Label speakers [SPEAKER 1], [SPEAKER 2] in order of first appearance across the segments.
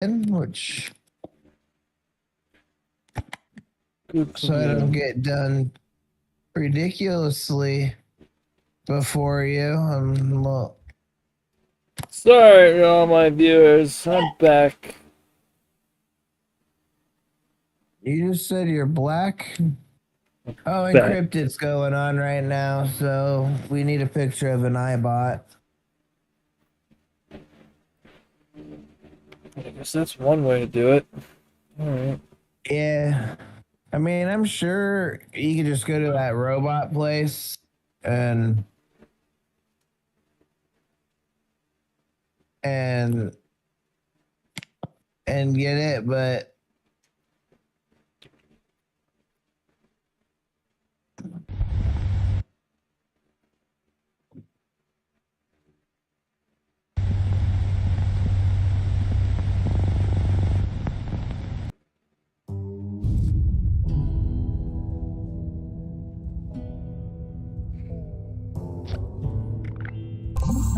[SPEAKER 1] which so I don't get done ridiculously before you. Well,
[SPEAKER 2] sorry, all my viewers. I'm back.
[SPEAKER 1] you just said you're black. Oh,
[SPEAKER 2] Back.
[SPEAKER 1] Encrypted's going on right now, so we need a picture of an iBot.
[SPEAKER 2] I guess that's one way to do it. All right.
[SPEAKER 1] Yeah. I mean, I'm sure you could just go to that robot place and and get it, but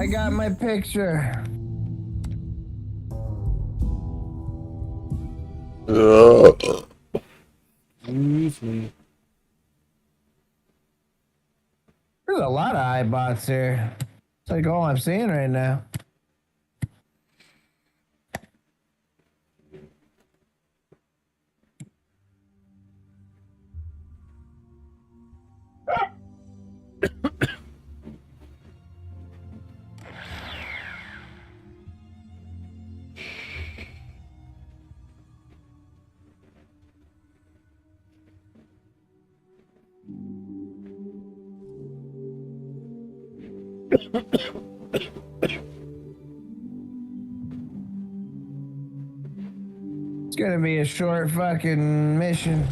[SPEAKER 1] I got my picture.
[SPEAKER 2] Excuse me.
[SPEAKER 1] There's a lot of iBots here. It's like all I'm seeing right now. It's gonna be a short fucking mission.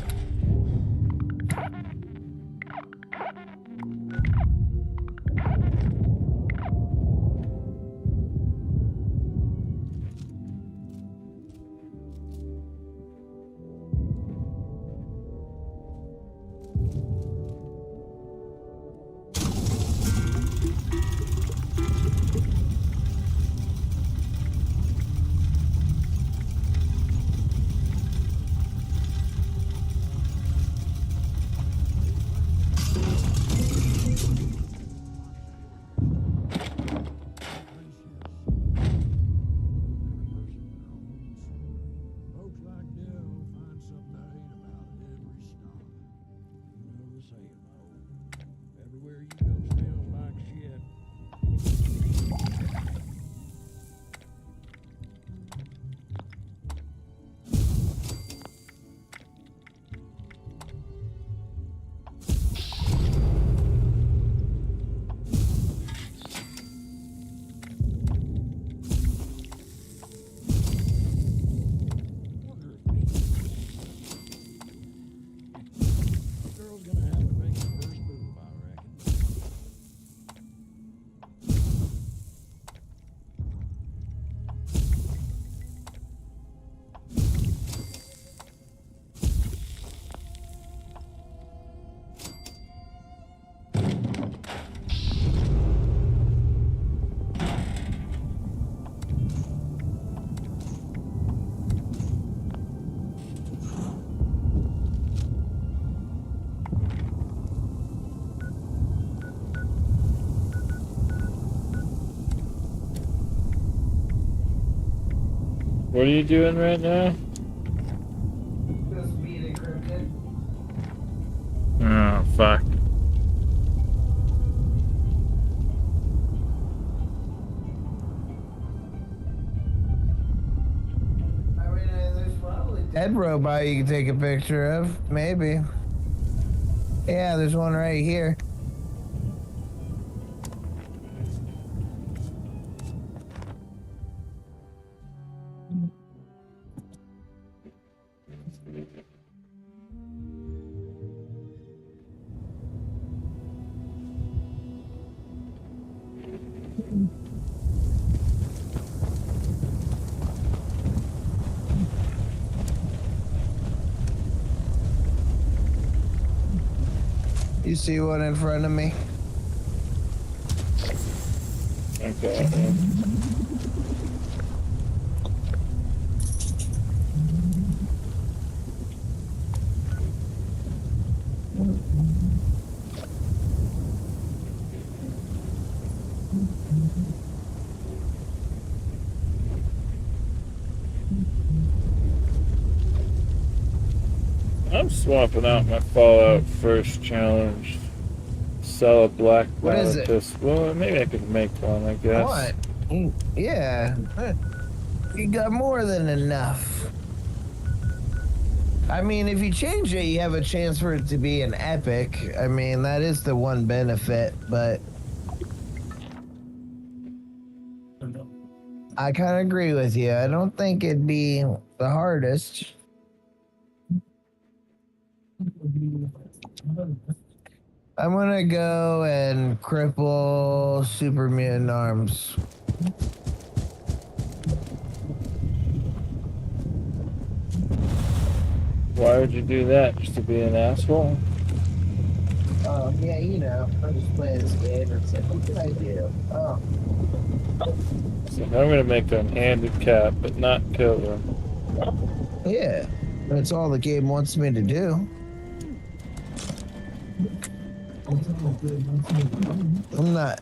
[SPEAKER 2] What are you doing right now?
[SPEAKER 1] Just being encrypted.
[SPEAKER 2] Oh, fuck.
[SPEAKER 1] I mean, there's probably dead robot you can take a picture of, maybe. Yeah, there's one right here. You see one in front of me?
[SPEAKER 2] Okay. I'm swapping out my Fallout first challenge. Sell a black
[SPEAKER 1] What is it?
[SPEAKER 2] pistol. Well, maybe I could make one, I guess.
[SPEAKER 1] What? Yeah. You got more than enough. I mean, if you change it, you have a chance for it to be an epic. I mean, that is the one benefit, but I kind of agree with you. I don't think it'd be the hardest. I'm gonna go and cripple Super Mutant Arms.
[SPEAKER 2] Why would you do that? Just to be an asshole?
[SPEAKER 1] Oh, yeah, you know, I'm just playing this game and saying, what can I do? Oh.
[SPEAKER 2] So I'm gonna make a handicap, but not kill them.
[SPEAKER 1] Yeah, that's all the game wants me to do.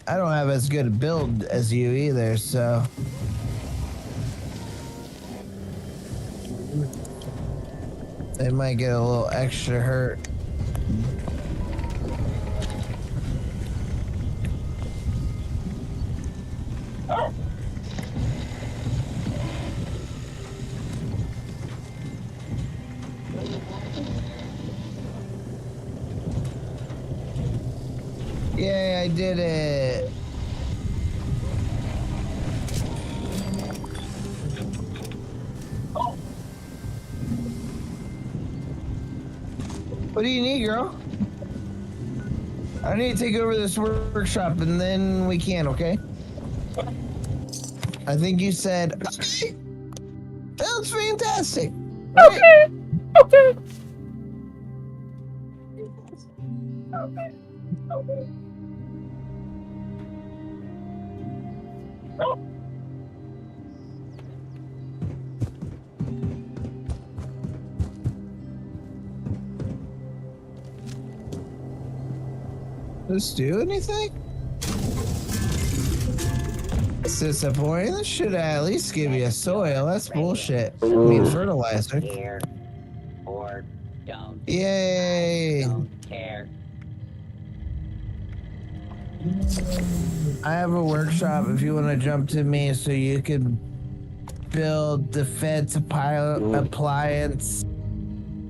[SPEAKER 1] I don't have as good a build as you either, so. They might get a little extra hurt. Yay, I did it. What do you need, girl? I need to take over this workshop and then we can, okay? I think you said, okay. Sounds fantastic.
[SPEAKER 2] Okay. Okay.
[SPEAKER 1] Okay. Okay. Does this do anything? It's disappointing. This should at least give you a soil. That's bullshit. I mean, fertilizer.
[SPEAKER 3] Care or don't.
[SPEAKER 1] Yay!
[SPEAKER 3] Don't care.
[SPEAKER 1] I have a workshop if you want to jump to me so you can build defense appliance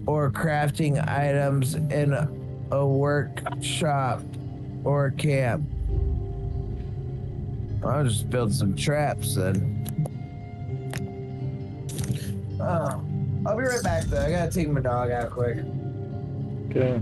[SPEAKER 1] or crafting items in a workshop or camp. I'll just build some traps then. Oh, I'll be right back though. I gotta take my dog out quick.
[SPEAKER 2] Okay.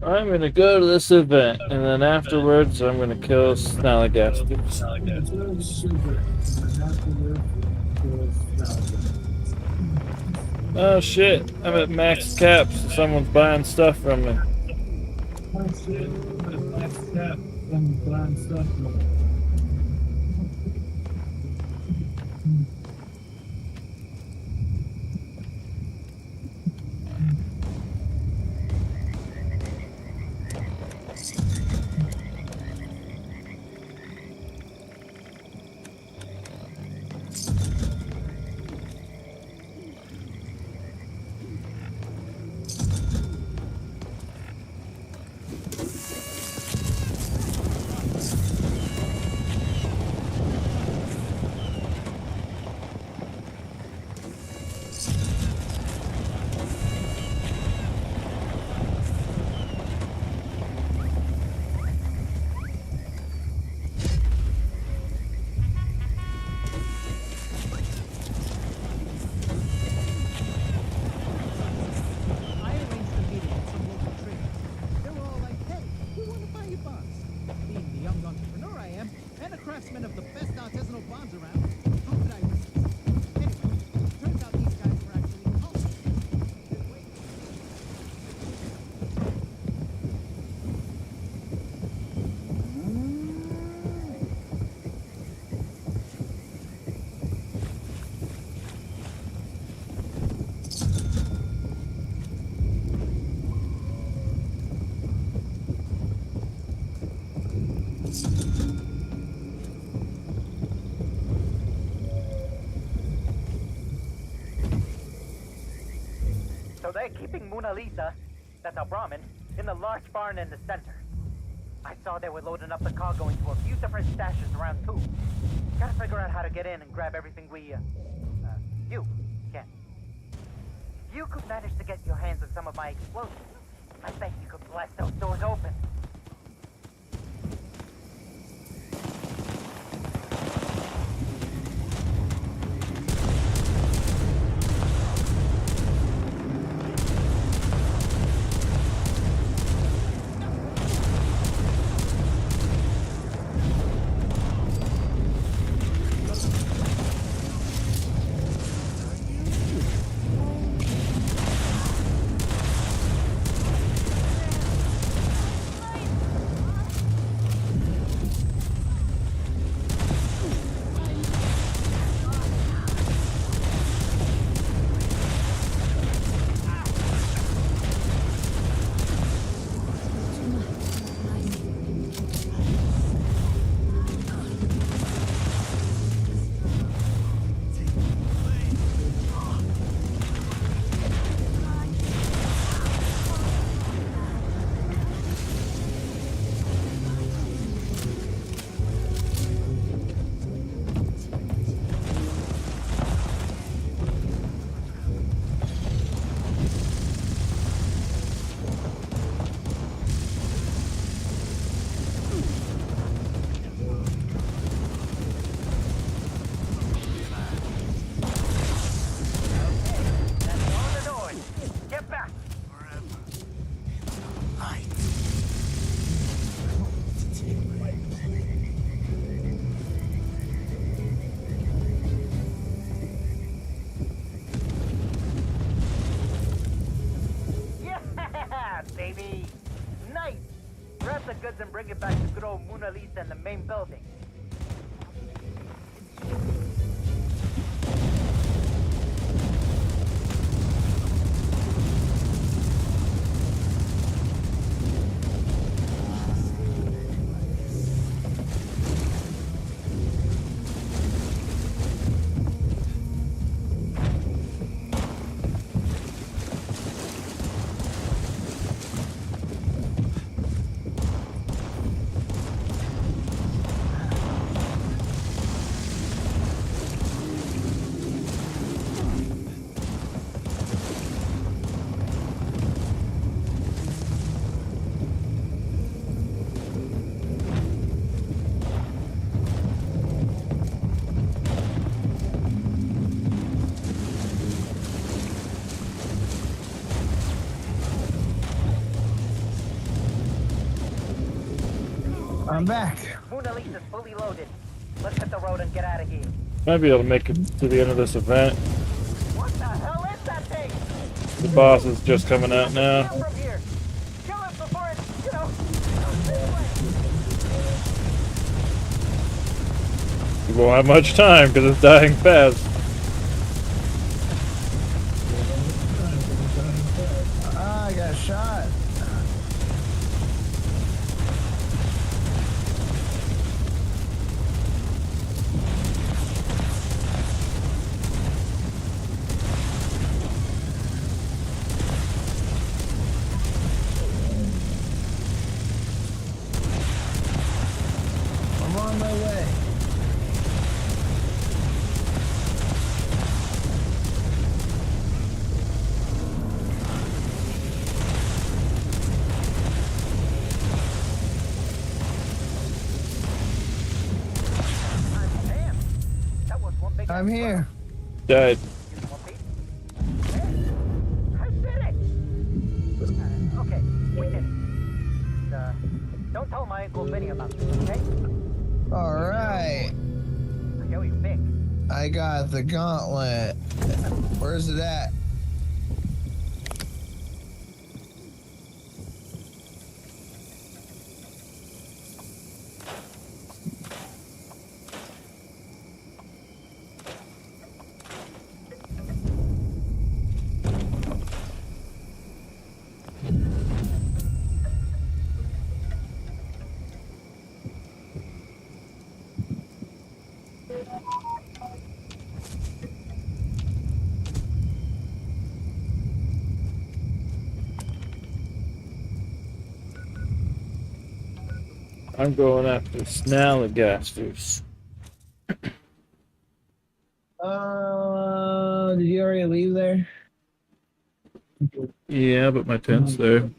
[SPEAKER 2] I'm gonna go to this event, and then afterwards I'm gonna kill Snallygaster. Oh shit, I'm at max caps. Someone's buying stuff from me.
[SPEAKER 4] specimen of the best artisanal bombs around. How could I risk it? Anyway, turns out these guys were actually cultists. Been waiting.
[SPEAKER 5] So they're keeping Mona Lisa, that's our Brahmin, in the large barn in the center. I saw they were loading up the cargo into a few different stashes around too. Gotta figure out how to get in and grab everything you can. If you could manage to get your hands on some of my explosives, I bet you could blast those doors open. Baby! Nice! Grab the goods and bring it back to good old Mona Lisa in the main building.
[SPEAKER 1] I'm back.
[SPEAKER 5] Mona Lisa's fully loaded. Let's hit the road and get out of here.
[SPEAKER 2] Might be able to make it to the end of this event.
[SPEAKER 5] What the hell is that thing?
[SPEAKER 2] The boss is just coming out
[SPEAKER 5] Kill
[SPEAKER 2] now.
[SPEAKER 5] from here. Kill it before it,
[SPEAKER 2] We won't have much time because it's dying fast.
[SPEAKER 1] Ah, I got shot. I'm on my way.
[SPEAKER 5] Damn. That was one big
[SPEAKER 1] I'm here.
[SPEAKER 2] Died.
[SPEAKER 5] I did it! Okay, we did it. Don't tell my Uncle Vinny about this, okay?
[SPEAKER 1] All right.
[SPEAKER 5] Yo, you big.
[SPEAKER 1] I got the gauntlet. Where's it at?
[SPEAKER 2] I'm going after Snalligasters.
[SPEAKER 1] Did you already leave there?
[SPEAKER 2] Yeah, but my tent's there.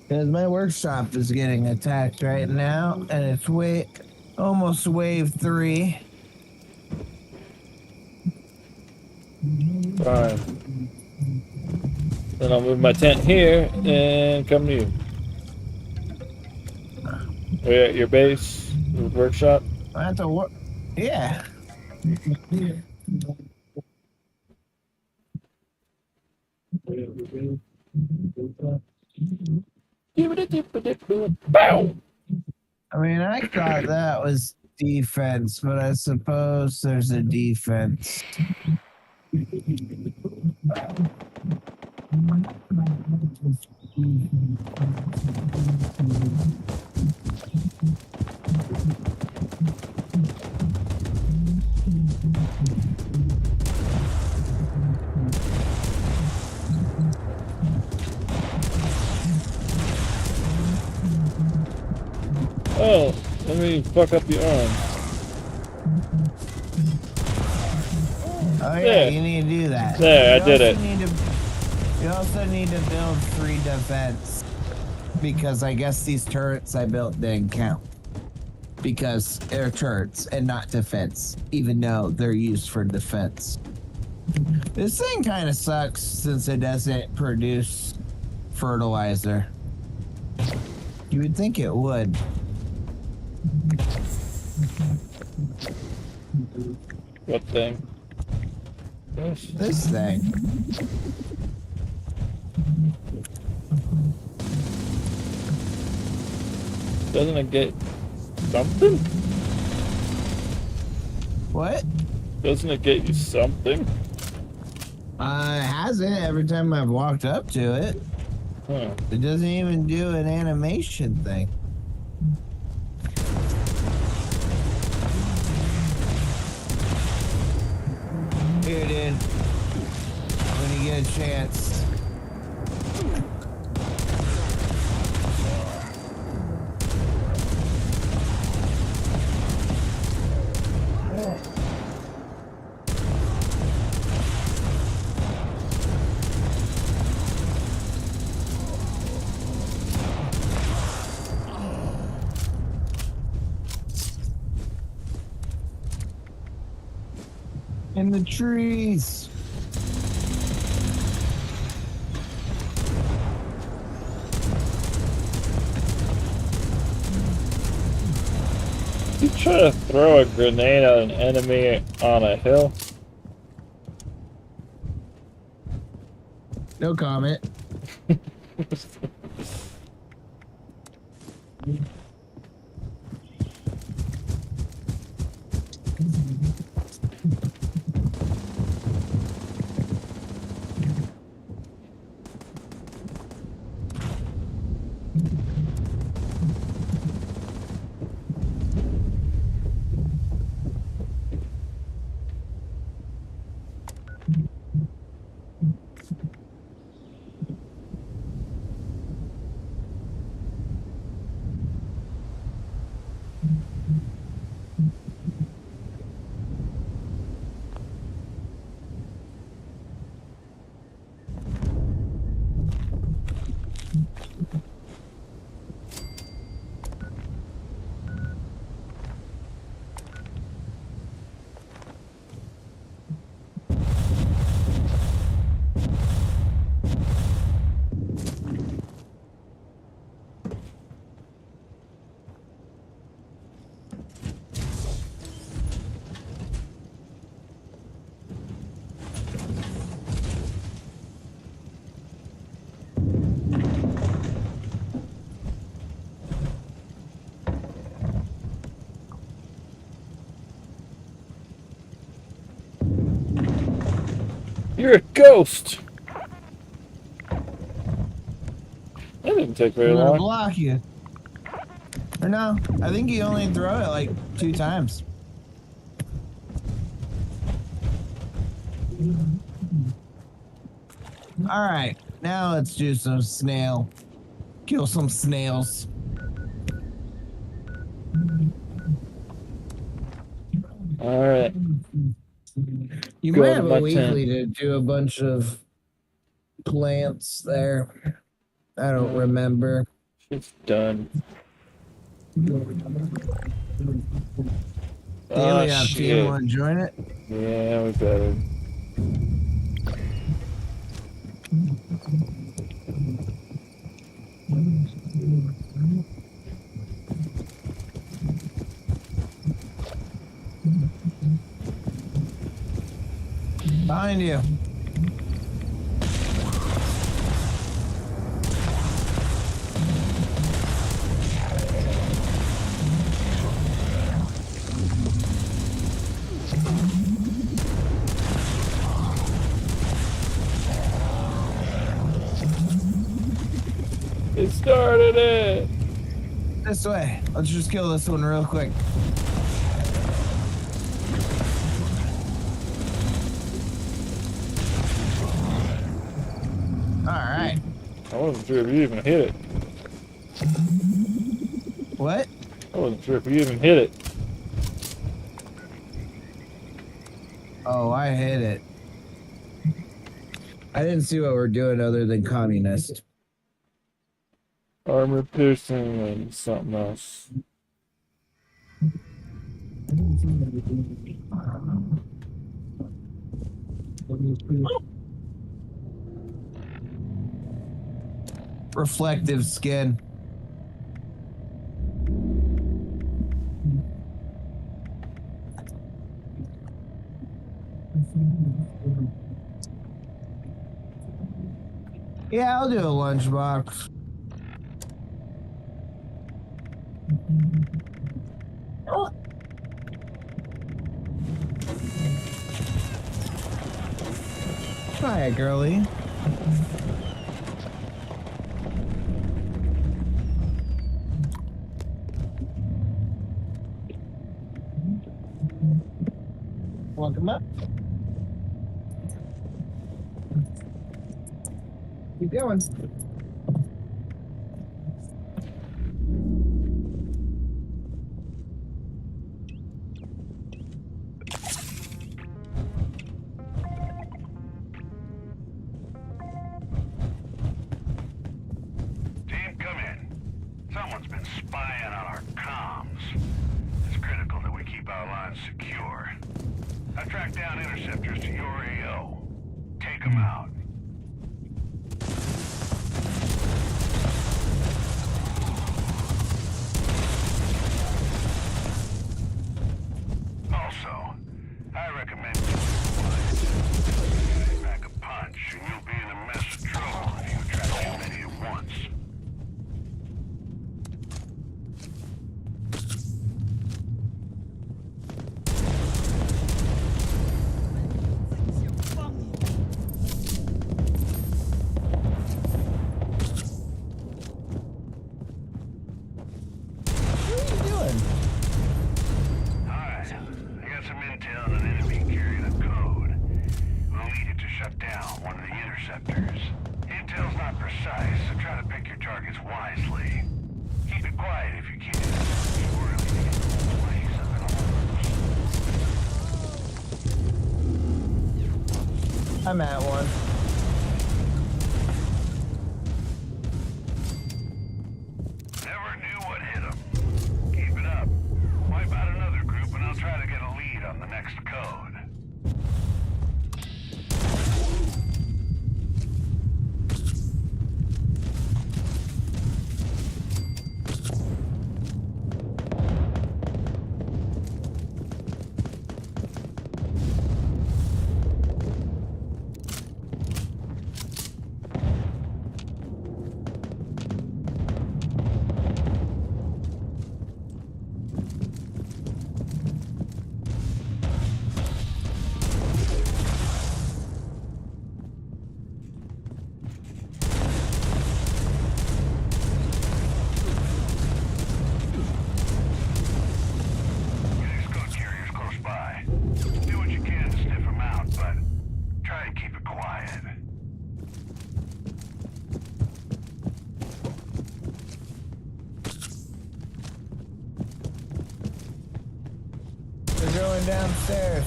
[SPEAKER 1] Because my workshop is getting attacked right now, and it's almost wave 3.
[SPEAKER 2] Fine. Then I'll move my tent here and come to you. We're at your base, your workshop.
[SPEAKER 1] I have to work. Yeah.
[SPEAKER 2] Bow!
[SPEAKER 1] I mean, I thought that was defense, but I suppose there's a defense.
[SPEAKER 2] Oh, let me fuck up your arm.
[SPEAKER 1] Oh yeah,
[SPEAKER 2] There.
[SPEAKER 1] you need to do that.
[SPEAKER 2] There, I
[SPEAKER 1] You
[SPEAKER 2] did
[SPEAKER 1] also
[SPEAKER 2] it.
[SPEAKER 1] You also need to build 3 defense. Because I guess these turrets I built didn't count. Because they're turrets and not defense, even though they're used for defense. This thing kind of sucks since it doesn't produce fertilizer. You would think it would.
[SPEAKER 2] What thing?
[SPEAKER 1] This thing.
[SPEAKER 2] Doesn't it get something?
[SPEAKER 1] What?
[SPEAKER 2] Doesn't it get you something?
[SPEAKER 1] It hasn't every time I've walked up to it.
[SPEAKER 2] Huh.
[SPEAKER 1] It doesn't even do an animation thing. Here, dude. When you get a chance. In the trees.
[SPEAKER 2] You try to throw a grenade at an enemy on a hill?
[SPEAKER 1] No comment.
[SPEAKER 2] You're a ghost! That didn't take very
[SPEAKER 1] I'm gonna
[SPEAKER 2] long.
[SPEAKER 1] block you. Or no, I think you only throw it like 2 times. All right, now let's do some snail. Kill some snails.
[SPEAKER 2] Alright.
[SPEAKER 1] You
[SPEAKER 2] Go
[SPEAKER 1] might
[SPEAKER 2] to
[SPEAKER 1] have
[SPEAKER 2] my
[SPEAKER 1] a weekly to do a bunch of plants there. I don't remember.
[SPEAKER 2] It's done.
[SPEAKER 1] Daily
[SPEAKER 2] Ah,
[SPEAKER 1] Op team,
[SPEAKER 2] shit.
[SPEAKER 1] want to join it?
[SPEAKER 2] Yeah, we better.
[SPEAKER 1] Behind you.
[SPEAKER 2] It started it!
[SPEAKER 1] This way. Let's just kill this one real quick. All right.
[SPEAKER 2] I wasn't sure if you even hit it.
[SPEAKER 1] What?
[SPEAKER 2] I wasn't sure if you even hit it.
[SPEAKER 1] Oh, I hit it. I didn't see what we're doing other than communist.
[SPEAKER 2] Armor piercing and something else.
[SPEAKER 1] Reflective skin. Yeah, I'll do a lunchbox. Hi, girlie. Welcome up. Keep going.
[SPEAKER 6] Team, come in. Someone's been spying on our comms. It's critical that we keep our lines secure. I've tracked down interceptors to your AO. Take them out. Also, I recommend you pack a punch, and you'll be in a mess of trouble if you attract too many at once.
[SPEAKER 1] What are you doing?
[SPEAKER 6] Alright, I got some intel on an enemy carrying a code. We'll need it to shut down one of the interceptors. Intel's not precise, so try to pick your targets wisely. Keep it quiet if you can. We're really getting the whole place up in arms.
[SPEAKER 1] I'm at one.
[SPEAKER 6] Never knew what hit them. Keep it up. Wipe out another group and I'll try to get a lead on the next code.
[SPEAKER 1] downstairs.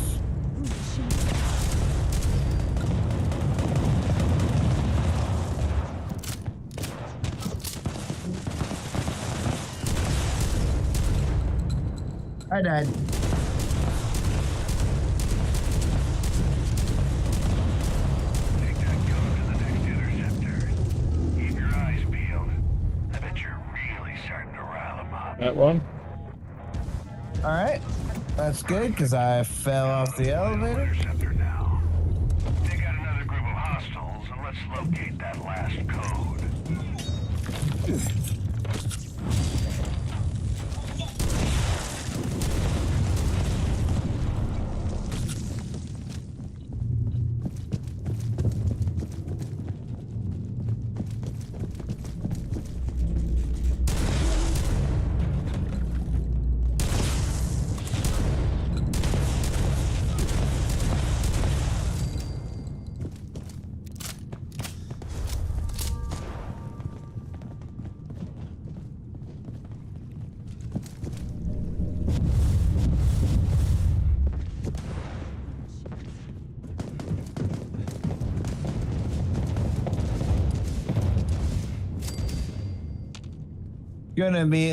[SPEAKER 1] I died.
[SPEAKER 6] Take that code to the next interceptor. Keep your eyes peeled. I bet you're really starting to rile them up.
[SPEAKER 2] That one?
[SPEAKER 1] Alright. That's good, because I fell off the elevator.
[SPEAKER 6] Interceptor now. Take out another group of hostiles and let's locate that last code.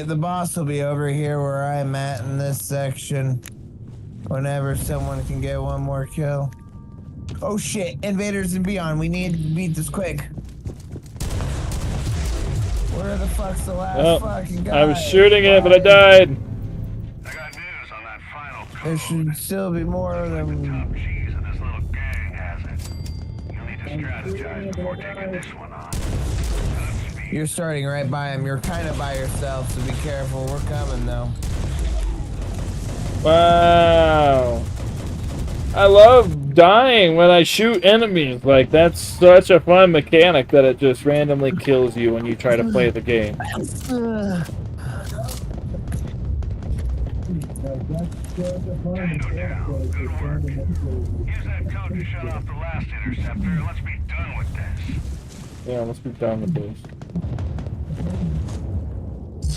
[SPEAKER 1] The boss will be over here where I'm at in this section. Whenever someone can get one more kill. Oh shit, Invaders and Beyond, we need to beat this quick. Where the fuck's the last fucking guy?
[SPEAKER 2] I was shooting it, but I died.
[SPEAKER 6] I got news on that final code.
[SPEAKER 1] There should still be more of
[SPEAKER 6] The
[SPEAKER 1] them.
[SPEAKER 6] top cheese of this little gang has it. You'll need to strategize before taking this one on. Godspeed.
[SPEAKER 1] You're starting right by him. You're kind of by yourself, so be careful. We're coming though.
[SPEAKER 2] Wow. I love dying when I shoot enemies. Like, that's such a fun mechanic that it just randomly kills you when you try to play the game.
[SPEAKER 6] Tango down. Good work. Use that code to shut off the last interceptor and let's be done with this.
[SPEAKER 2] Yeah, let's be done with this.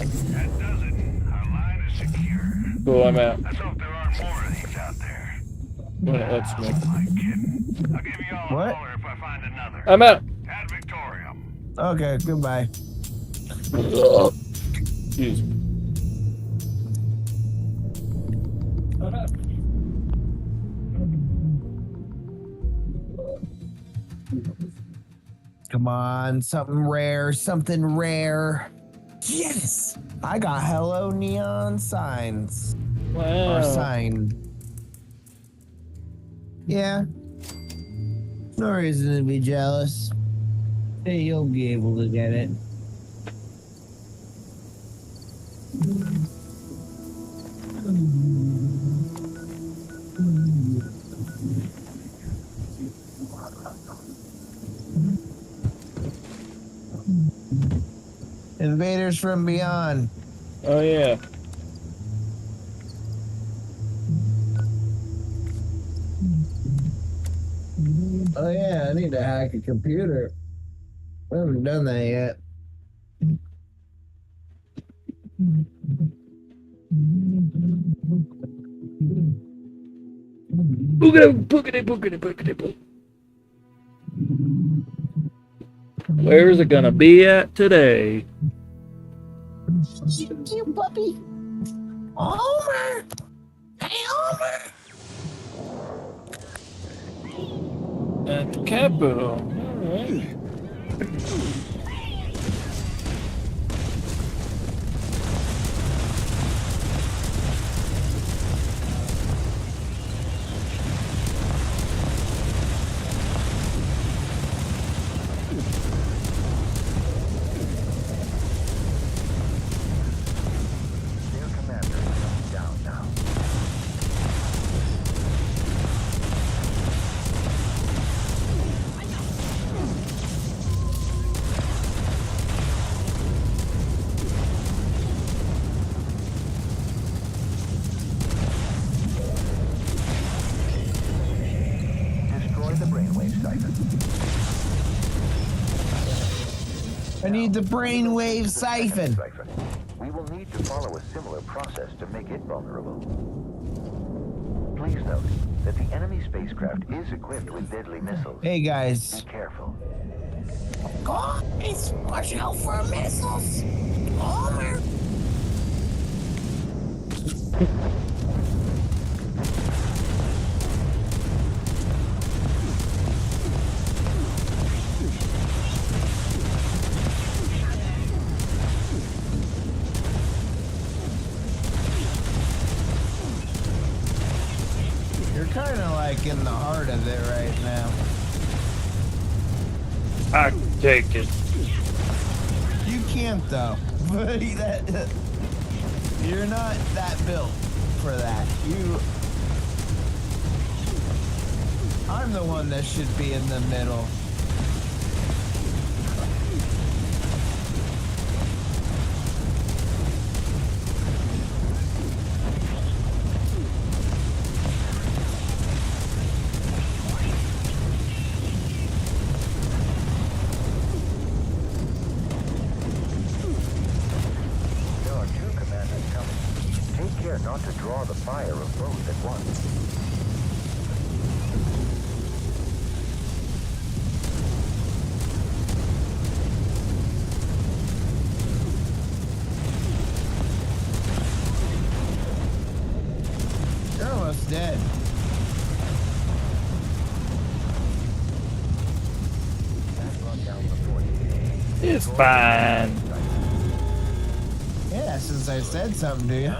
[SPEAKER 6] That does it. Our line is secure.
[SPEAKER 2] Cool, I'm out.
[SPEAKER 6] Let's hope there aren't more of these out there.
[SPEAKER 2] Let's make.
[SPEAKER 6] I'm kidding. I'll give you all
[SPEAKER 1] What?
[SPEAKER 6] a holler if I find another.
[SPEAKER 2] I'm out.
[SPEAKER 6] Ad Victorium.
[SPEAKER 1] Okay, goodbye.
[SPEAKER 2] Excuse me.
[SPEAKER 1] Come on, something rare, something rare. Yes! I got hello neon signs. Or
[SPEAKER 2] Wow.
[SPEAKER 1] sign. Yeah. No reason to be jealous. Hey, you'll be able to get it. Invaders from Beyond.
[SPEAKER 2] Oh yeah.
[SPEAKER 1] Oh yeah, I need to hack a computer. I haven't done that yet.
[SPEAKER 2] Boogity, boogity, boogity, boogity, boog. Where's it gonna be at today?
[SPEAKER 1] You puppy. Homer! Hey, Homer!
[SPEAKER 2] At the Capitol. Alright.
[SPEAKER 6] Their commander is down now. Destroy the brainwave siphon.
[SPEAKER 1] I need the brainwave siphon.
[SPEAKER 6] We will need to follow a similar process to make it vulnerable. Please note that the enemy spacecraft is equipped with deadly missiles.
[SPEAKER 1] Hey
[SPEAKER 6] Be
[SPEAKER 1] guys.
[SPEAKER 6] careful.
[SPEAKER 1] Guys, watch out for missiles. Homer. You're kind of like in the heart of it right now.
[SPEAKER 2] I can take it.
[SPEAKER 1] You can't though. You're not that built for that. I'm the one that should be in the middle.
[SPEAKER 6] There are two commanders coming. Take care not to draw the fire of both at once.
[SPEAKER 1] You're almost dead.
[SPEAKER 6] That brought down the fort.
[SPEAKER 2] It's fine.
[SPEAKER 1] Yeah, since I said something to you.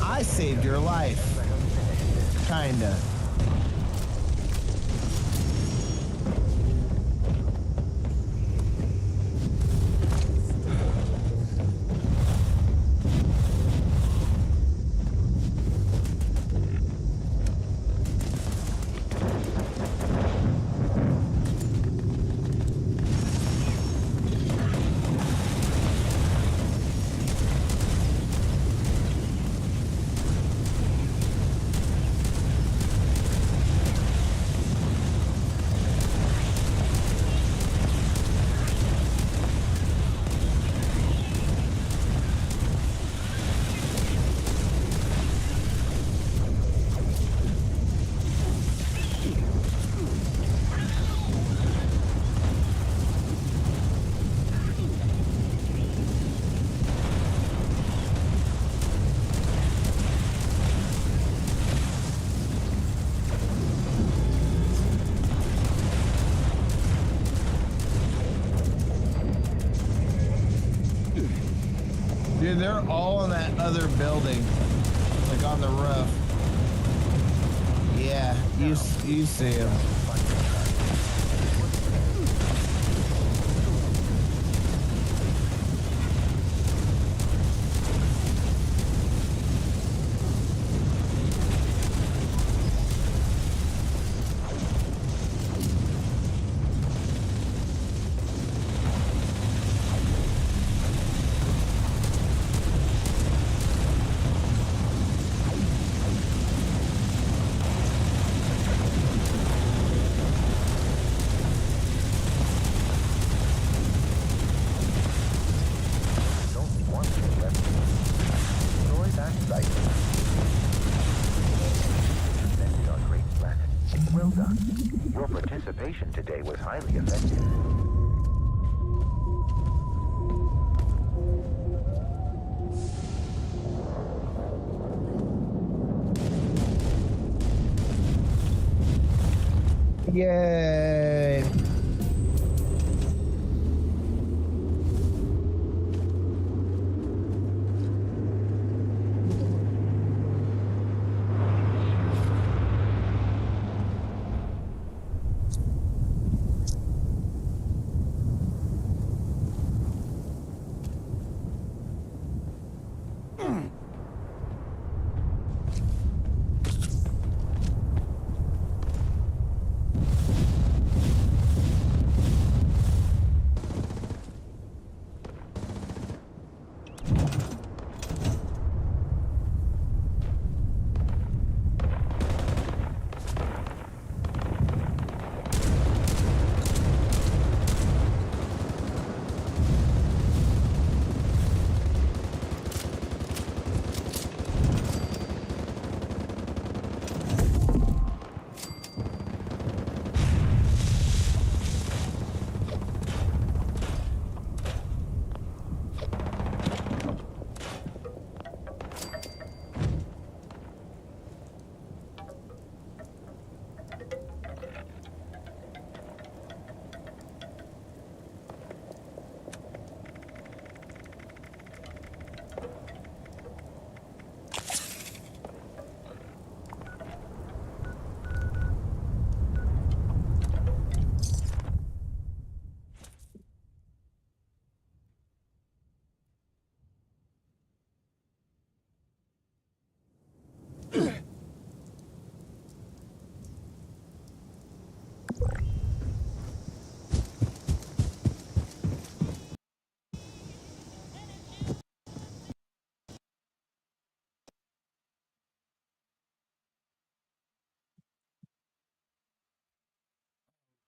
[SPEAKER 1] I saved your life. Kinda. Dude, they're all in that other building. Like on the roof. Yeah, you see them.
[SPEAKER 6] Well done. Your participation today was highly effective.
[SPEAKER 1] Yay!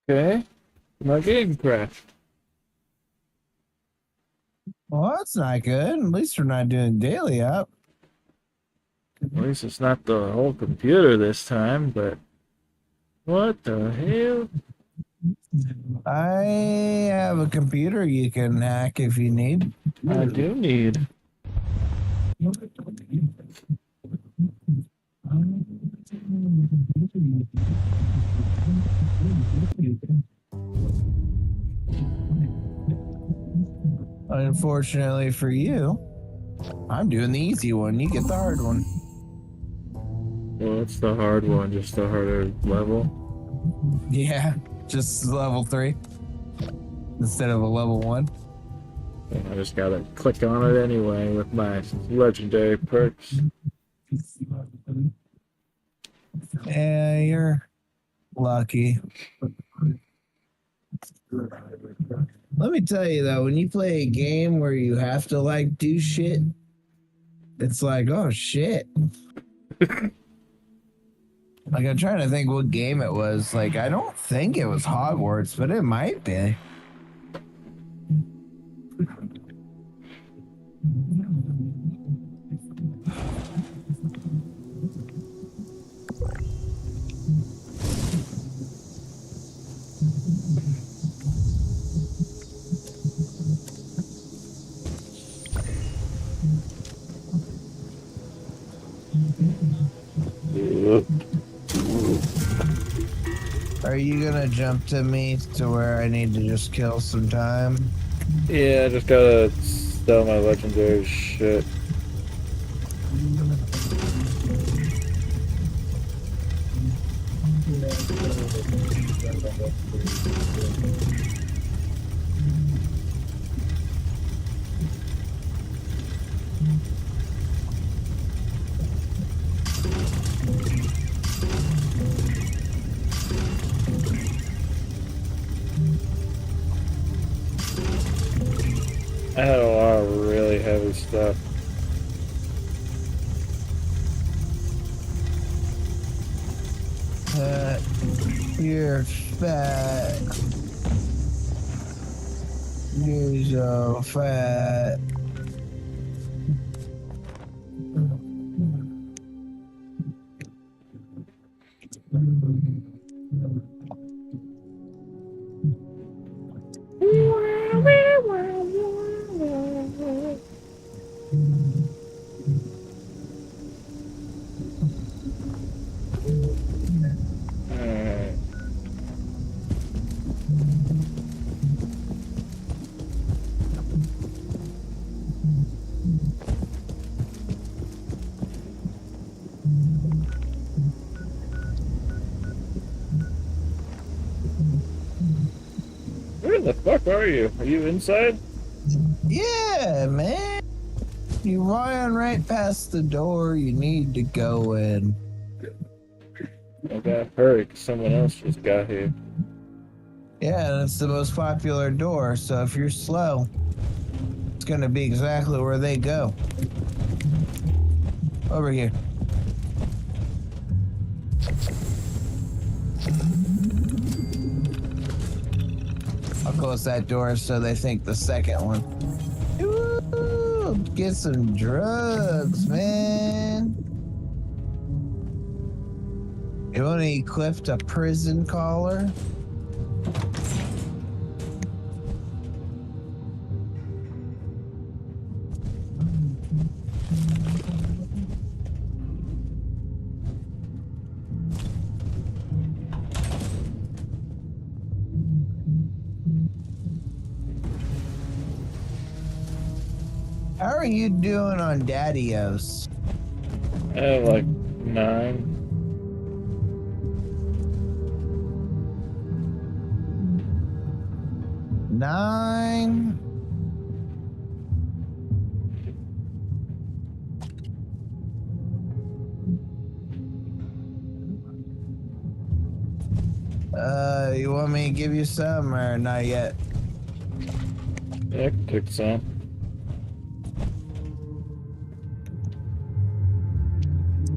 [SPEAKER 2] Okay. My game crashed.
[SPEAKER 1] Well, that's not good. At least we're not doing daily up.
[SPEAKER 2] At least it's not the whole computer this time, but what the hell?
[SPEAKER 1] I have a computer you can hack if you need.
[SPEAKER 2] I do need.
[SPEAKER 1] Unfortunately for you, I'm doing the easy one. You get the hard one.
[SPEAKER 2] Well, it's the hard one, just the harder level.
[SPEAKER 1] Yeah, just level 3 instead of a level 1.
[SPEAKER 2] I just gotta click on it anyway with my legendary perks.
[SPEAKER 1] Yeah, you're lucky. Let me tell you though, when you play a game where you have to like do shit, it's like, oh shit. Like I'm trying to think what game it was. Like I don't think it was Hogwarts, but it might be. Are you gonna jump to me to where I need to just kill some time?
[SPEAKER 2] Yeah, I just gotta sell my legendary shit. I had a lot of really heavy stuff.
[SPEAKER 1] You're fat. You're so fat.
[SPEAKER 2] Alright. Where the fuck are you? Are you inside?
[SPEAKER 1] Yeah, man. You run right past the door you need to go in.
[SPEAKER 2] I gotta hurry 'cause someone else just got here.
[SPEAKER 1] Yeah, and it's the most popular door, so if you're slow, it's gonna be exactly where they go. Over here. I'll close that door so they think the second one. Ooh, get some drugs, man. You want to equip a prison collar? How are you doing on Daddy-Os?
[SPEAKER 2] I have like 9.
[SPEAKER 1] Nine. You want me to give you some or not yet?
[SPEAKER 2] Yeah, I can take some.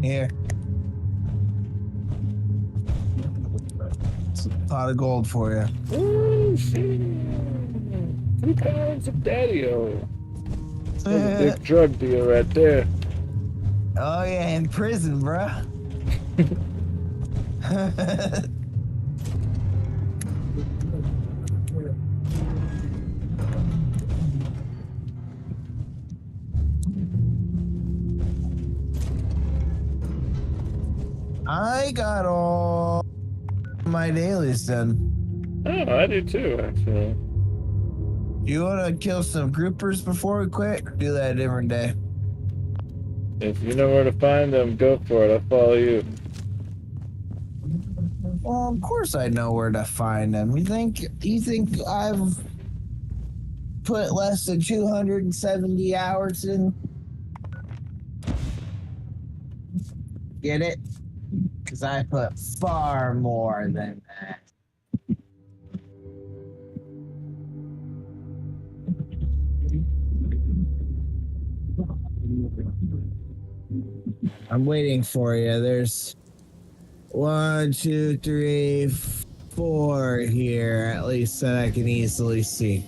[SPEAKER 1] Here. It's a pot of gold for you.
[SPEAKER 2] Oh, shit. 2 pounds of daddy-o. That's a big drug deal right there.
[SPEAKER 1] Oh yeah, in prison, bruh. I got all my dailies done.
[SPEAKER 2] Oh, I do too, actually.
[SPEAKER 1] You want to kill some groupers before we quit? Or do that a different day.
[SPEAKER 2] If you know where to find them, go for it. I'll follow you.
[SPEAKER 1] Well, of course I know where to find them. You think I've put less than 270 hours in? Get it? Because I put far more than that. I'm waiting for you. There's 1, 2, 3, 4 here, at least that I can easily see.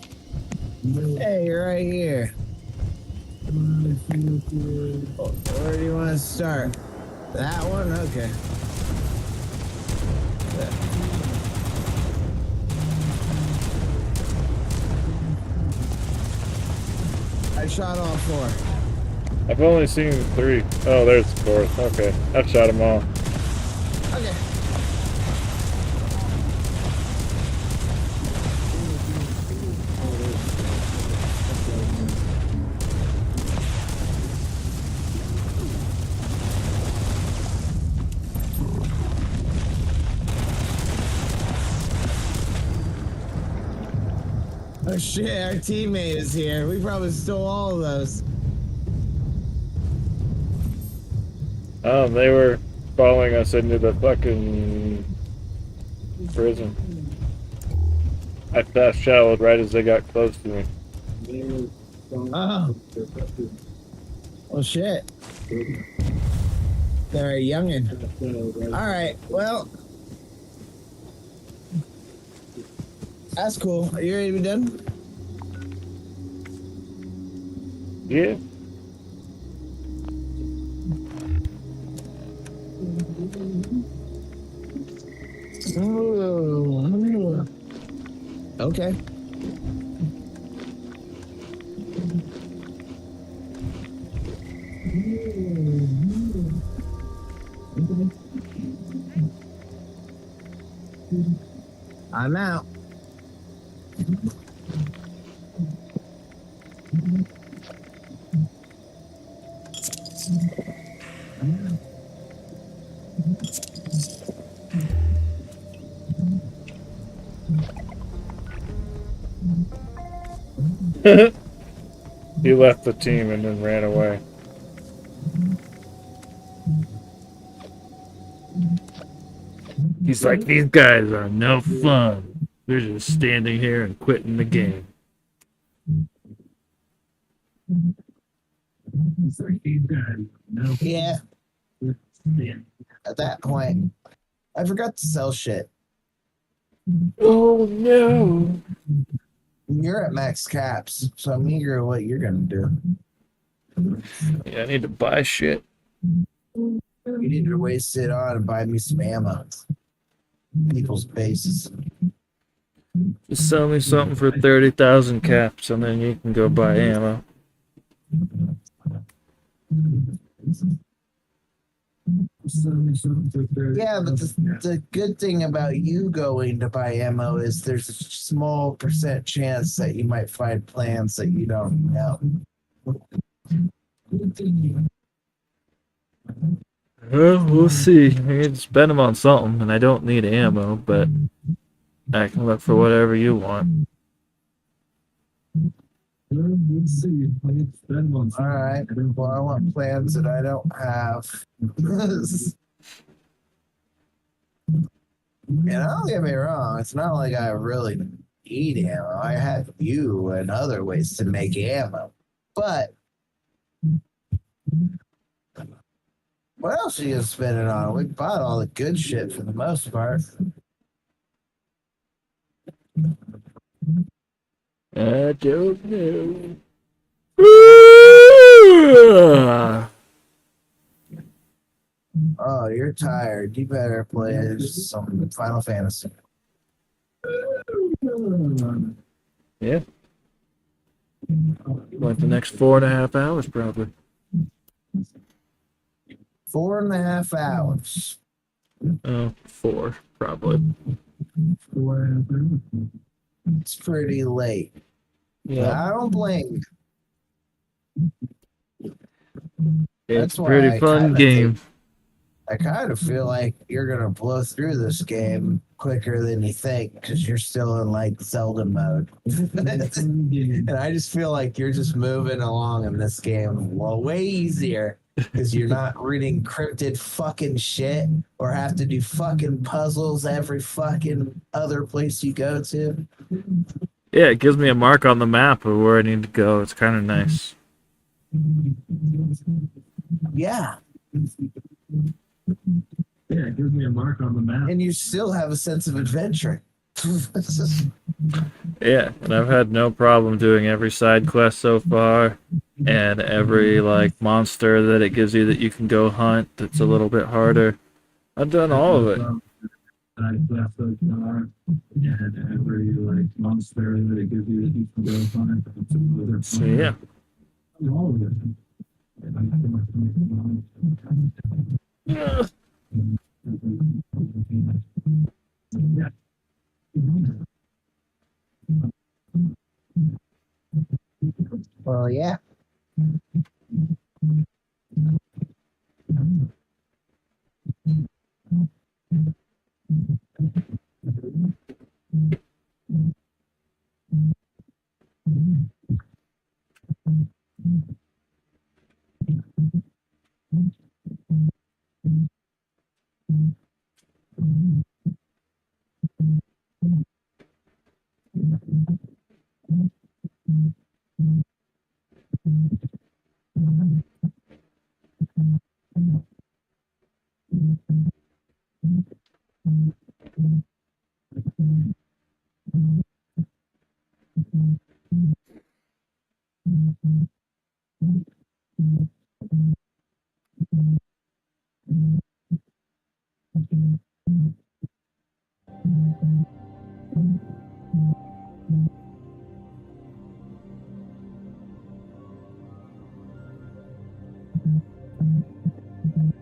[SPEAKER 1] Hey, you're right here. Where do you want to start? That one? Okay. I shot all 4.
[SPEAKER 2] I've only seen 3. Oh, there's the 4th. Okay, I've shot them all.
[SPEAKER 1] Okay. Oh shit, our teammate is here. We probably stole all of those.
[SPEAKER 2] Oh, they were following us into the fucking prison. I fast shallowed right as they got close to me.
[SPEAKER 1] Oh. Well, shit. They're a youngin'. Alright, well. That's cool. Are you ready to be done?
[SPEAKER 2] Yeah.
[SPEAKER 1] Ooh. Okay. I'm out.
[SPEAKER 2] He left the team and then ran away. He's like, these guys are no fun. They're just standing here and quitting the game.
[SPEAKER 1] Yeah. At that point, I forgot to sell shit.
[SPEAKER 2] Oh no.
[SPEAKER 1] You're at max caps, so I'm eager at what you're gonna do.
[SPEAKER 2] Yeah, I need to buy shit.
[SPEAKER 1] You need to waste it on and buy me some ammo. People's bases.
[SPEAKER 2] Just sell me something for 30,000 caps and then you can go buy ammo.
[SPEAKER 1] Yeah, but the good thing about you going to buy ammo is there's a small % chance that you might find plans that you don't know.
[SPEAKER 2] Well, we'll see. I can spend them on something, and I don't need ammo, but I can look for whatever you want.
[SPEAKER 1] All right. Well, I want plans that I don't have. And don't get me wrong, it's not like I really need ammo. I have you and other ways to make ammo. But what else are you gonna spend it on? We bought all the good shit for the most part.
[SPEAKER 2] I don't know.
[SPEAKER 1] Oh, you're tired. You better play some Final Fantasy.
[SPEAKER 2] Yeah. Like the next 4.5 hours, probably.
[SPEAKER 1] 4.5 hours.
[SPEAKER 2] Oh, 4, probably.
[SPEAKER 1] It's pretty late.
[SPEAKER 2] Yeah.
[SPEAKER 1] I don't blame you.
[SPEAKER 2] It's
[SPEAKER 1] That's
[SPEAKER 2] a
[SPEAKER 1] why
[SPEAKER 2] pretty
[SPEAKER 1] I
[SPEAKER 2] fun
[SPEAKER 1] kinda
[SPEAKER 2] game.
[SPEAKER 1] I kind of feel like you're gonna blow through this game quicker than you think because you're still in like Zelda mode. And I just feel like you're just moving along in this game way easier because you're not reading cryptid fucking shit or have to do fucking puzzles every fucking other place you go to.
[SPEAKER 2] Yeah, it gives me a mark on the map of where I need to go. It's kind of nice.
[SPEAKER 1] Yeah.
[SPEAKER 7] Yeah, it gives me a mark on the map.
[SPEAKER 1] And you still have a sense of adventure.
[SPEAKER 2] Yeah, and I've had no problem doing every side quest so far, and every like monster that it gives you that you can go hunt that's a little bit harder. I've done all of it.
[SPEAKER 7] I left so far, and every like monster that it gives you that you can go find. It's another
[SPEAKER 2] So yeah.
[SPEAKER 7] all of it.
[SPEAKER 1] Well, yeah.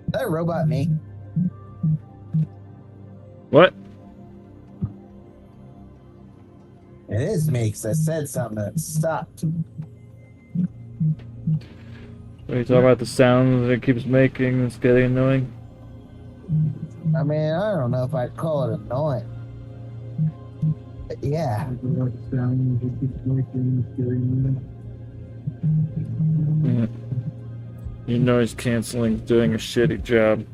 [SPEAKER 1] Is that robot me?
[SPEAKER 2] What?
[SPEAKER 1] It is me because I said something that stopped.
[SPEAKER 2] Are you talking about the sound that it keeps making that's getting annoying?
[SPEAKER 1] I mean, I don't know if I'd call it annoying. But yeah.
[SPEAKER 2] Yeah. Your noise canceling is doing a shitty job.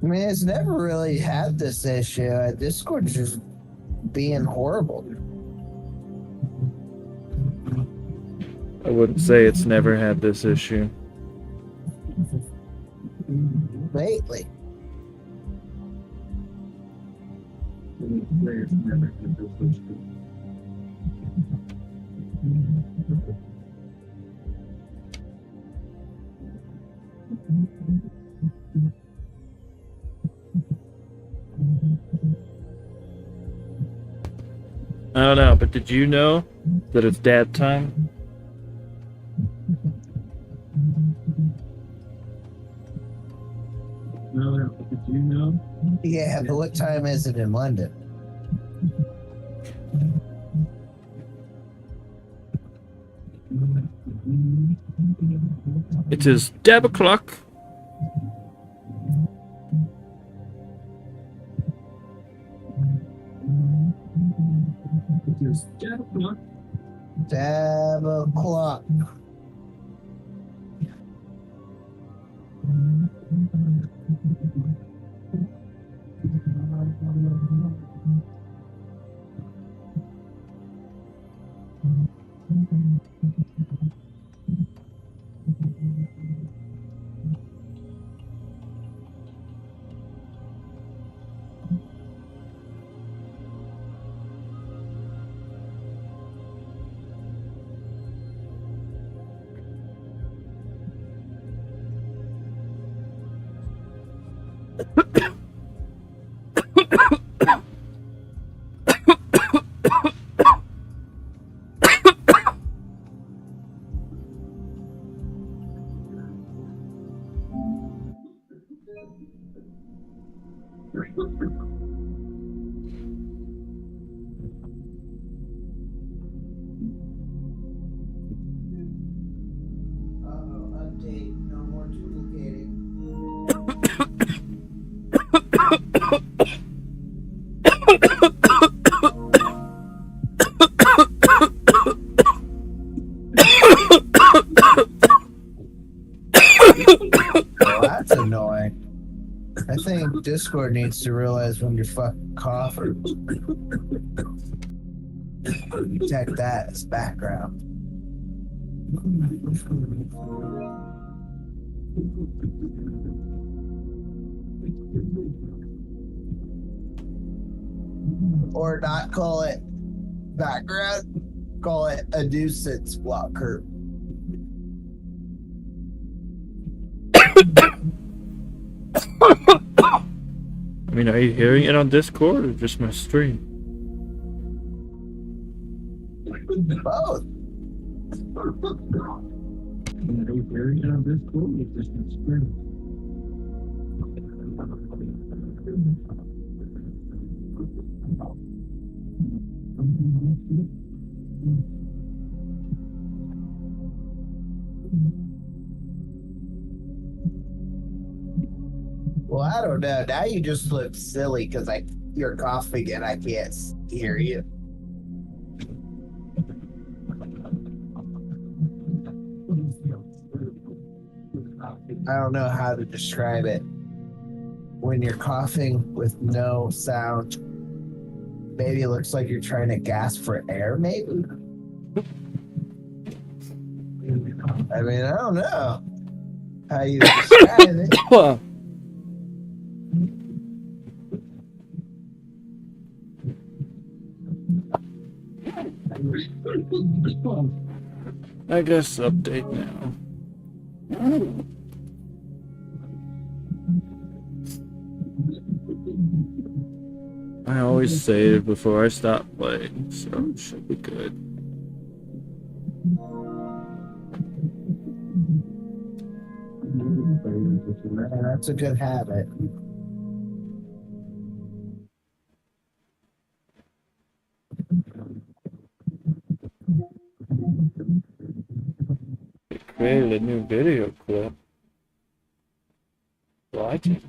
[SPEAKER 1] I mean, it's never really had this issue. Discord's just being horrible.
[SPEAKER 2] I wouldn't say it's never had this issue.
[SPEAKER 1] Lately.
[SPEAKER 2] I don't know, but did you know that it's dad time?
[SPEAKER 7] No, did you know?
[SPEAKER 1] Yeah, but what time is it in London?
[SPEAKER 2] It is dab o'clock.
[SPEAKER 7] It is 10 o'clock.
[SPEAKER 1] Dab o'clock. Discord needs to realize when you're fucking coughing. Detect that as background. Or not call it background, call it a nuisance blocker.
[SPEAKER 2] I mean, are you hearing it on Discord or just my stream?
[SPEAKER 1] Both.
[SPEAKER 7] Are you hearing it on this cool? It's just my screen.
[SPEAKER 1] Well, I don't know. Now you just look silly because you're coughing and I can't hear you. I don't know how to describe it. When you're coughing with no sound, maybe it looks like you're trying to gasp for air, maybe? I mean, I don't know how you describe it.
[SPEAKER 2] I guess update now. I always save before I stop playing, so it should be good.
[SPEAKER 1] That's a good habit.
[SPEAKER 2] They created a new video clip. Well, I did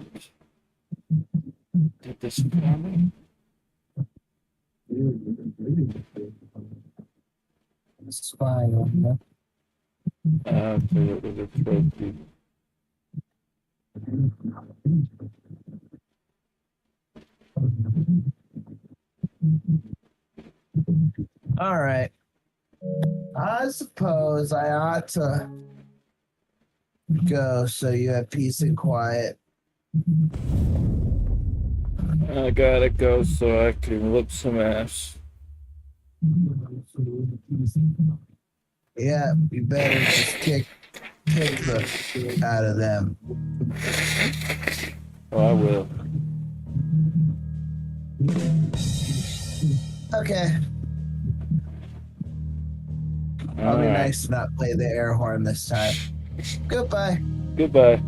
[SPEAKER 2] this for me.
[SPEAKER 1] Spying on you.
[SPEAKER 2] After it was a trophy.
[SPEAKER 1] All right. I suppose I ought to go so you have peace and quiet.
[SPEAKER 2] I gotta go so I can whip some ass.
[SPEAKER 1] Yeah, you better just kick the shit out of them.
[SPEAKER 2] Oh, I will.
[SPEAKER 1] Okay. I'll be nice to not play the air horn this time. Goodbye.
[SPEAKER 2] Goodbye.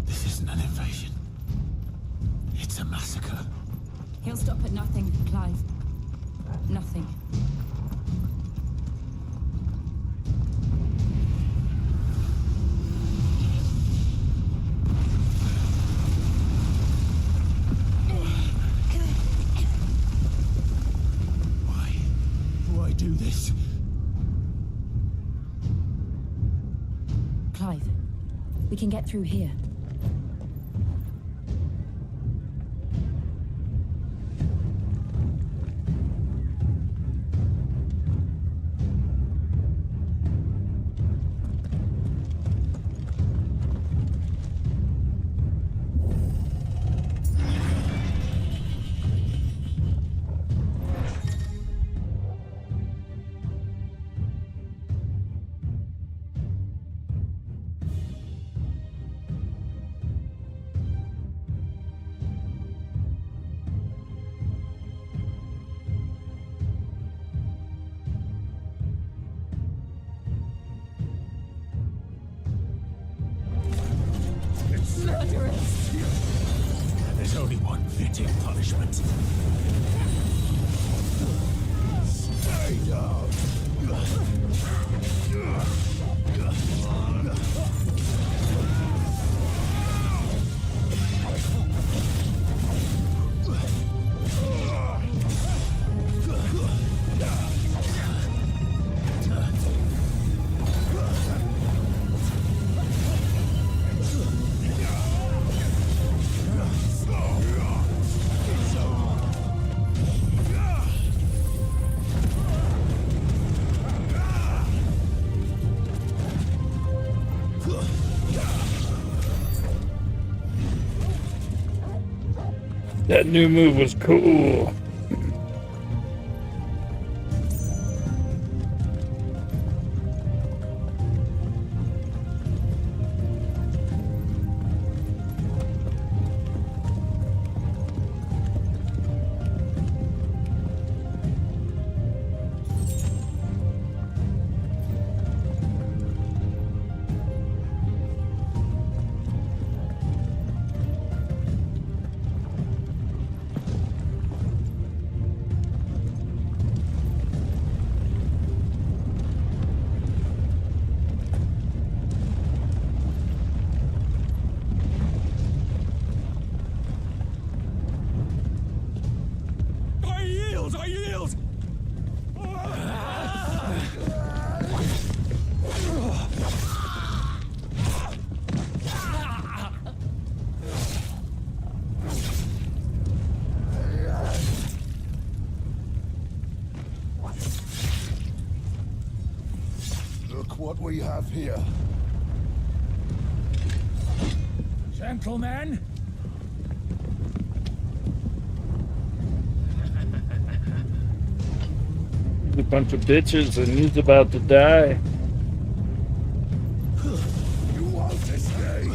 [SPEAKER 8] This isn't an invasion. It's a massacre.
[SPEAKER 9] He'll stop at nothing, Clive. Nothing.
[SPEAKER 8] Why do this?
[SPEAKER 9] Clive, we can get through here.
[SPEAKER 8] There's only one fitting punishment. Stay down.
[SPEAKER 2] That new move was cool.
[SPEAKER 8] I yield! I yield!
[SPEAKER 10] Look what we have here.
[SPEAKER 8] Gentlemen,
[SPEAKER 2] A bunch of bitches and he's about to die.
[SPEAKER 10] You won't escape.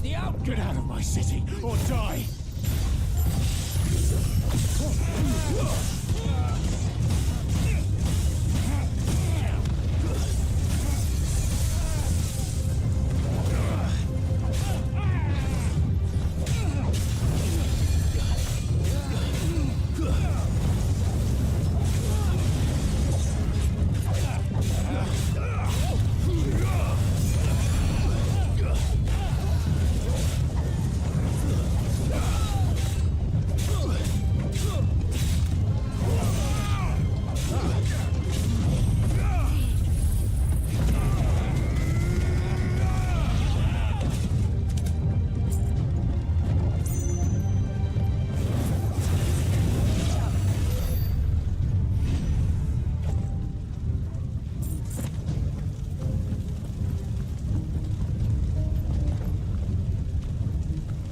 [SPEAKER 8] the out! Get out of my city or die!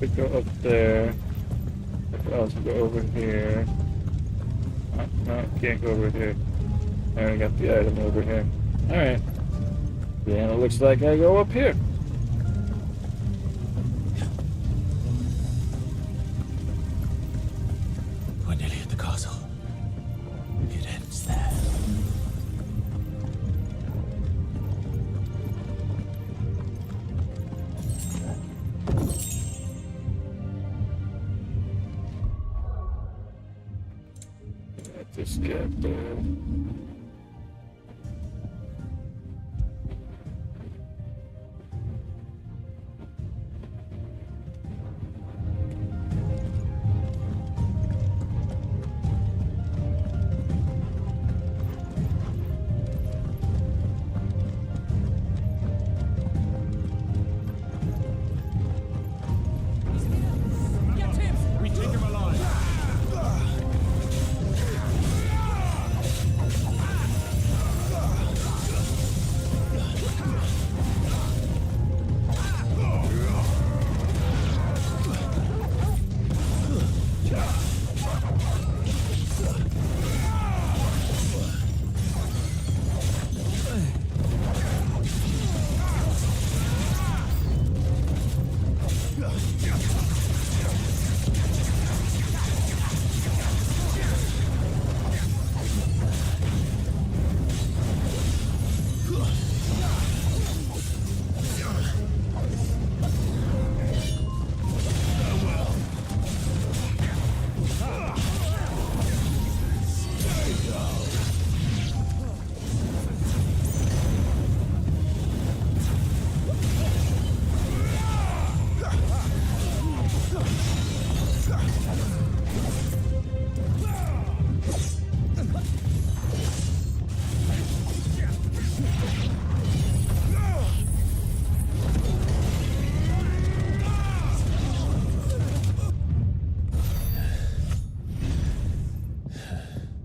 [SPEAKER 2] We go up there. What else? We go over here. No, can't go over here. I already got the item over here. Alright. Then it looks like I go up here.
[SPEAKER 8] We're nearly at the castle. It ends there.
[SPEAKER 2] Just get there.
[SPEAKER 8] Get him! We take him alive!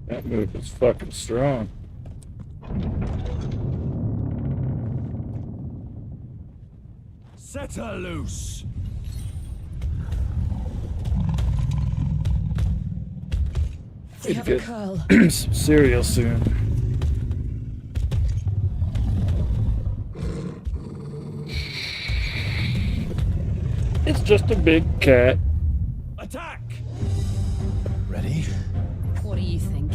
[SPEAKER 2] That move is fucking strong.
[SPEAKER 8] Set her loose!
[SPEAKER 9] They have a curl.
[SPEAKER 2] Some cereal soon. It's just a big cat.
[SPEAKER 8] Attack!
[SPEAKER 7] Ready?
[SPEAKER 9] What do you think?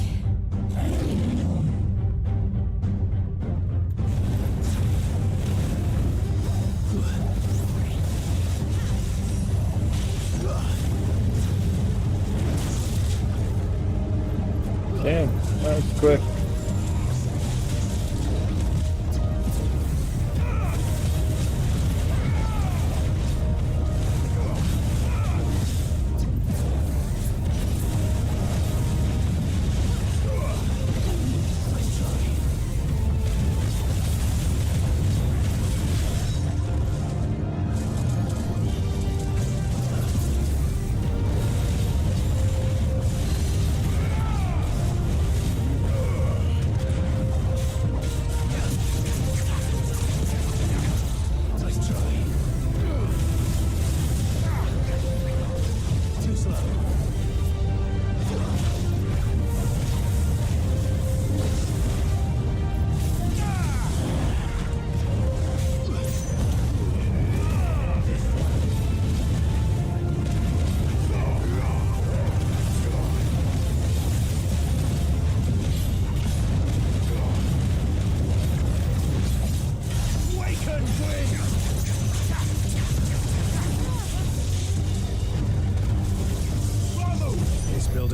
[SPEAKER 2] Damn, that was quick.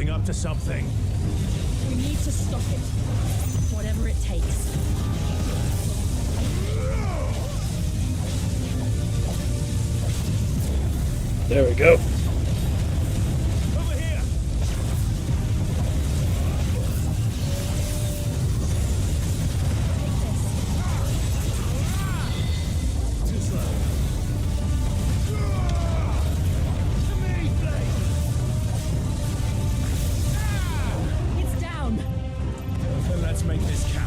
[SPEAKER 8] building up to something.
[SPEAKER 9] We need to stop it. Whatever it takes.
[SPEAKER 2] There we go.
[SPEAKER 8] Over here. Too slow.
[SPEAKER 9] It's down.
[SPEAKER 8] Then let's make this count.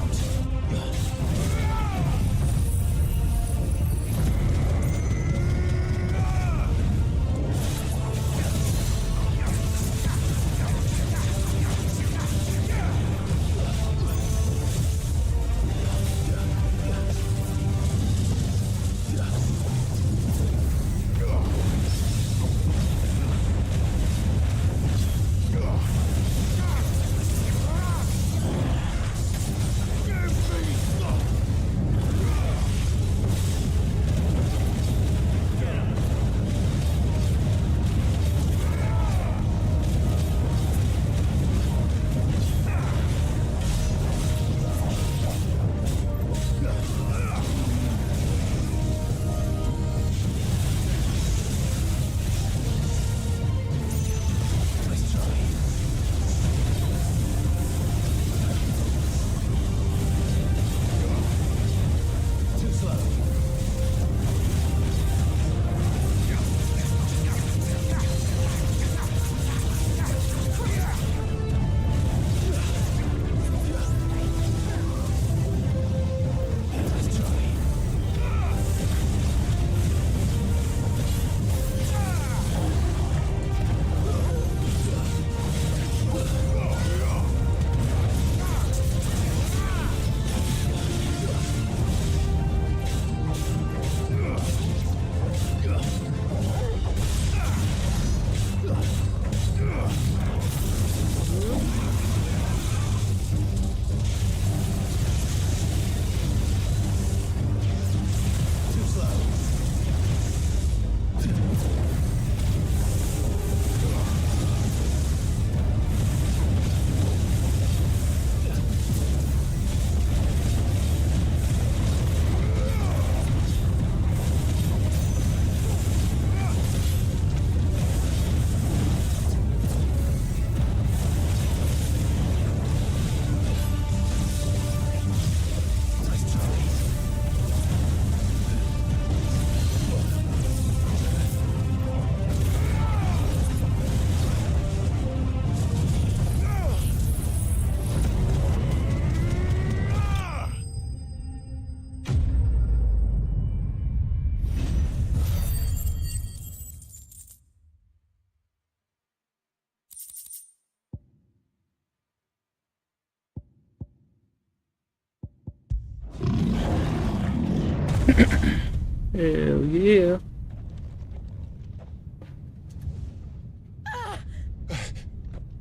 [SPEAKER 2] Hell yeah.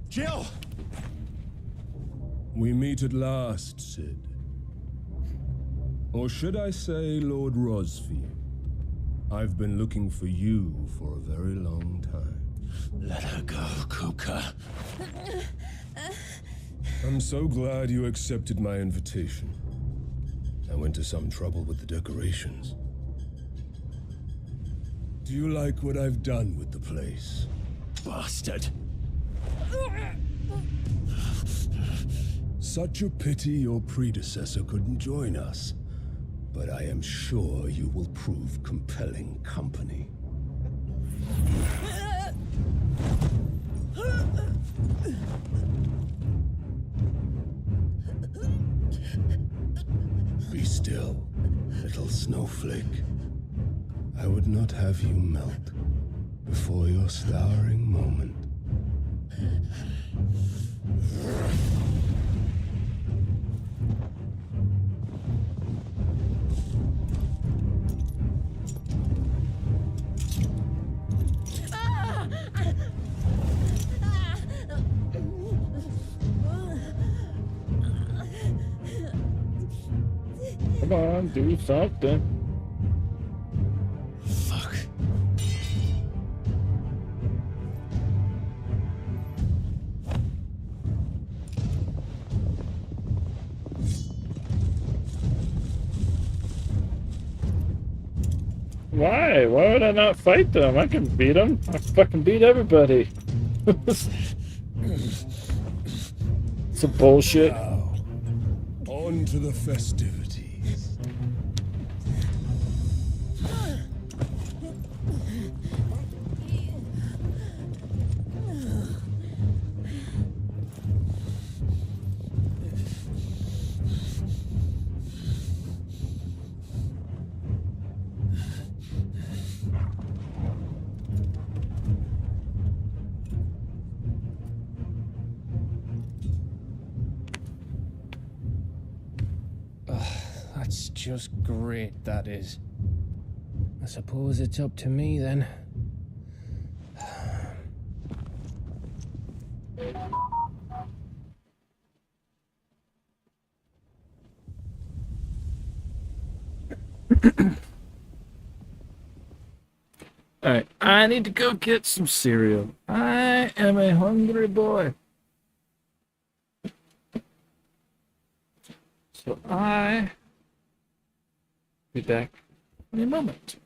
[SPEAKER 8] Jill!
[SPEAKER 10] We meet at last, Sid. Or should I say, Lord Rosfield? I've been looking for you for a very long time.
[SPEAKER 8] Let her go, Kuka.
[SPEAKER 10] I'm so glad you accepted my invitation. I went to some trouble with the decorations. Do you like what I've done with the place?
[SPEAKER 8] Bastard.
[SPEAKER 10] Such a pity your predecessor couldn't join us. But I am sure you will prove compelling company. Be still, little snowflake. I would not have you melt before your stowering moment.
[SPEAKER 2] Come on, do something.
[SPEAKER 8] Fuck.
[SPEAKER 2] Why? Why would I not fight them? I can beat them. I fucking beat everybody. Some bullshit.
[SPEAKER 10] Now, on to the festivities.
[SPEAKER 11] That's just great, that is. I suppose it's up to me then.
[SPEAKER 2] Alright, I need to go get some cereal. I am a hungry boy. So I be back in a moment.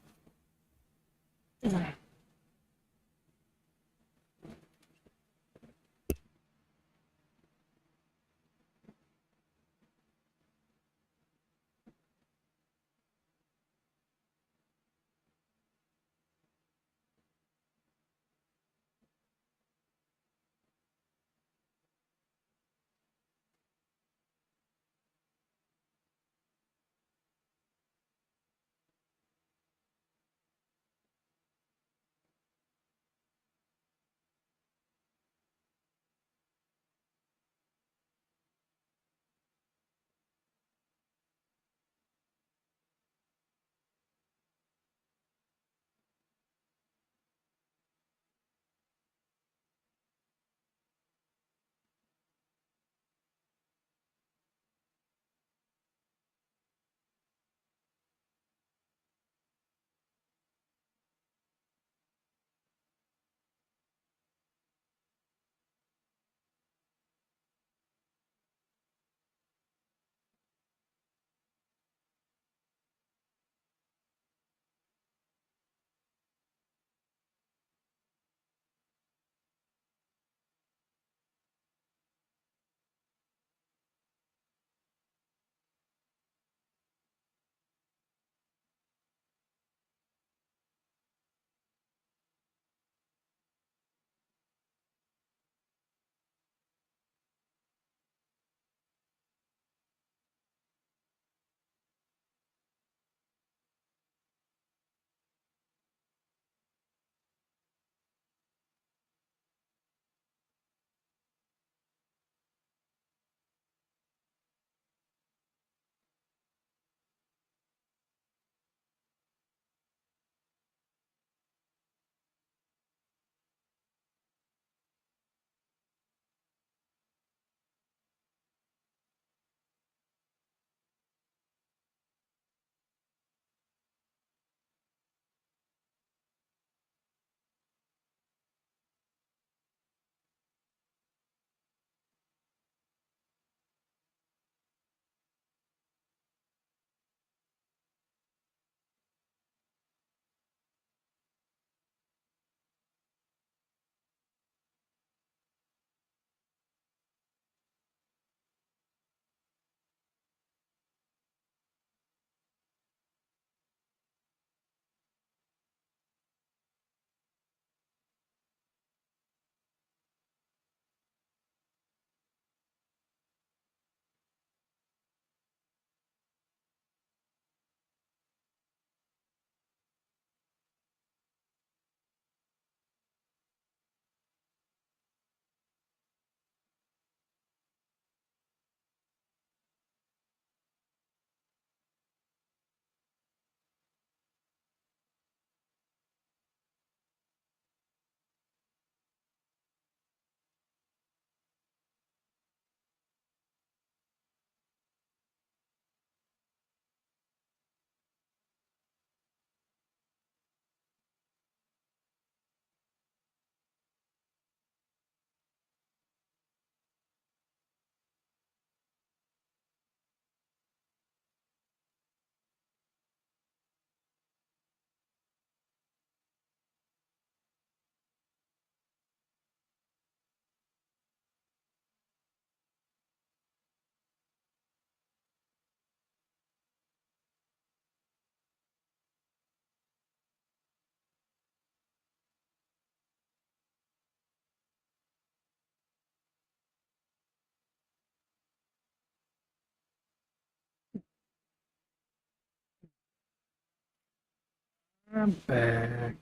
[SPEAKER 2] I'm back.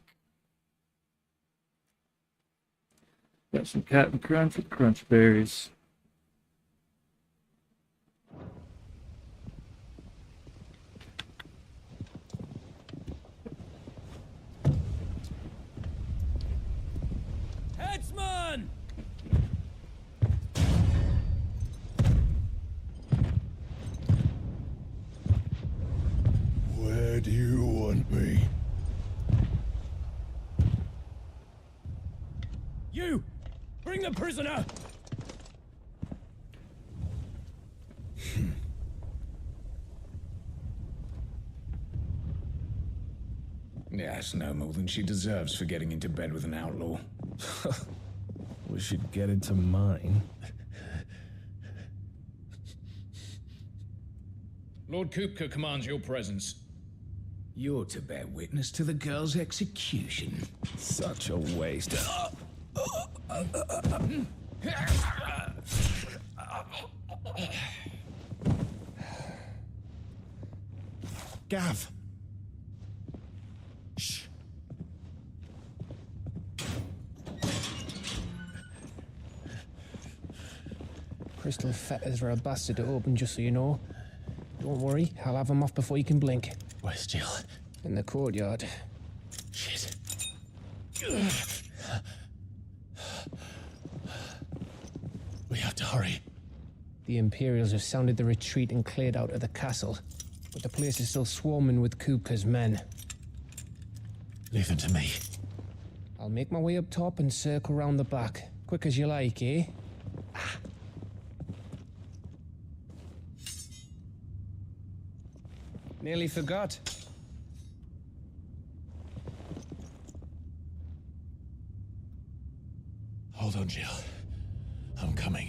[SPEAKER 2] Got some Captain Crunch with Crunch Berries.
[SPEAKER 11] Headsman!
[SPEAKER 10] Where do you want me?
[SPEAKER 11] You! Bring the prisoner!
[SPEAKER 8] Yes, no more than she deserves for getting into bed with an outlaw.
[SPEAKER 11] We should get into mine.
[SPEAKER 8] Lord Kupka commands your presence. You're to bear witness to the girl's execution.
[SPEAKER 11] Such a waste.
[SPEAKER 8] Gav. Shh.
[SPEAKER 11] Crystal fetters are a bastard to open, just so you know. Don't worry, I'll have them off before you can blink.
[SPEAKER 8] Where's Jill?
[SPEAKER 11] In the courtyard.
[SPEAKER 8] Shit. We have to hurry.
[SPEAKER 11] The Imperials have sounded the retreat and cleared out of the castle, but the place is still swarming with Kupka's men.
[SPEAKER 8] Leave them to me.
[SPEAKER 11] I'll make my way up top and circle round the back. Quick as you like, eh? Nearly forgot.
[SPEAKER 8] Hold on, Jill. I'm coming.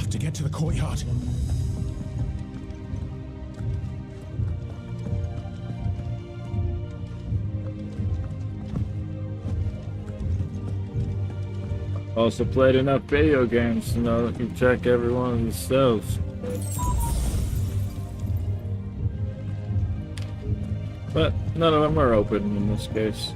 [SPEAKER 8] To get to the courtyard.
[SPEAKER 2] Also played enough video games to know that you check every one of these cells. But none of them are open in this case.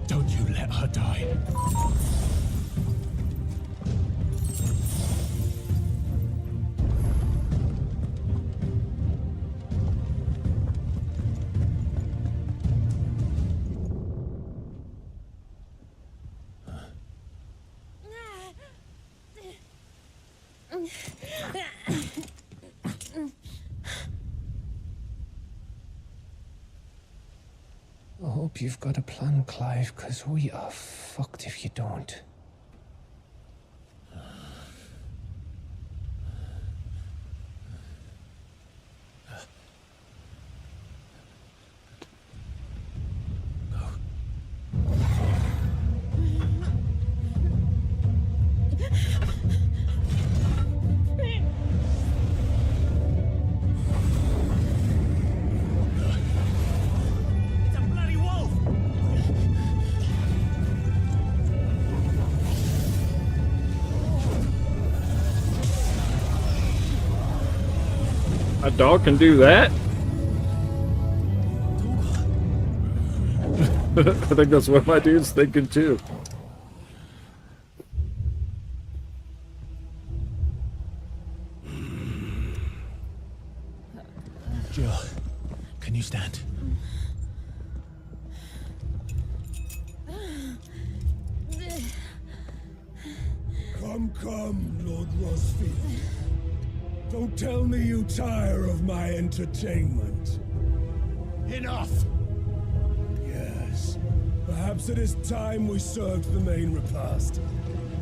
[SPEAKER 8] Don't you let her die.
[SPEAKER 11] I hope you've got a plan, Clive, because we are fucked if you don't.
[SPEAKER 4] It's a bloody wolf!
[SPEAKER 2] A dog can do that? I think that's what my dude's thinking too.
[SPEAKER 12] Jill, can you stand?
[SPEAKER 10] Come, Lord Rosfield. Don't tell me you tire of my entertainment.
[SPEAKER 12] Enough!
[SPEAKER 10] Yes. Perhaps it is time we served the main repast.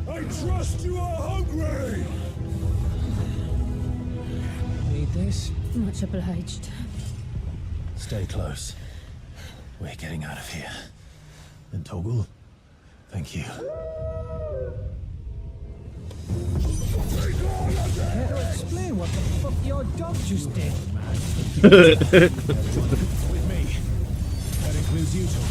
[SPEAKER 10] I trust you are hungry!
[SPEAKER 11] Need this?
[SPEAKER 9] Much obliged.
[SPEAKER 12] Stay close. We're getting out of here. And Toggle, thank you.
[SPEAKER 11] Care to explain what the fuck your dog just did?
[SPEAKER 12] With me. That includes you, Toggle.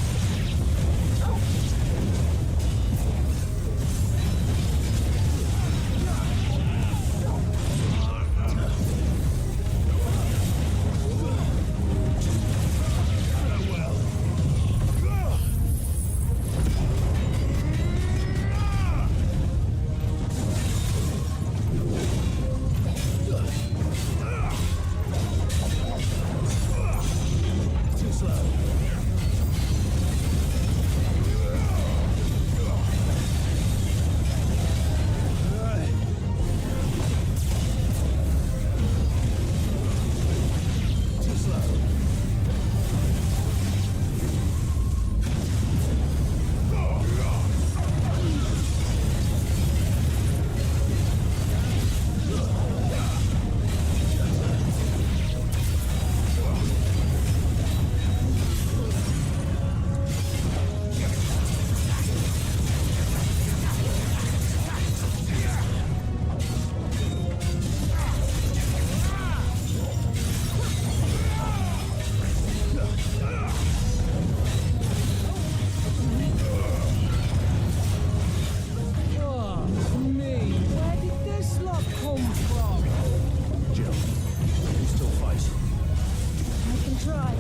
[SPEAKER 12] Too slow. Too slow.
[SPEAKER 11] Oh, me. Where did this lot come from?
[SPEAKER 12] Jill, can you still fight?
[SPEAKER 9] I can try.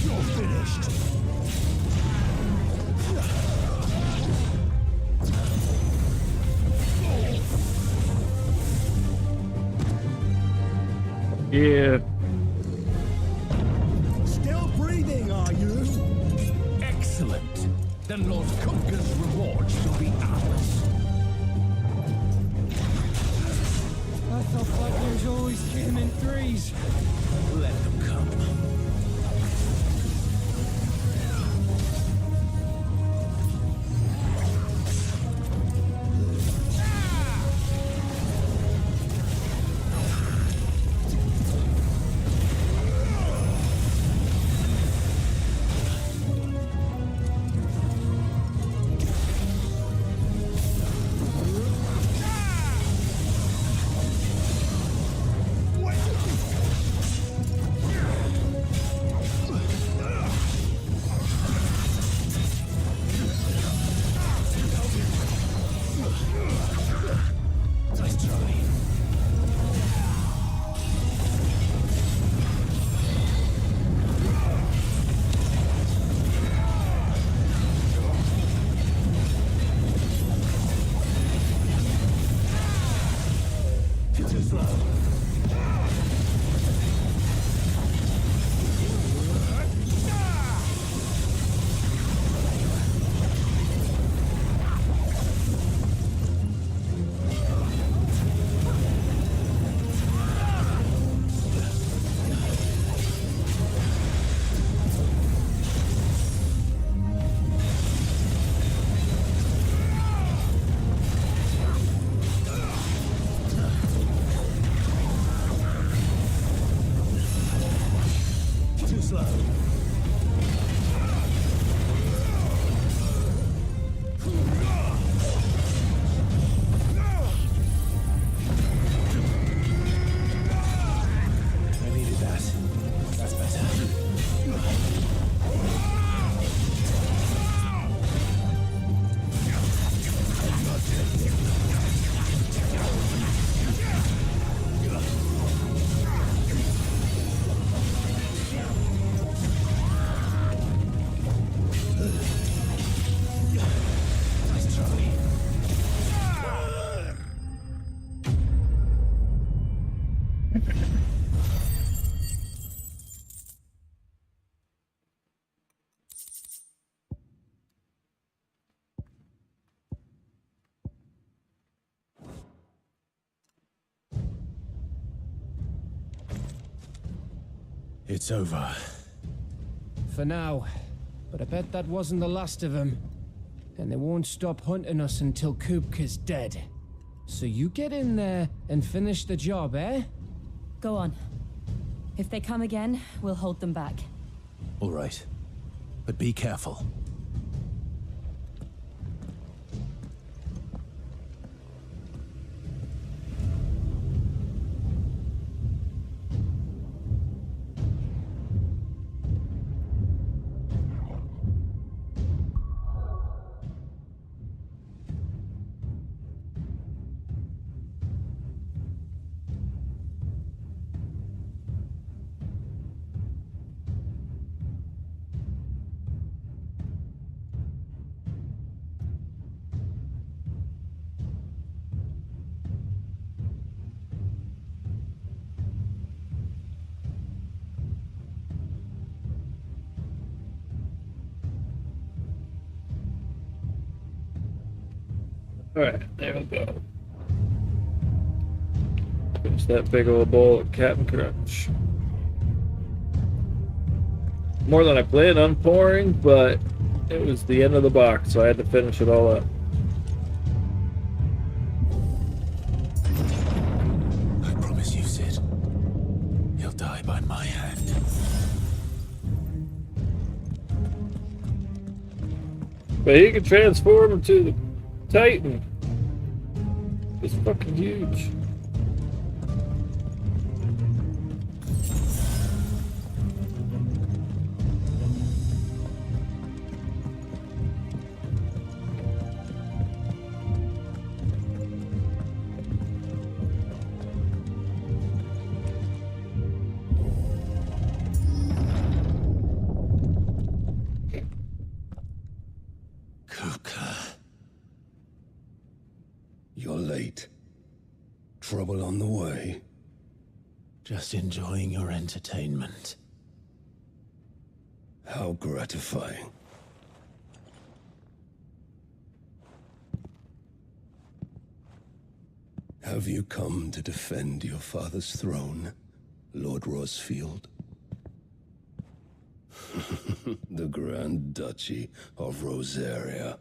[SPEAKER 12] You're finished.
[SPEAKER 2] Yeah.
[SPEAKER 12] Still breathing, are you? Excellent. Then Lord Kupka's reward shall be ours.
[SPEAKER 11] I thought fighters always came in threes.
[SPEAKER 12] Let them come. It's over.
[SPEAKER 11] For now. But I bet that wasn't the last of them. And they won't stop hunting us until Kupka's dead. So you get in there and finish the job, eh?
[SPEAKER 9] Go on. If they come again, we'll hold them back.
[SPEAKER 12] All right. But be careful.
[SPEAKER 2] Alright, there we go. Finish that big old bowl of Captain Crunch. More than I planned on pouring, but it was the end of the box, so I had to finish it all up.
[SPEAKER 12] I promise you, Sid. He'll die by my hand.
[SPEAKER 2] But he can transform into the Titan. It's fucking huge.
[SPEAKER 10] You're late. Trouble on the way.
[SPEAKER 12] Just enjoying your entertainment.
[SPEAKER 10] How gratifying. Have you come to defend your father's throne, Lord Rosfield? The Grand Duchy of Rosaria.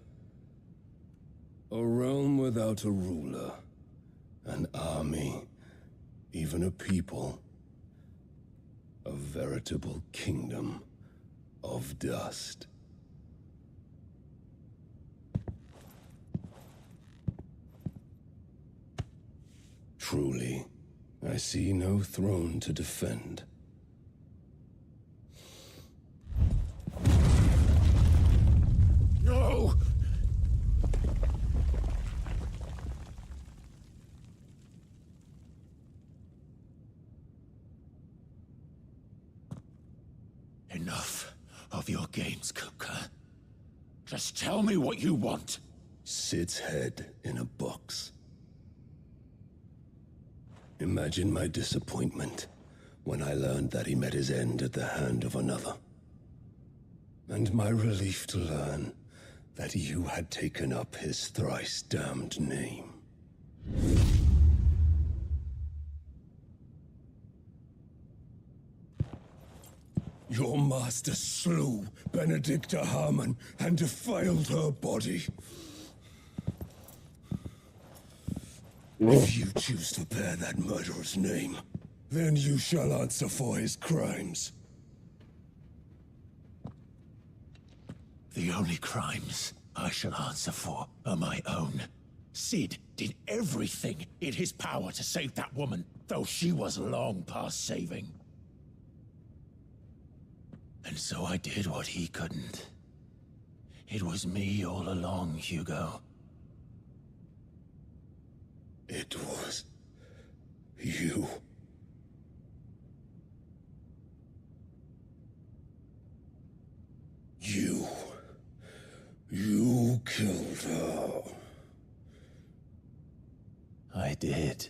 [SPEAKER 10] A realm without a ruler, an army, even a people. A veritable kingdom of dust. Truly, I see no throne to defend.
[SPEAKER 12] No! Enough of your games, Kupka. Just tell me what you want.
[SPEAKER 10] Sid's head in a box. Imagine my disappointment when I learned that he met his end at the hand of another. And my relief to learn that you had taken up his thrice damned name. Your master slew Benedicta Harmon and defiled her body. If you choose to bear that murderer's name, then you shall answer for his crimes.
[SPEAKER 12] The only crimes I shall answer for are my own. Sid did everything in his power to save that woman, though she was long past saving. And so I did what he couldn't. It was me all along, Hugo.
[SPEAKER 10] It was you. You killed her.
[SPEAKER 12] I did.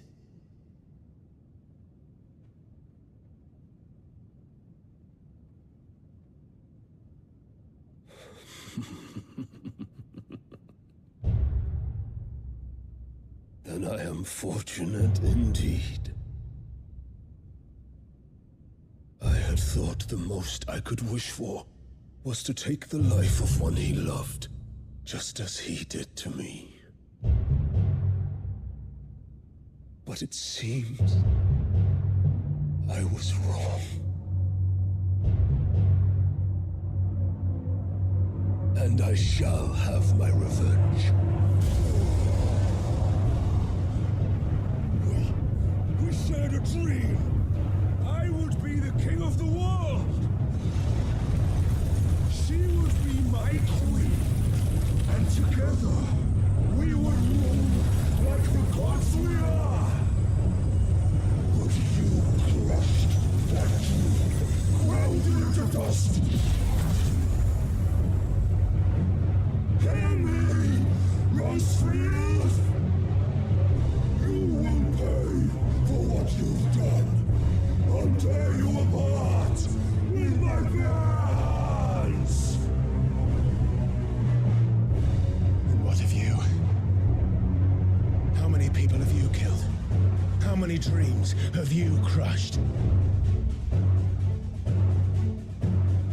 [SPEAKER 10] Then I am fortunate indeed. I had thought the most I could wish for was to take the life of one he loved, just as he did to me. But it seems I was wrong. And I shall have my revenge.
[SPEAKER 12] We shared a dream. I would be the king of the world. She would be my queen. And together, we would rule like the gods we are. But you crushed that dream, ground it into dust. Hear me, Rosefield! You will pay for what you've done. I'll tear you apart with my hands! And what of you? How many people have you killed? How many dreams have you crushed?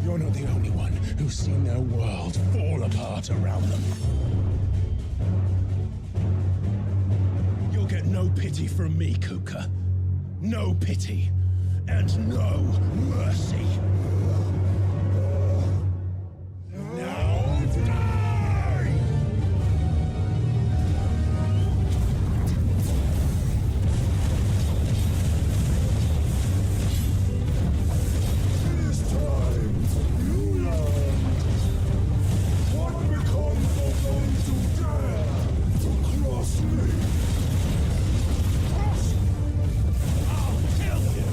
[SPEAKER 12] You're not the only one who's seen their world fall apart around them. You'll get no pity from me, Kupka. No pity. And no mercy. Now die! It is time you learn what becomes of those who dare to cross me. I'll kill you!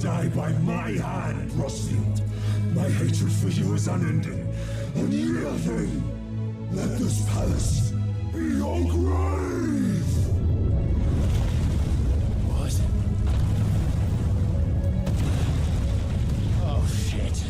[SPEAKER 12] Die by my hand, Rosefield. My hatred for you is unending, unyielding. Let this palace be your grave! What? Oh, shit.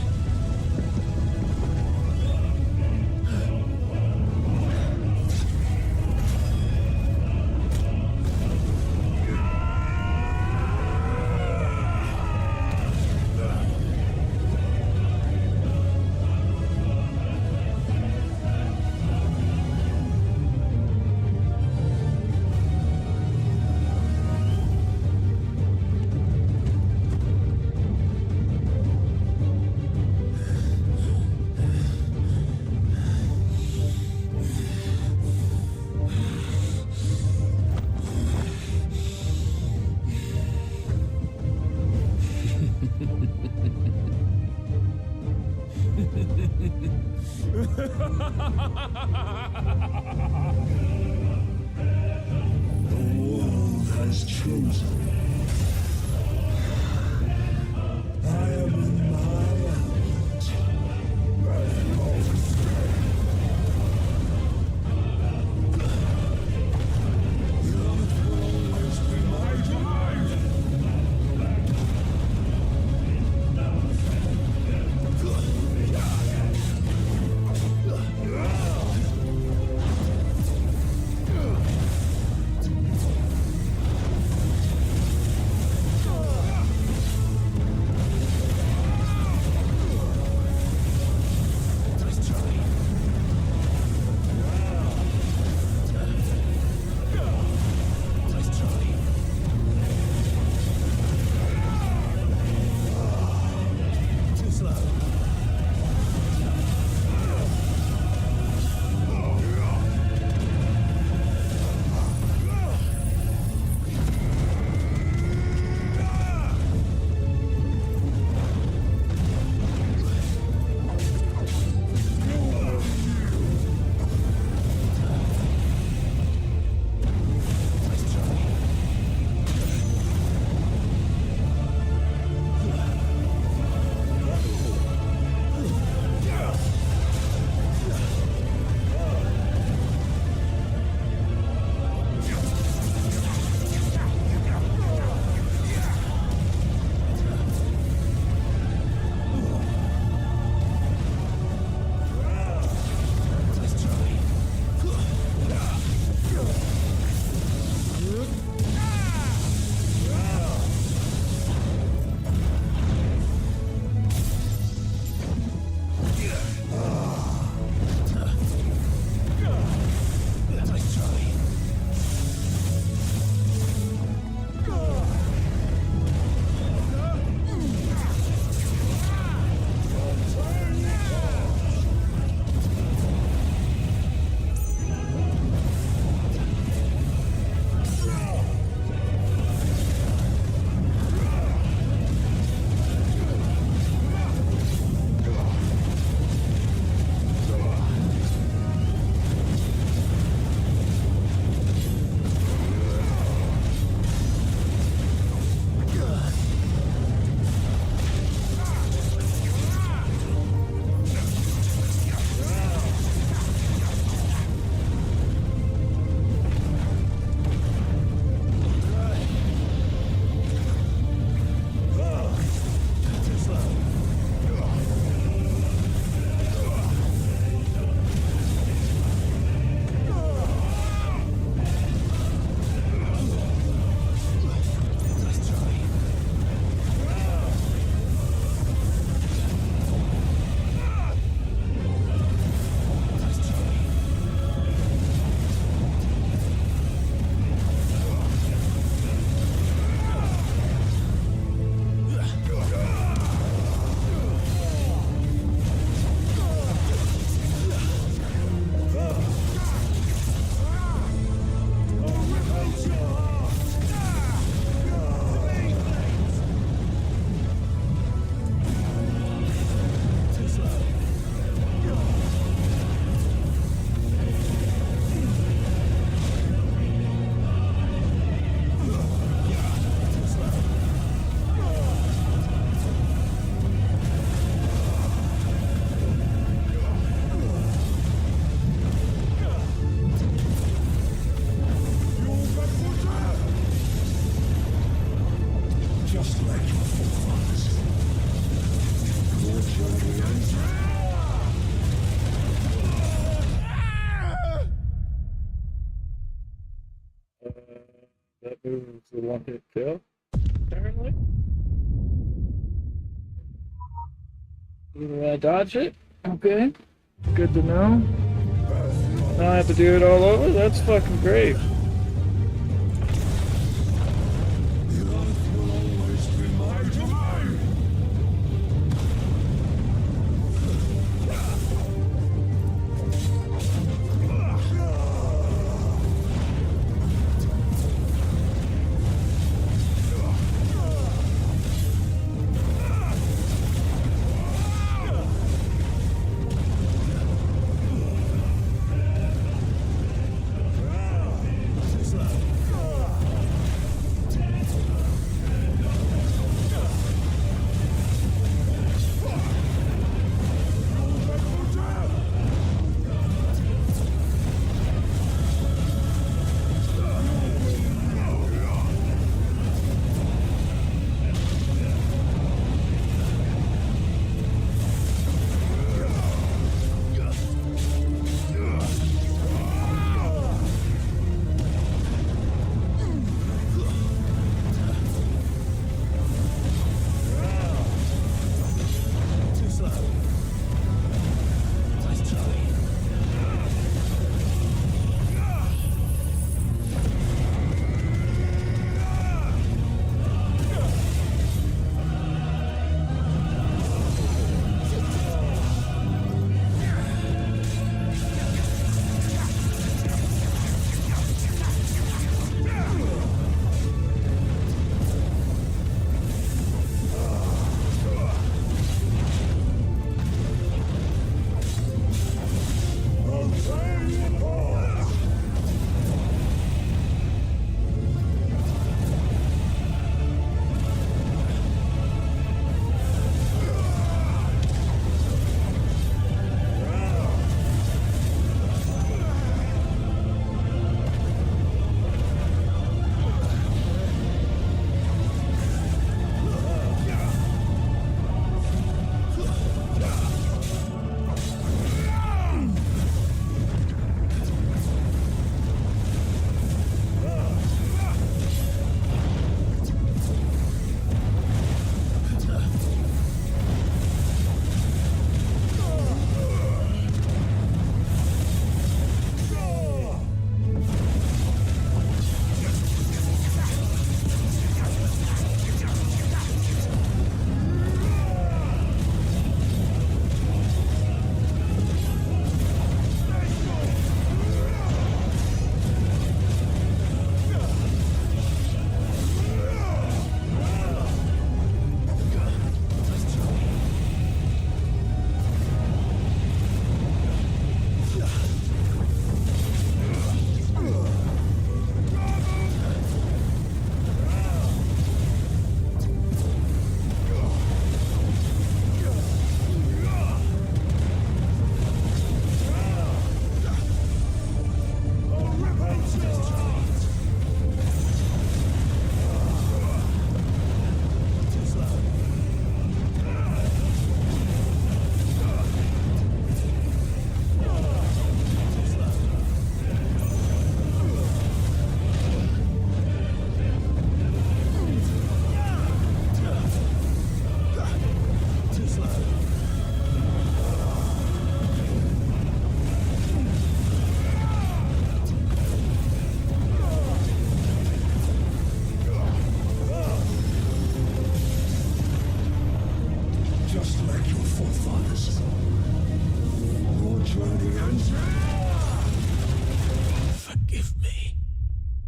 [SPEAKER 10] has chosen. I am in my element. I always stay. The earth will always be my domain.
[SPEAKER 2] That move is the one-hit kill, apparently. Do I dodge it? Okay. Good to know. Now I have to do it all over? That's fucking great.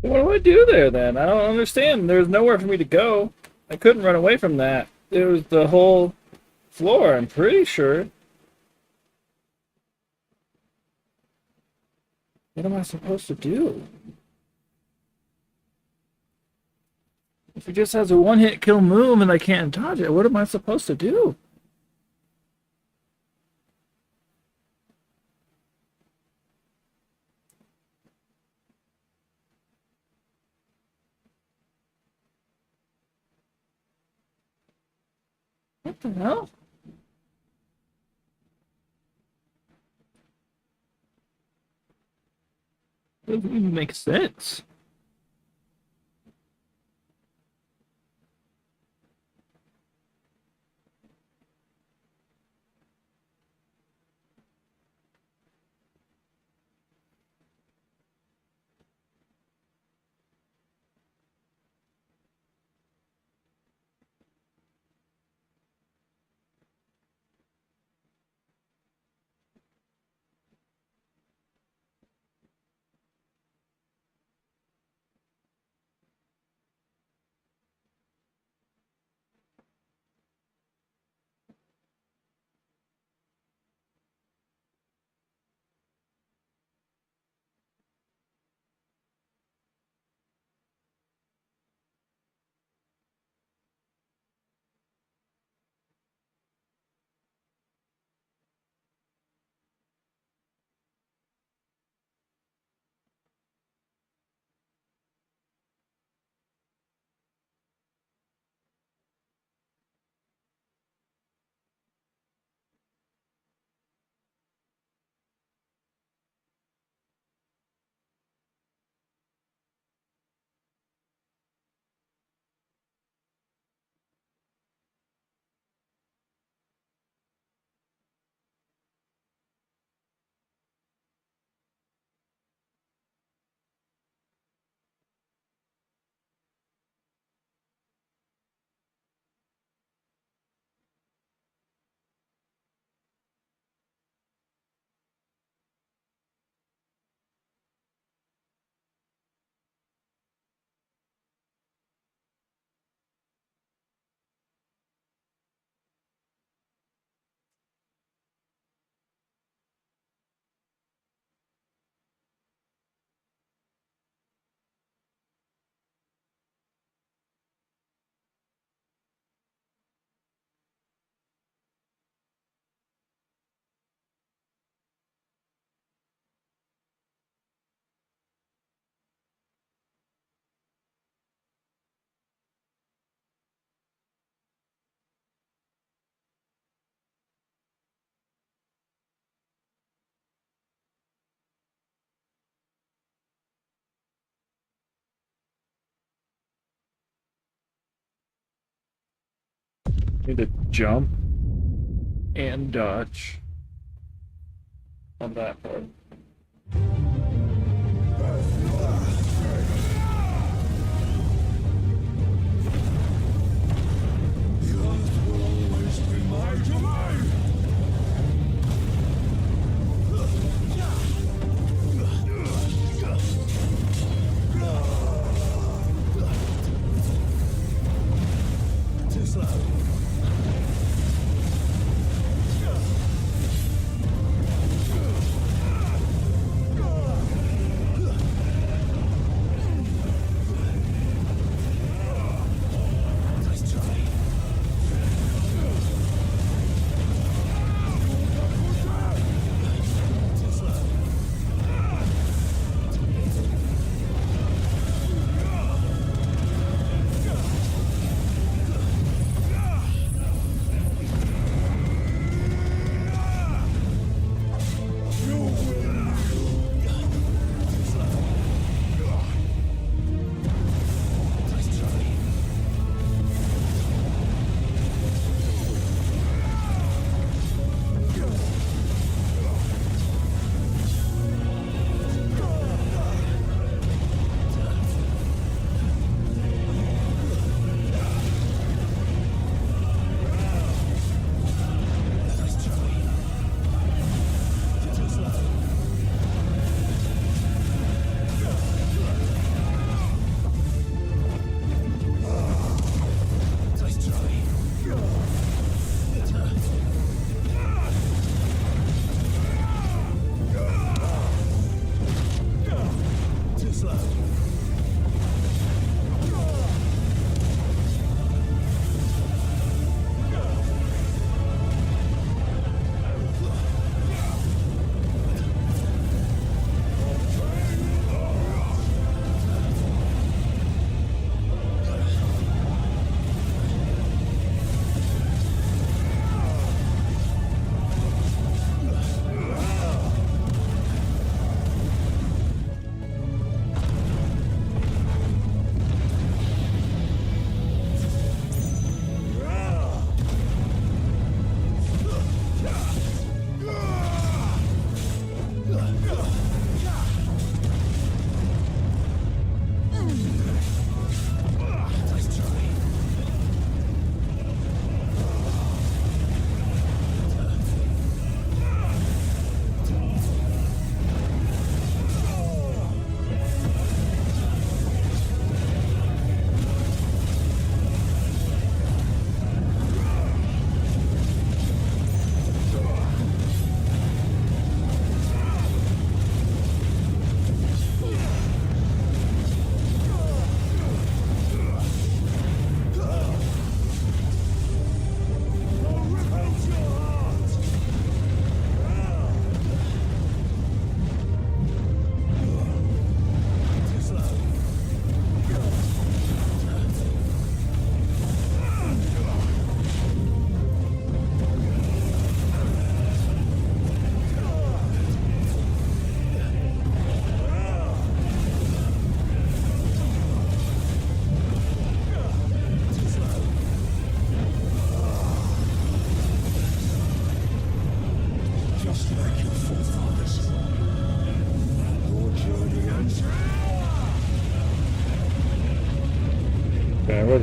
[SPEAKER 2] What do I do there then? I don't understand. There's nowhere for me to go. I couldn't run away from that. It was the whole floor, I'm pretty sure. What am I supposed to do? If he just has a one-hit kill move and I can't dodge it, what am I supposed to do? What the hell? Doesn't even make sense. Need to jump and dodge on that part.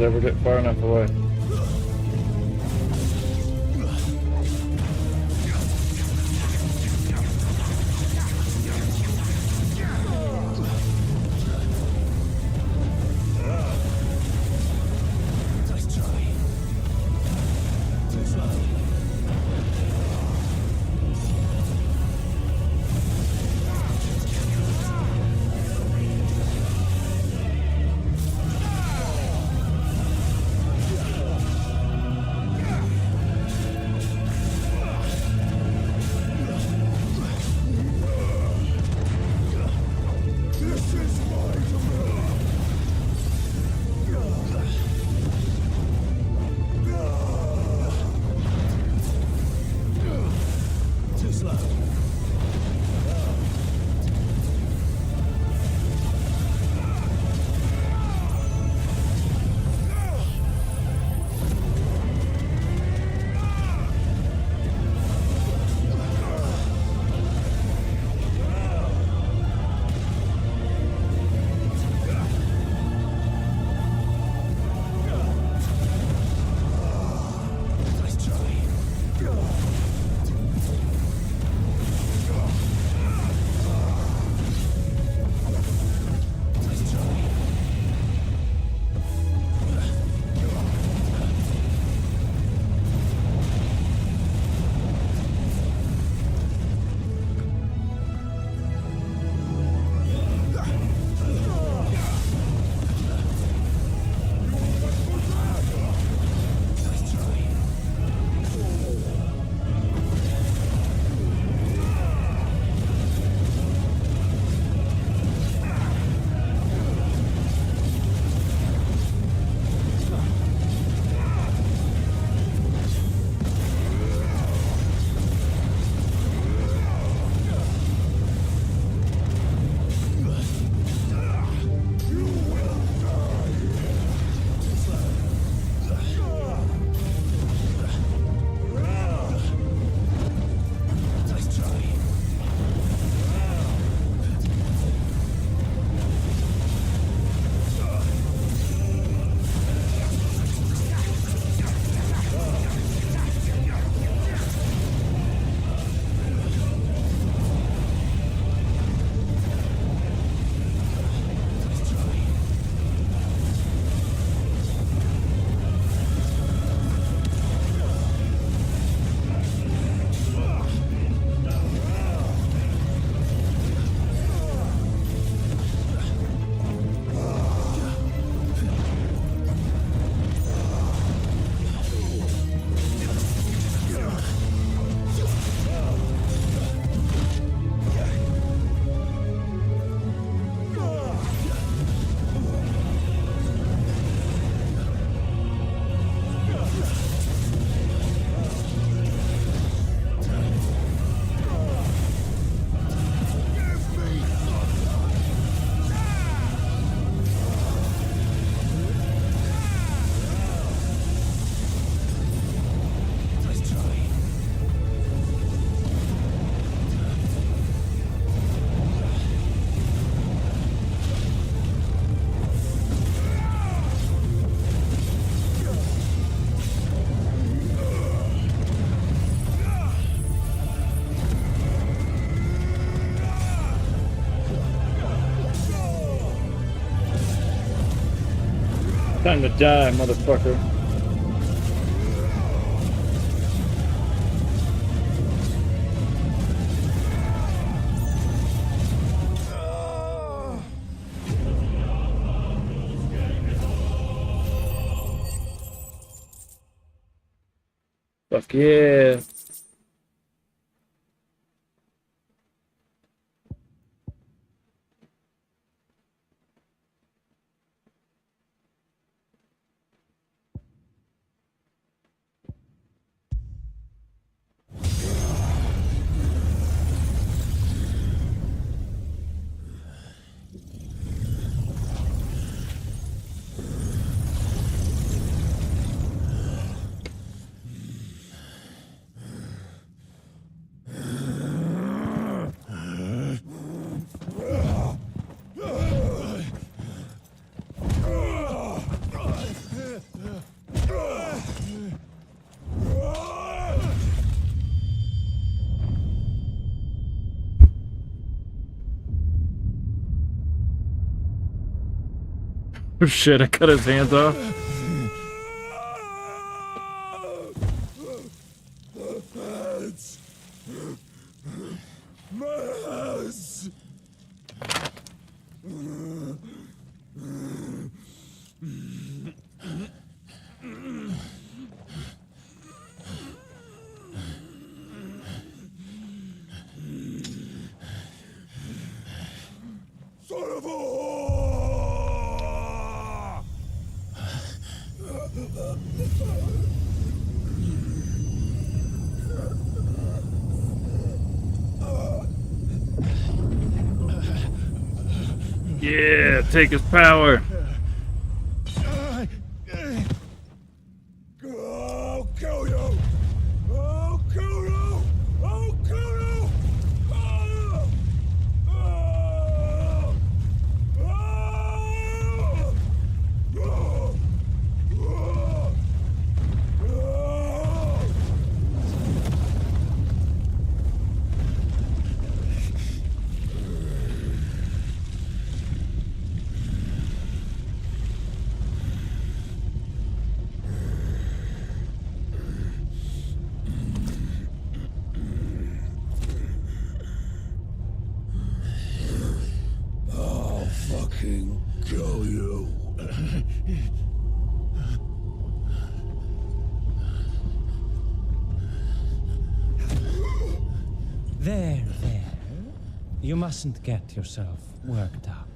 [SPEAKER 2] ever get far enough away. Time to die, motherfucker. Fuck yeah. Oh shit, I cut his hands off.
[SPEAKER 12] Son of a whore!
[SPEAKER 2] Yeah, take his power.
[SPEAKER 12] I'll kill you! I'll kill you! I'll kill you! Ah! Ah! Ah! Ah! I'll fucking kill you.
[SPEAKER 11] There. You mustn't get yourself worked up.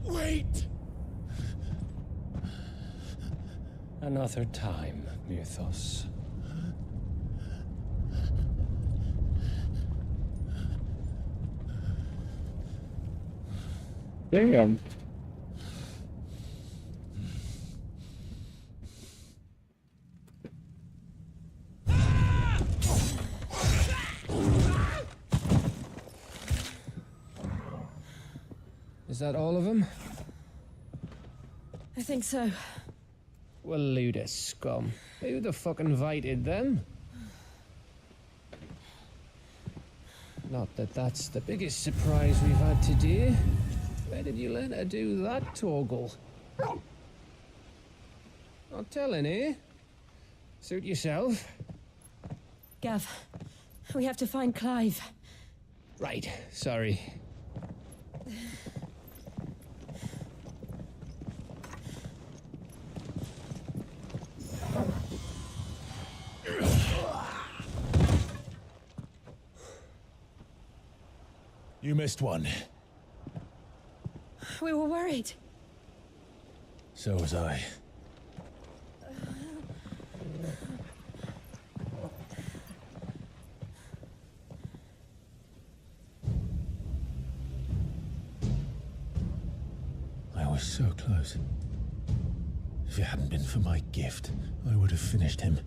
[SPEAKER 12] Wait!
[SPEAKER 11] Another time, Mythos.
[SPEAKER 2] Damn.
[SPEAKER 11] Is that all of them?
[SPEAKER 9] I think so.
[SPEAKER 11] Well, load of scum. Who the fuck invited them? Not that that's the biggest surprise we've had today. Where did you learn to do that, Torgal? Not telling, eh? Suit yourself.
[SPEAKER 9] Gav, we have to find Clive.
[SPEAKER 11] Right, sorry.
[SPEAKER 12] You missed one.
[SPEAKER 9] We were worried.
[SPEAKER 12] So was I. I was so close. If it hadn't been for my gift, I would have finished him.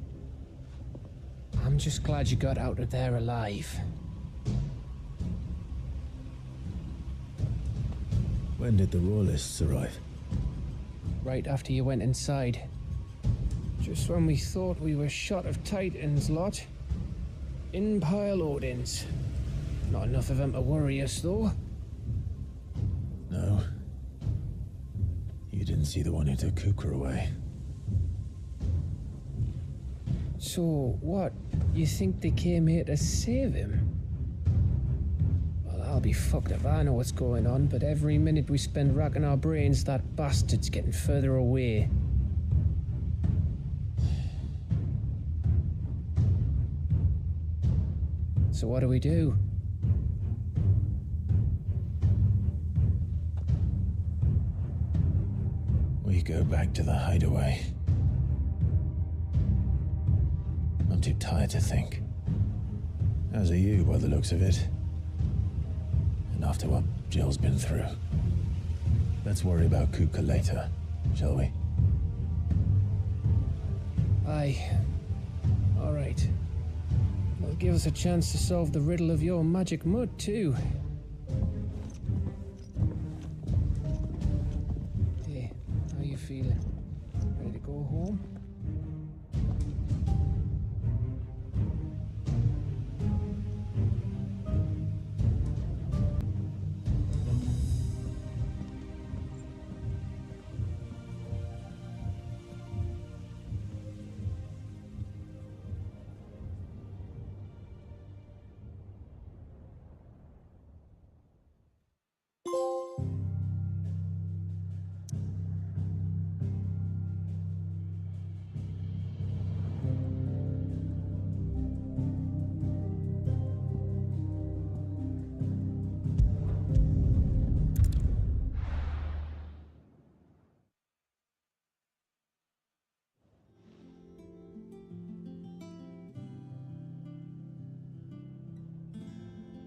[SPEAKER 11] I'm just glad you got out of there alive.
[SPEAKER 12] When did the Royalists arrive?
[SPEAKER 11] Right after you went inside. Just when we thought we were shot of Titans, lot. In pile Odins. Not enough of them to worry us, though.
[SPEAKER 12] No. You didn't see the one who took Kupka away.
[SPEAKER 11] So, what? You think they came here to save him? Well, I'll be fucked if I know what's going on, but every minute we spend racking our brains, that bastard's getting further away. So what do we do?
[SPEAKER 12] We go back to the hideaway. I'm too tired to think. As are you, by the looks of it. And after what Jill's been through. Let's worry about Kupka later, shall we?
[SPEAKER 11] Aye. All right. It'll give us a chance to solve the riddle of your magic mud, too. Hey, how you feeling? Ready to go home?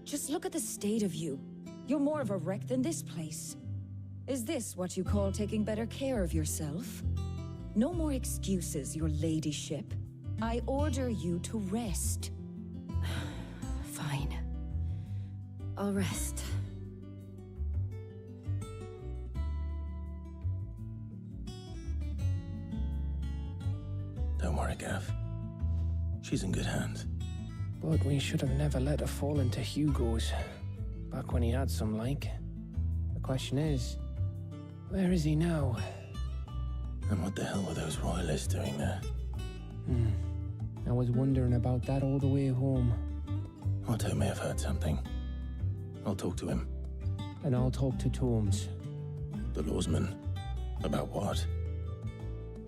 [SPEAKER 9] Just look at the state of you. You're more of a wreck than this place. Is this what you call taking better care of yourself? No more excuses, your ladyship. I order you to rest. Fine. I'll rest.
[SPEAKER 12] Don't worry, Gav. She's in good hands.
[SPEAKER 11] But we should have never let her fall into Hugo's. Back when he had some like. The question is, where is he now?
[SPEAKER 12] And what the hell were those royalists doing there?
[SPEAKER 11] I was wondering about that all the way home.
[SPEAKER 12] Otto may have heard something. I'll talk to him.
[SPEAKER 11] And I'll talk to Tomes.
[SPEAKER 12] The lawsman. About what?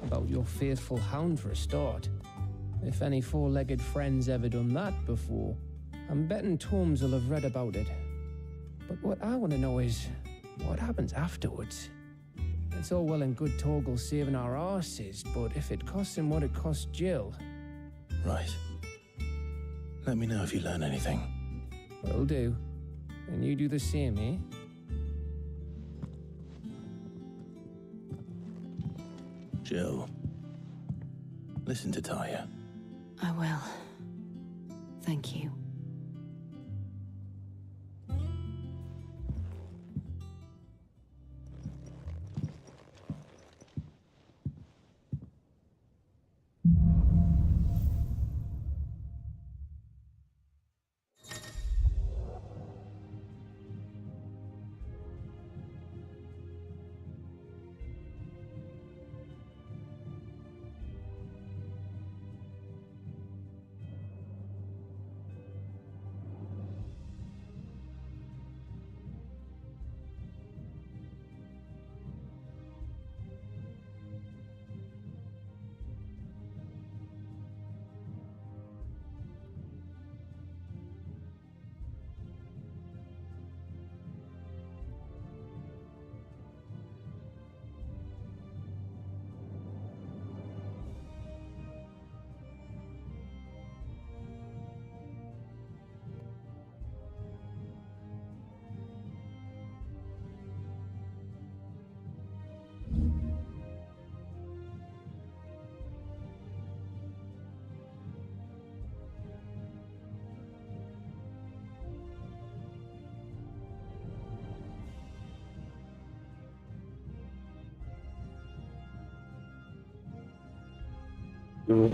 [SPEAKER 11] About your faithful hound for a start. If any four-legged friend's ever done that before, I'm betting Tomes will have read about it. But what I want to know is, what happens afterwards? It's all well and good Torgal saving our arses, but if it costs him what it cost Jill...
[SPEAKER 12] Right. Let me know if you learn anything.
[SPEAKER 11] Will do. And you do the same, eh?
[SPEAKER 12] Jill. Listen to Taya.
[SPEAKER 9] I will. Thank you.
[SPEAKER 2] Oh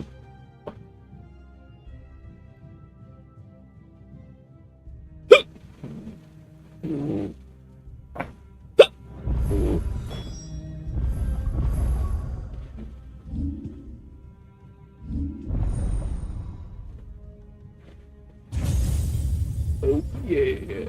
[SPEAKER 2] yeah.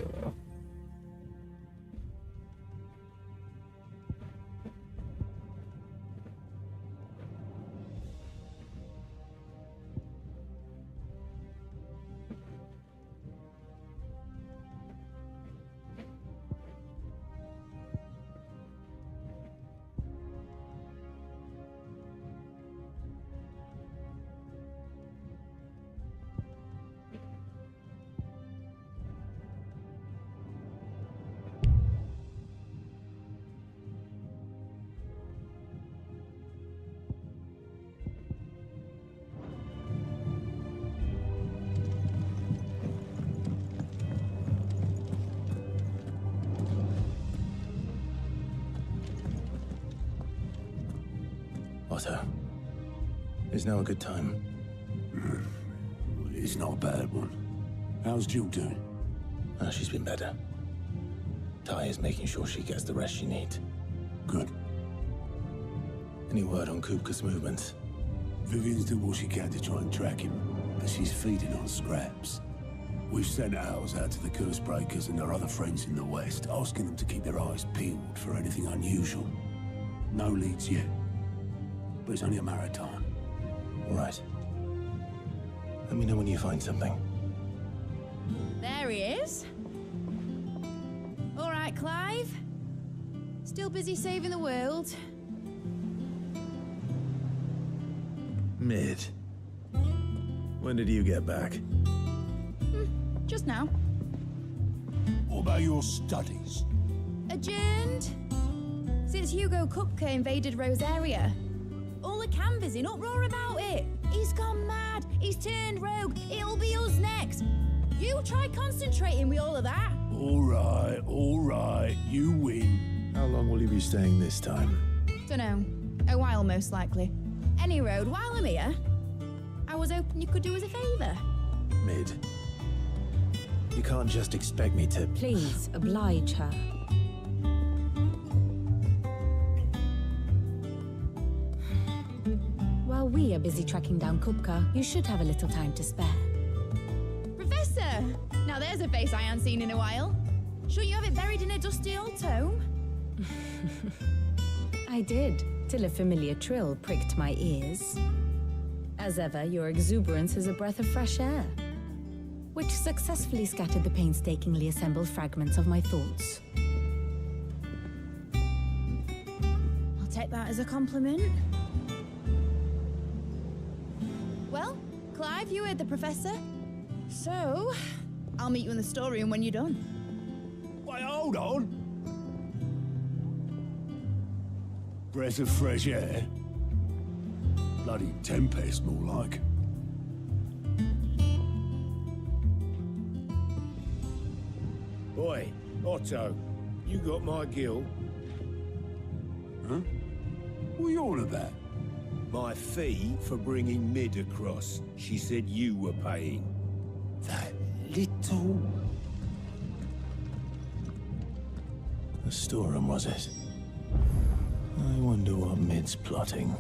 [SPEAKER 12] Otto, is now a good time?
[SPEAKER 13] It's not a bad one. How's Jill doing?
[SPEAKER 12] She's been better. Ty is making sure she gets the rest she needs.
[SPEAKER 13] Good.
[SPEAKER 12] Any word on Kupka's movements?
[SPEAKER 13] Vivian's did what she can to try and track him, but she's feeding on scraps. We've sent ours out to the Cursebreakers and their other friends in the West, asking them to keep their eyes peeled for anything unusual. No leads yet, but it's only a matter of time.
[SPEAKER 12] All right. Let me know when you find something.
[SPEAKER 14] There he is. All right, Clive. Still busy saving the world?
[SPEAKER 12] Mid. When did you get back?
[SPEAKER 14] Just now.
[SPEAKER 13] What about your studies?
[SPEAKER 14] Adjourned. Since Hugo Kupka invaded Rosaria. All the canvas in uproar about it. He's gone mad. He's turned rogue. It'll be us next. You try concentrating with all of that.
[SPEAKER 13] All right. You win.
[SPEAKER 12] How long will you be staying this time?
[SPEAKER 14] Dunno. A while, most likely. Any road, while I'm here, I was hoping you could do us a favour.
[SPEAKER 12] Mid. You can't just expect me to...
[SPEAKER 9] Please, oblige her. While we are busy tracking down Kupka, you should have a little time to spare.
[SPEAKER 14] Professor! Now there's a face I haven't seen in a while. Shouldn't you have it buried in a dusty old tome?
[SPEAKER 9] I did, till a familiar trill pricked my ears. As ever, your exuberance is a breath of fresh air, which successfully scattered the painstakingly assembled fragments of my thoughts.
[SPEAKER 14] I'll take that as a compliment. Well, Clive, you heard the professor. So, I'll meet you in the storeroom when you're done.
[SPEAKER 13] Wait, hold on. Breath of fresh air? Bloody tempest, more like.
[SPEAKER 15] Oi, Otto, you got my gill?
[SPEAKER 13] Huh? What are you on about?
[SPEAKER 15] My fee for bringing Mid across. She said you were paying.
[SPEAKER 13] That little...
[SPEAKER 12] The storeroom, was it? I wonder what Mid's plotting.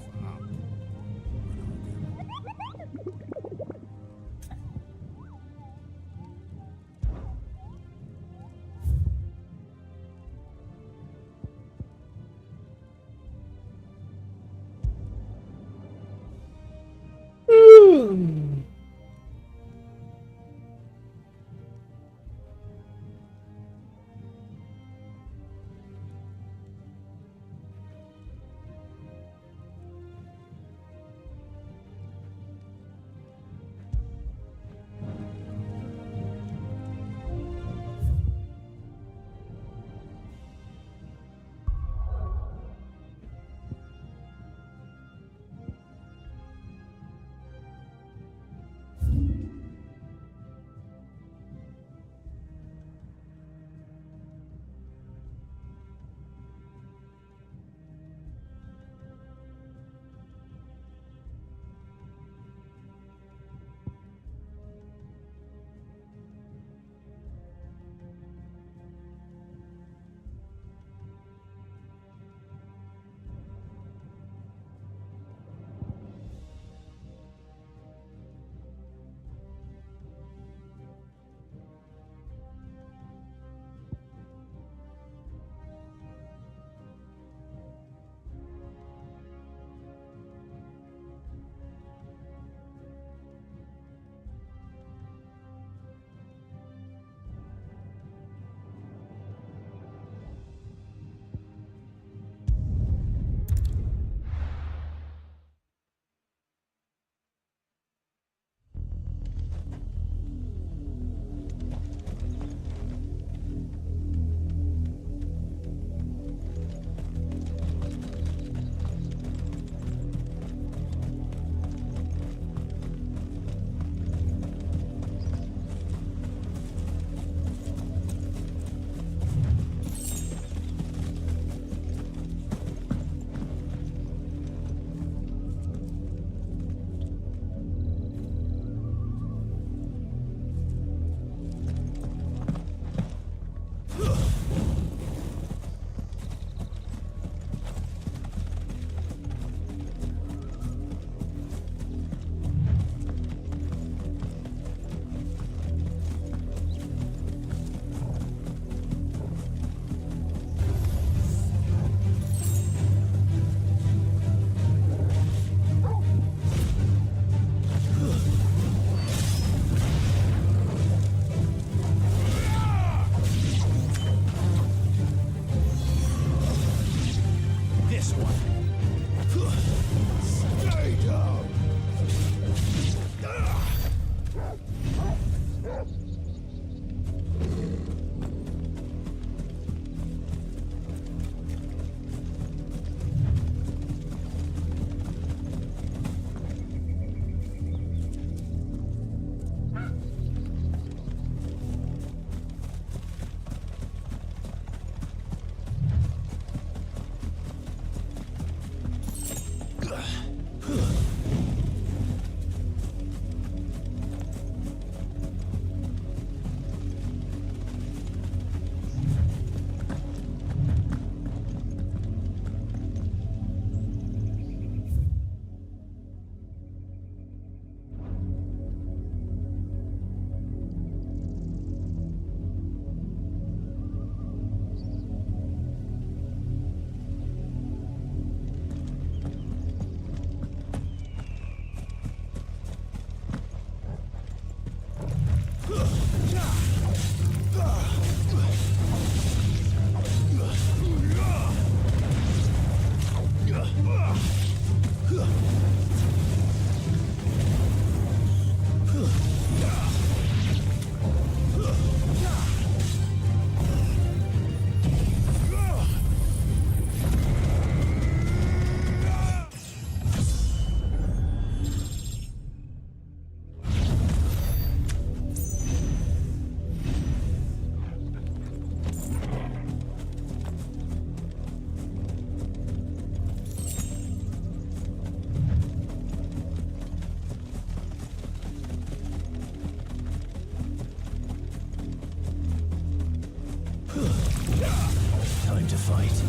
[SPEAKER 12] fight.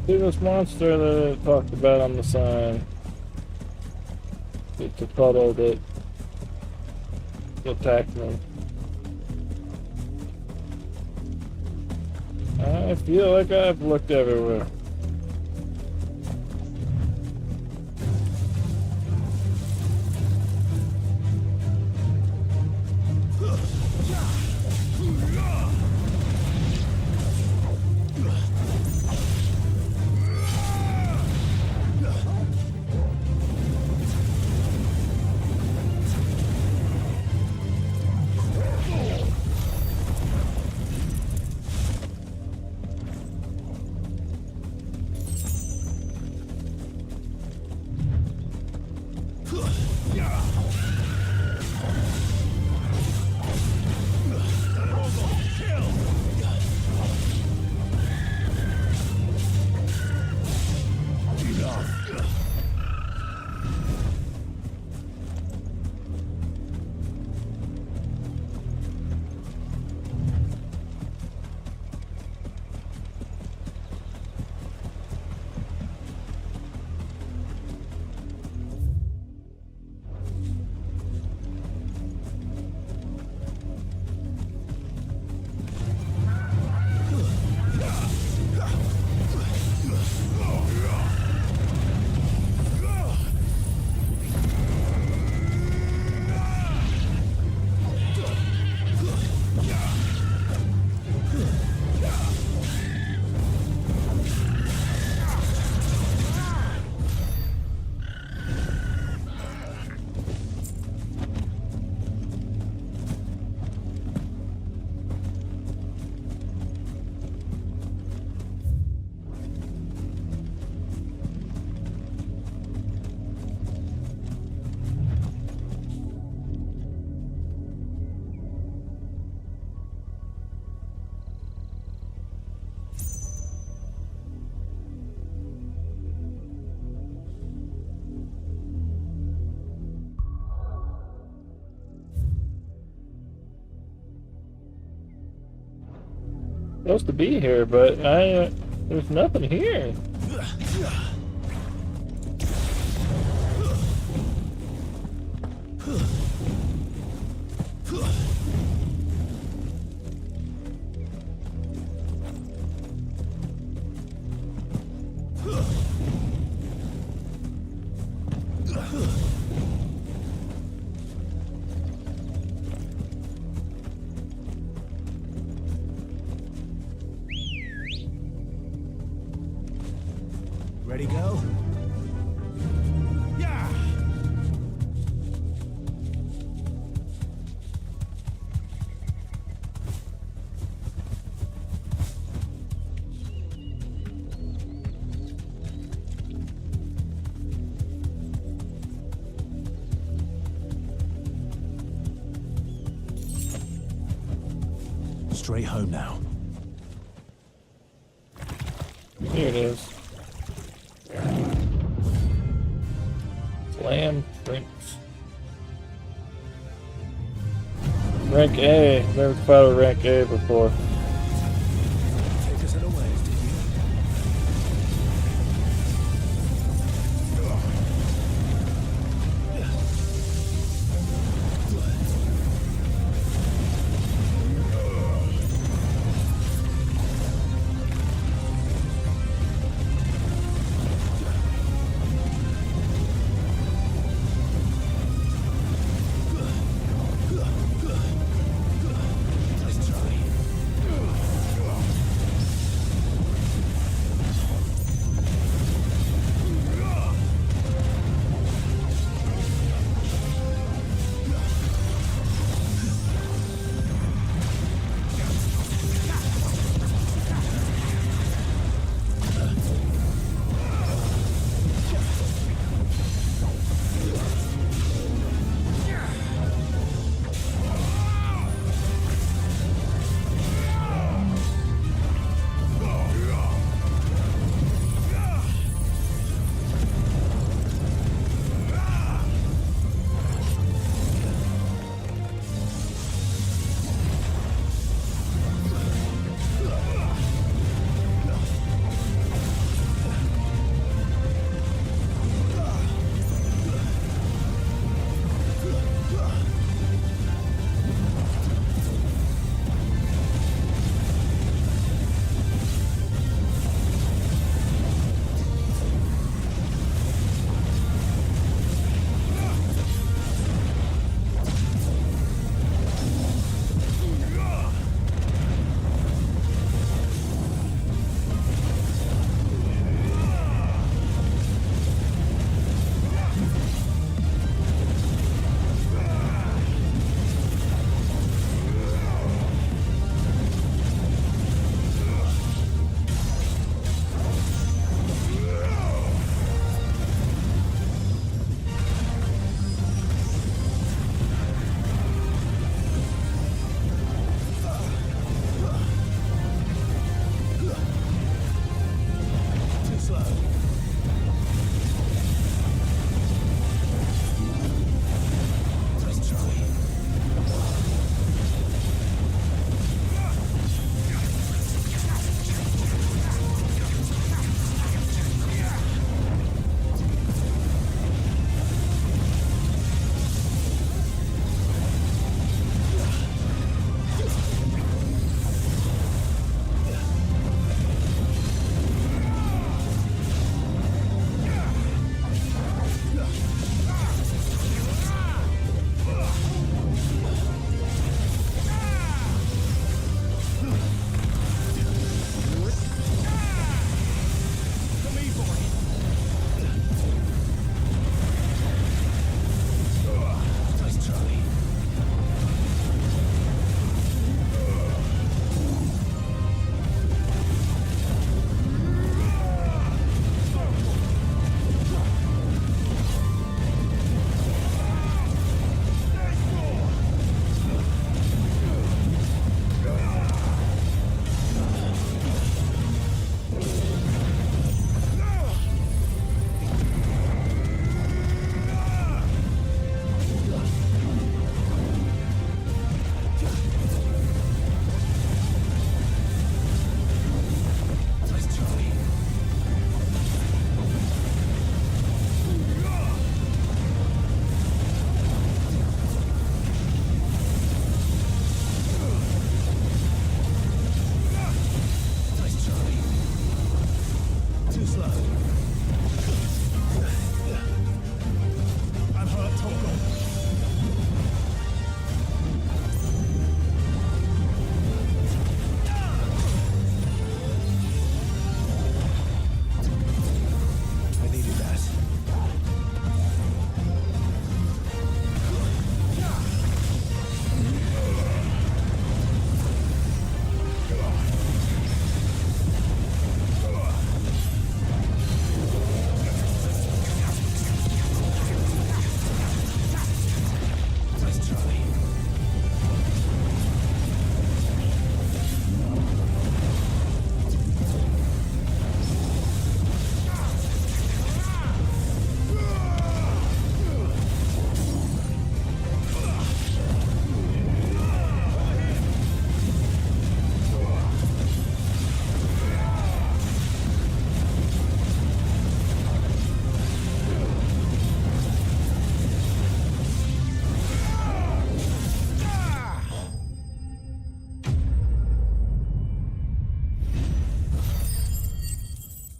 [SPEAKER 2] See this monster that it talked about on the sign. It's a puddle that attacked me. I feel like I've looked everywhere. Supposed to be here, but there's nothing here.
[SPEAKER 12] Ready, go? Yeah! Straight home now.
[SPEAKER 2] Here it is. Land prints. Rank A. Never fought a rank A before.
[SPEAKER 12] Take us unawares, did you? Let's try.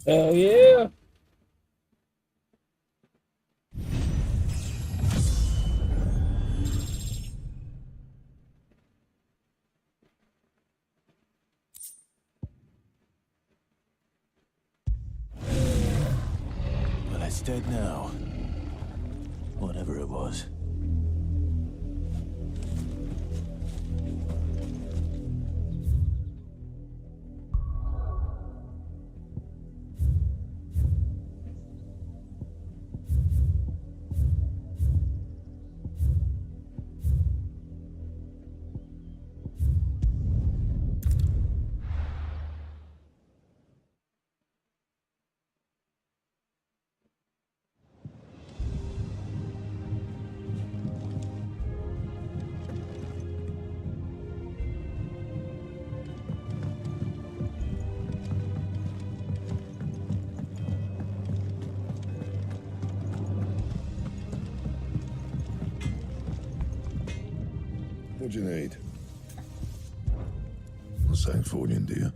[SPEAKER 2] Hell yeah!
[SPEAKER 12] Well, it's dead now. Whatever it was.
[SPEAKER 10] What'd you need? What's that for you, dear?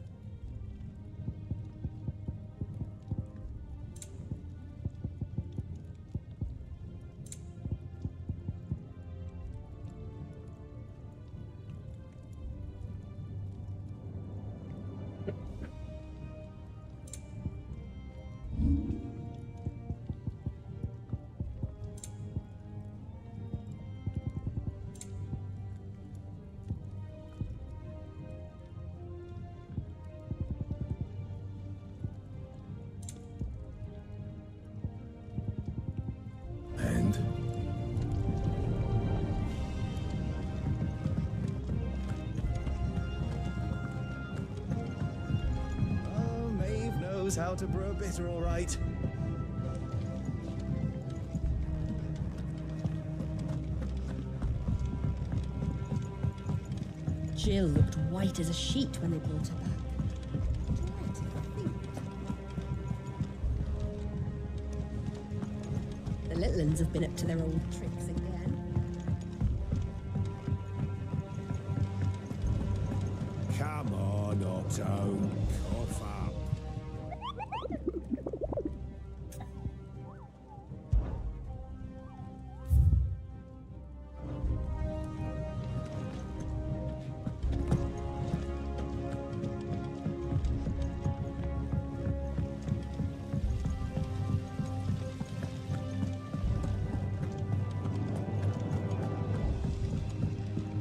[SPEAKER 4] Oh, Maeve knows how to brew bitter, all right.
[SPEAKER 16] Jill looked white as a sheet when they brought her back. The little uns have been up to their old tricks again.
[SPEAKER 15] Come on, Otto. Cough up.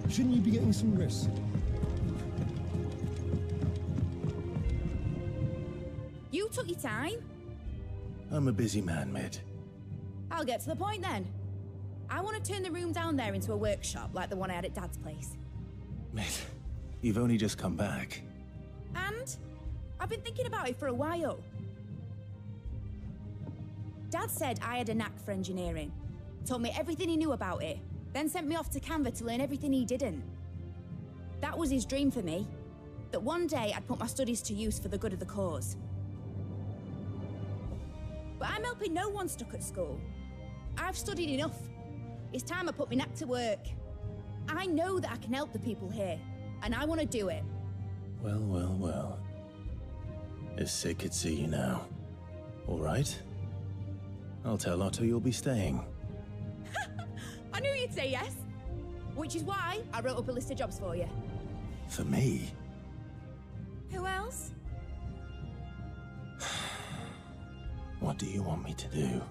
[SPEAKER 4] Shouldn't you be getting some rest?
[SPEAKER 14] You took your time.
[SPEAKER 12] I'm a busy man, Mid.
[SPEAKER 14] I'll get to the point then. I want to turn the room down there into a workshop like the one I had at Dad's place.
[SPEAKER 12] Mid, you've only just come back.
[SPEAKER 14] And I've been thinking about it for a while. Dad said I had a knack for engineering, told me everything he knew about it, then sent me off to Canva to learn everything he didn't. That was his dream for me, that one day I'd put my studies to use for the good of the cause. But I'm helping no one stuck at school. I've studied enough. It's time I put my knack to work. I know that I can help the people here, and I want to do it.
[SPEAKER 12] Well, well, well. If Sid could see you now. All right? I'll tell Otto you'll be staying.
[SPEAKER 14] I knew you'd say yes. Which is why I wrote up a list of jobs for you.
[SPEAKER 12] For me?
[SPEAKER 14] Who else?
[SPEAKER 12] What do you want me to do?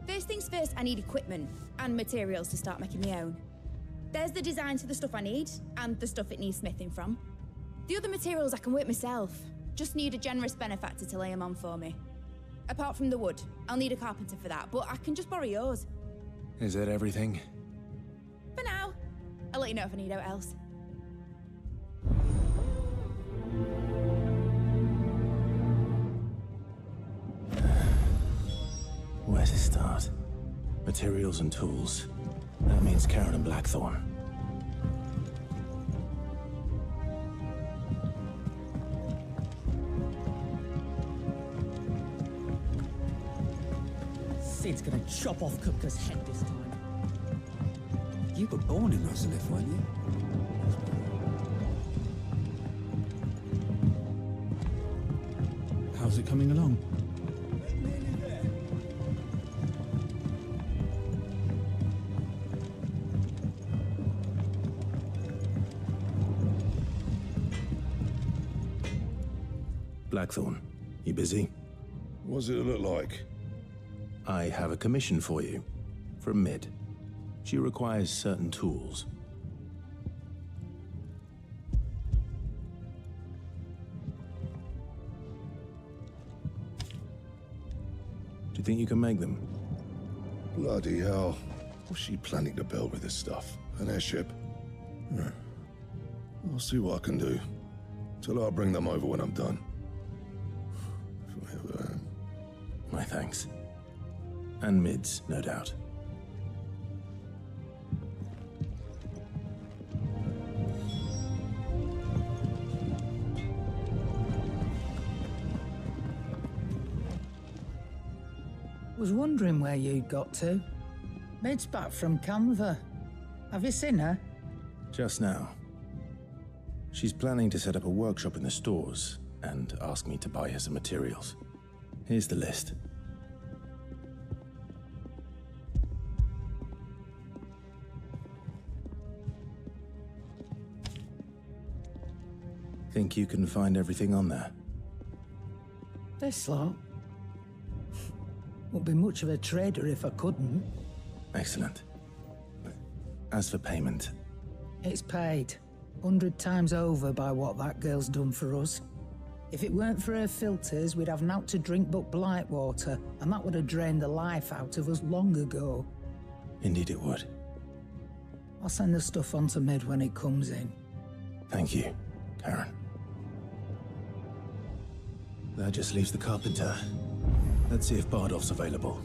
[SPEAKER 14] First things first, I need equipment and materials to start making my own. There's the designs for the stuff I need, and the stuff it needs smithing from. The other materials I can work myself. Just need a generous benefactor to lay them on for me. Apart from the wood, I'll need a carpenter for that, but I can just borrow yours.
[SPEAKER 12] Is that everything?
[SPEAKER 14] For now. I'll let you know if I need out else.
[SPEAKER 12] Where to start? Materials and tools. That means Karen and Blackthorn.
[SPEAKER 17] Sid's gonna chop off Kupka's head this time.
[SPEAKER 13] You were born in Rosalith, weren't you?
[SPEAKER 18] How's it coming along?
[SPEAKER 12] Blackthorn, you busy?
[SPEAKER 10] What's it look like?
[SPEAKER 12] I have a commission for you. From Mid. She requires certain tools. Do you think you can make them?
[SPEAKER 10] Bloody hell. What's she planning to build with this stuff? An airship? I'll see what I can do. Tell her I'll bring them over when I'm done.
[SPEAKER 12] My thanks. And Mid's, no doubt.
[SPEAKER 19] Was wondering where you'd got to. Mid's back from Canva. Have you seen her?
[SPEAKER 12] Just now. She's planning to set up a workshop in the stores and ask me to buy her some materials. Here's the list. Think you can find everything on there?
[SPEAKER 19] This lot. Wouldn't be much of a trader if I couldn't.
[SPEAKER 12] Excellent. As for payment...
[SPEAKER 19] It's paid. 100 times over by what that girl's done for us. If it weren't for her filters, we'd have naught to drink but blight water, and that would have drained the life out of us long ago.
[SPEAKER 12] Indeed it would.
[SPEAKER 19] I'll send the stuff on to Mid when it comes in.
[SPEAKER 12] Thank you, Karen. That just leaves the carpenter. Let's see if Bardolph's available.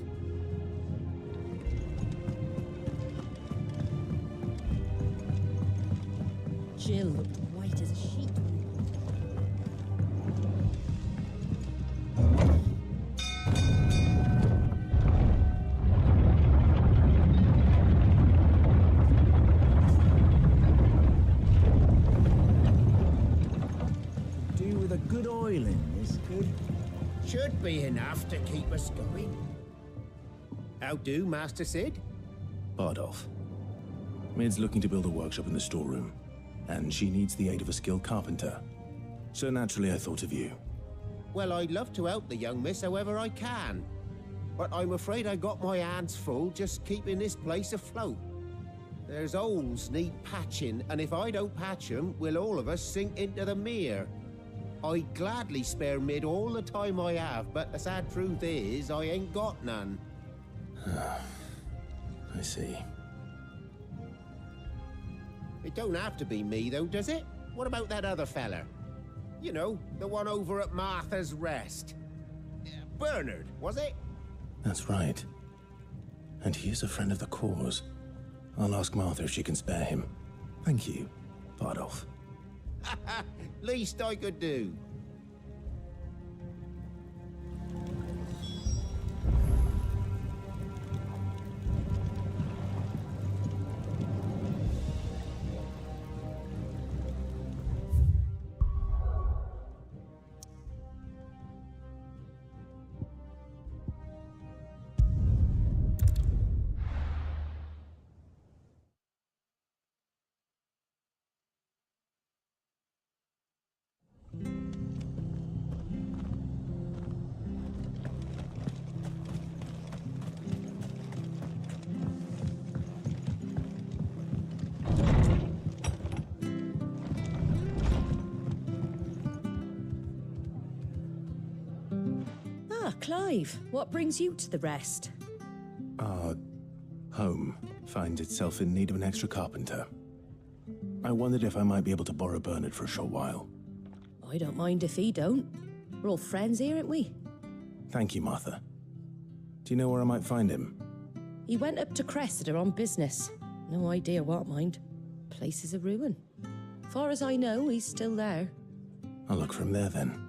[SPEAKER 16] Jill looked white as a sheet.
[SPEAKER 15] Do with a good oil in this, good? Should be enough to keep us going. How do, Master Sid?
[SPEAKER 12] Bardolph. Mid's looking to build a workshop in the storeroom, and she needs the aid of a skilled carpenter. So naturally I thought of you.
[SPEAKER 15] Well, I'd love to help the young miss however I can. But I'm afraid I got my hands full just keeping this place afloat. There's holes need patching, and if I don't patch them, will all of us sink into the mere. I'd gladly spare Mid all the time I have, but the sad truth is, I ain't got none.
[SPEAKER 12] I see.
[SPEAKER 15] It don't have to be me, though, does it? What about that other fella? You know, the one over at Martha's Rest. Bernard, was it?
[SPEAKER 12] That's right. And he is a friend of the cause. I'll ask Martha if she can spare him. Thank you, Bardolph.
[SPEAKER 15] Least I could do.
[SPEAKER 16] Clive, what brings you to the Rest?
[SPEAKER 12] Our home finds itself in need of an extra carpenter. I wondered if I might be able to borrow Bernard for a short while.
[SPEAKER 16] I don't mind if he don't. We're all friends here, aren't we?
[SPEAKER 12] Thank you, Martha. Do you know where I might find him?
[SPEAKER 16] He went up to Cressida on business. No idea what, mind. Place is a ruin. Far as I know, he's still there.
[SPEAKER 12] I'll look for him there then.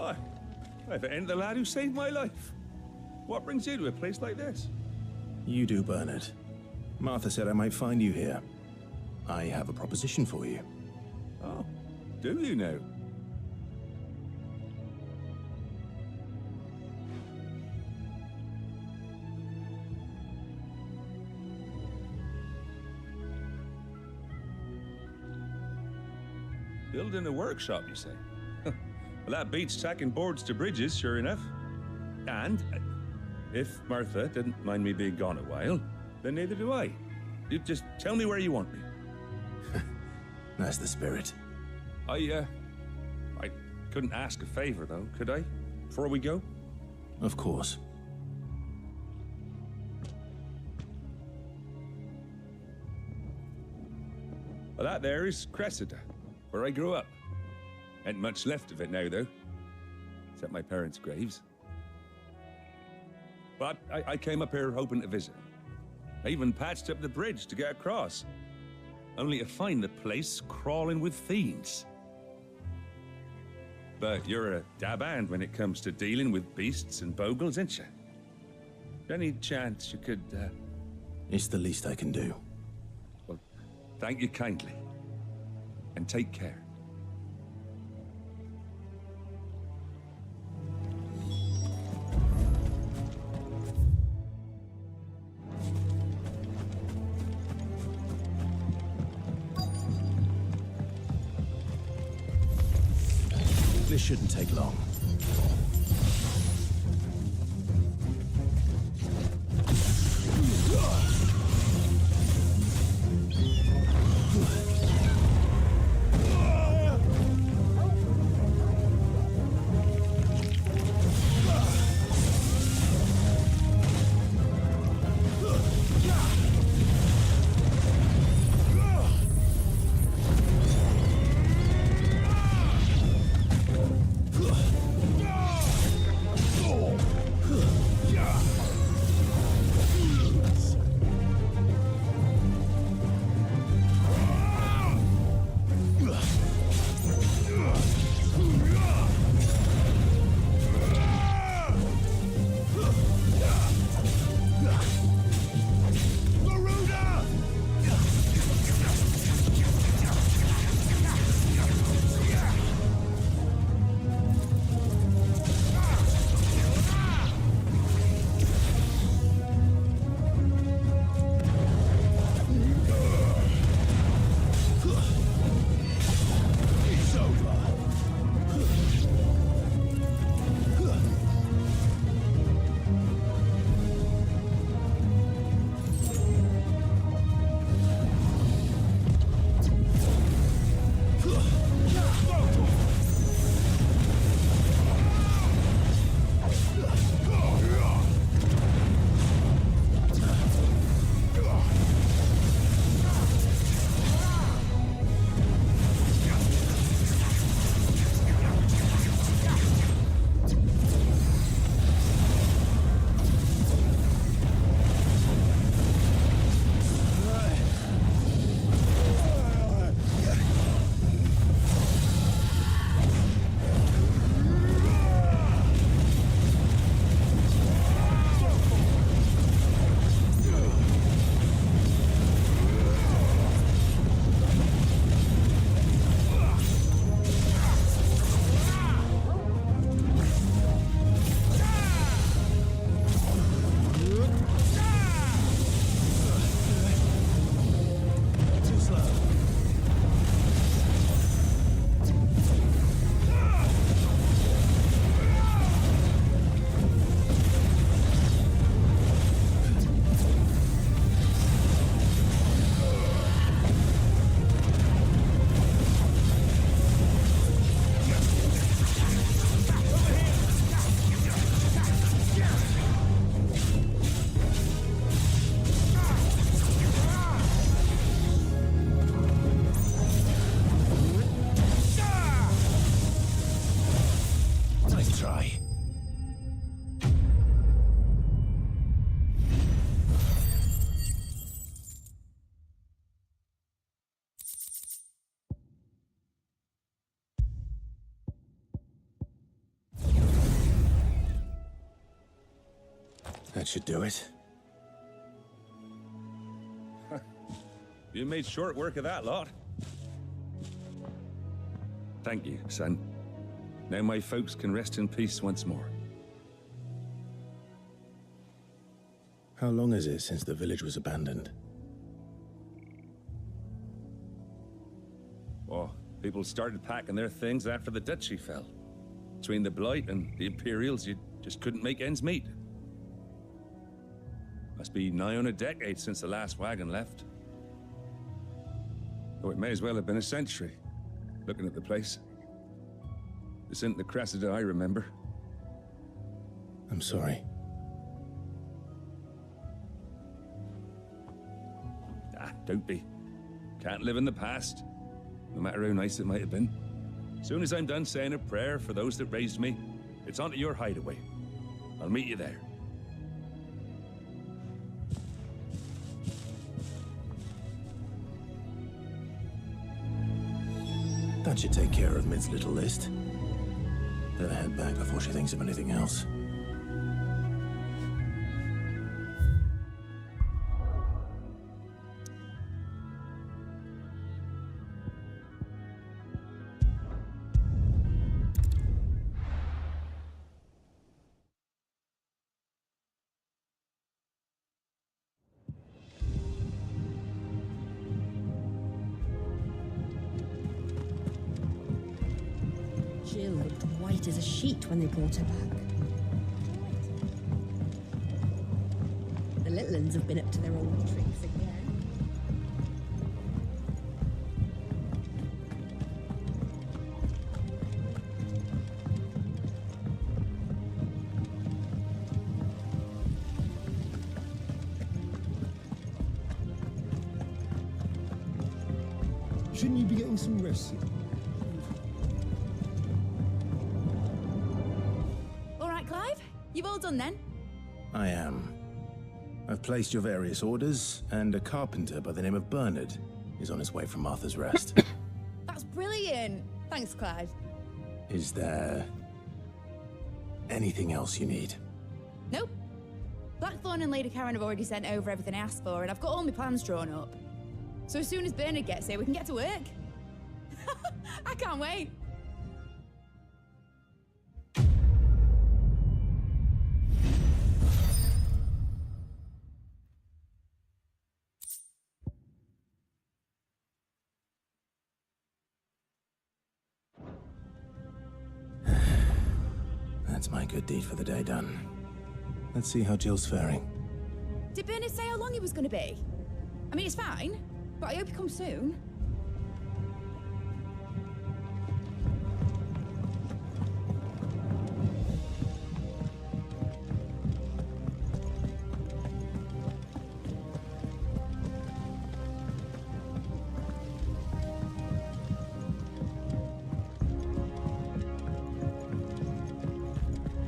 [SPEAKER 18] Hi. If it ain't the lad who saved my life. What brings you to a place like this?
[SPEAKER 20] You do, Bernard. Martha said I might find you here. I have a proposition for you.
[SPEAKER 18] Oh, do you now? Building a workshop, you say? Well, that beats tacking boards to bridges, sure enough. And if Martha didn't mind me being gone a while, then neither do I. You just tell me where you want me.
[SPEAKER 20] That's the spirit.
[SPEAKER 18] I couldn't ask a favor, though, could I? Before we go?
[SPEAKER 20] Of course.
[SPEAKER 18] Well, that there is Cressida, where I grew up. Ain't much left of it now, though. Except my parents' graves. But I came up here hoping to visit. I even patched up the bridge to get across. Only to find the place crawling with fiends. But you're a dab hand when it comes to dealing with beasts and bogles, ain't you? Any chance you could,
[SPEAKER 20] It's the least I can do.
[SPEAKER 18] Well, thank you kindly. And take care.
[SPEAKER 20] This shouldn't take long. That should do it.
[SPEAKER 18] You made short work of that lot. Thank you, son. Now my folks can rest in peace once more.
[SPEAKER 20] How long is it since the village was abandoned?
[SPEAKER 18] Oh, people started packing their things after the duchy fell. Between the Blight and the Imperials, you just couldn't make ends meet. Must be nigh on a decade since the last wagon left. Oh, it may as well have been a century, looking at the place. This isn't the Cressida I remember.
[SPEAKER 20] I'm sorry.
[SPEAKER 18] Ah, don't be. Can't live in the past, no matter how nice it might have been. Soon as I'm done saying a prayer for those that raised me, it's onto your hideaway. I'll meet you there.
[SPEAKER 20] That should take care of Mid's little list. Better head back before she thinks of anything else.
[SPEAKER 16] Jill looked white as a sheet when they brought her back. The little ones have been up to their old tricks again.
[SPEAKER 13] Shouldn't you be getting some rest?
[SPEAKER 14] All right, Clive? You've all done then?
[SPEAKER 20] I am. I've placed your various orders, and a carpenter by the name of Bernard is on his way from Martha's Rest.
[SPEAKER 14] That's brilliant. Thanks, Clive.
[SPEAKER 20] Is there anything else you need?
[SPEAKER 14] Nope. Blackthorn and Lady Karen have already sent over everything I asked for, and I've got all my plans drawn up. So as soon as Bernard gets here, we can get to work. I can't wait.
[SPEAKER 20] That's my good deed for the day done. Let's see how Jill's faring.
[SPEAKER 14] Did Bernard say how long he was going to be? I mean, it's fine, but I hope he comes soon.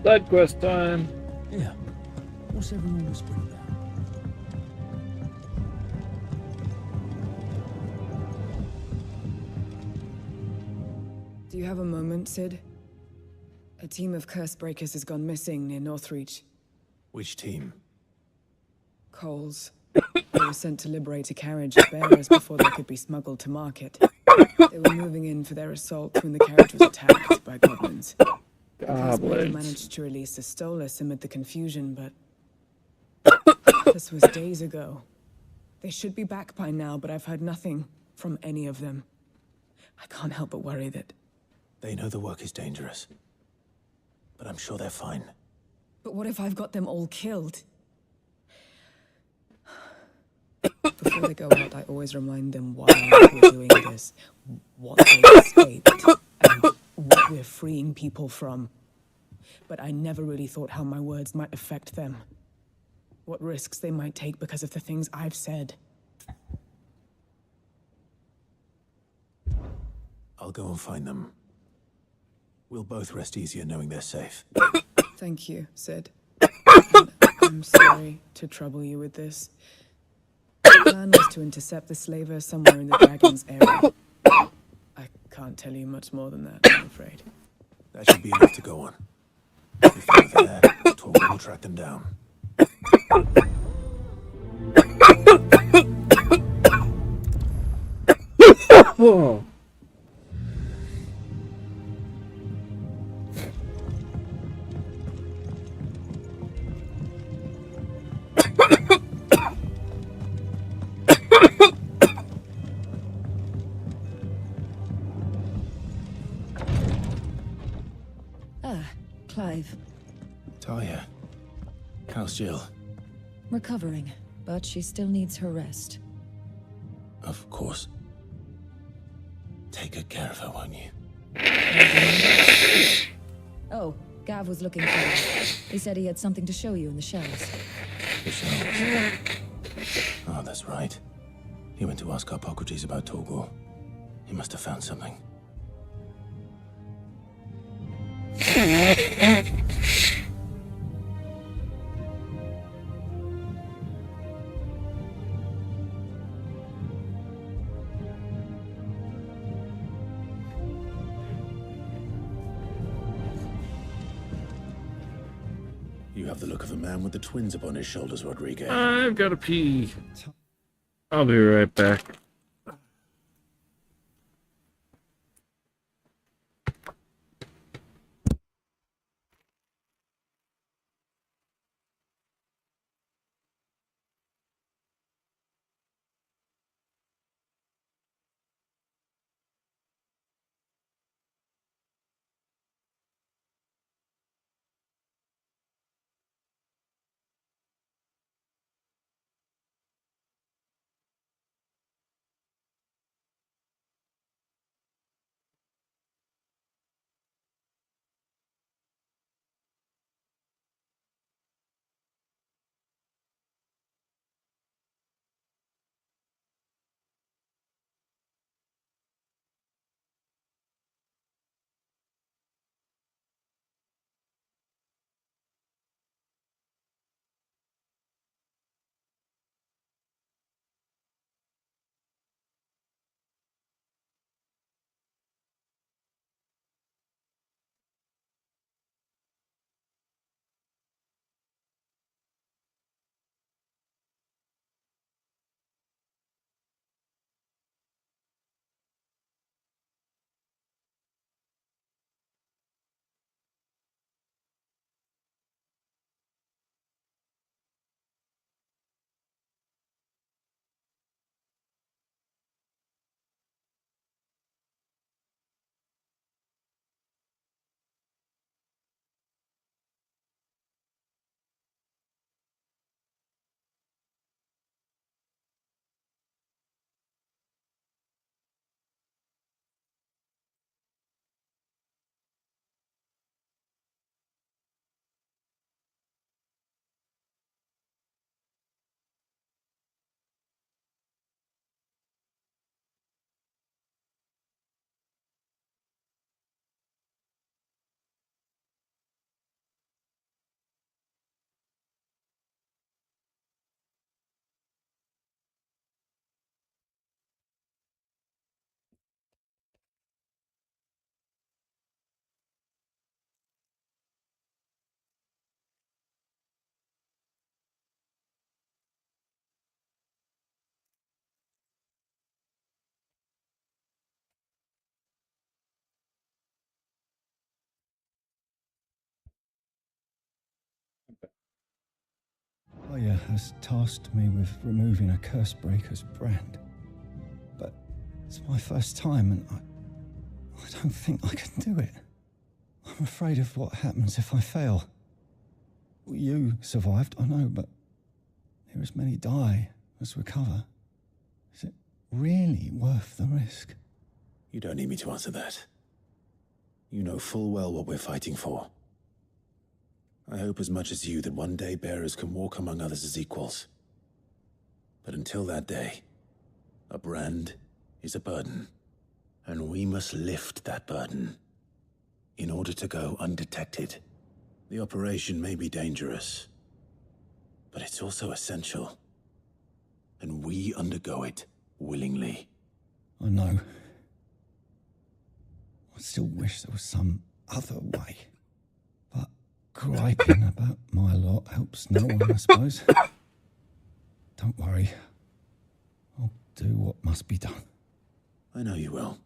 [SPEAKER 2] Side quest time.
[SPEAKER 13] Yeah. What's everyone whispering about?
[SPEAKER 21] Do you have a moment, Sid? A team of curse breakers has gone missing near Northreach.
[SPEAKER 20] Which team?
[SPEAKER 21] Coles. They were sent to liberate a carriage of bearers before they could be smuggled to market. They were moving in for their assault when the carriage was attacked by goblins. They managed to release a Stolas amid the confusion, but this was days ago. They should be back by now, but I've heard nothing from any of them. I can't help but worry that...
[SPEAKER 20] They know the work is dangerous, but I'm sure they're fine.
[SPEAKER 21] But what if I've got them all killed? Before they go out, I always remind them why we're doing this, what they escaped, and what we're freeing people from. But I never really thought how my words might affect them. What risks they might take because of the things I've said.
[SPEAKER 20] I'll go and find them. We'll both rest easier knowing they're safe.
[SPEAKER 21] Thank you, Sid. And I'm sorry to trouble you with this. The plan was to intercept the slaver somewhere in the Dragon's area. I can't tell you much more than that, I'm afraid.
[SPEAKER 20] That should be enough to go on. If they're there, Torvald will track them down.
[SPEAKER 2] Oh.
[SPEAKER 9] Ah, Clive.
[SPEAKER 20] Talia. How's Jill?
[SPEAKER 9] Recovering, but she still needs her rest.
[SPEAKER 20] Of course. Take good care of her, won't you?
[SPEAKER 9] Oh, Gav was looking for you. He said he had something to show you in the shells.
[SPEAKER 20] The shells. Oh, that's right. He went to ask Harpocrates about Torgor. He must have found something. You have the look of a man with the twins upon his shoulders, Rodriguez.
[SPEAKER 2] I've got to pee. I'll be right back.
[SPEAKER 3] Aya has tasked me with removing a Cursebreaker's brand. But it's my first time and I don't think I can do it. I'm afraid of what happens if I fail. You survived, I know, but there as many die as recover. Is it really worth the risk?
[SPEAKER 20] You don't need me to answer that. You know full well what we're fighting for. I hope as much as you that one day bearers can walk among others as equals. But until that day, a brand is a burden, and we must lift that burden in order to go undetected. The operation may be dangerous, but it's also essential, and we undergo it willingly.
[SPEAKER 3] I know. I still wish there was some other way. But griping about my lot helps no one, I suppose. Don't worry. I'll do what must be done.
[SPEAKER 20] I know you will.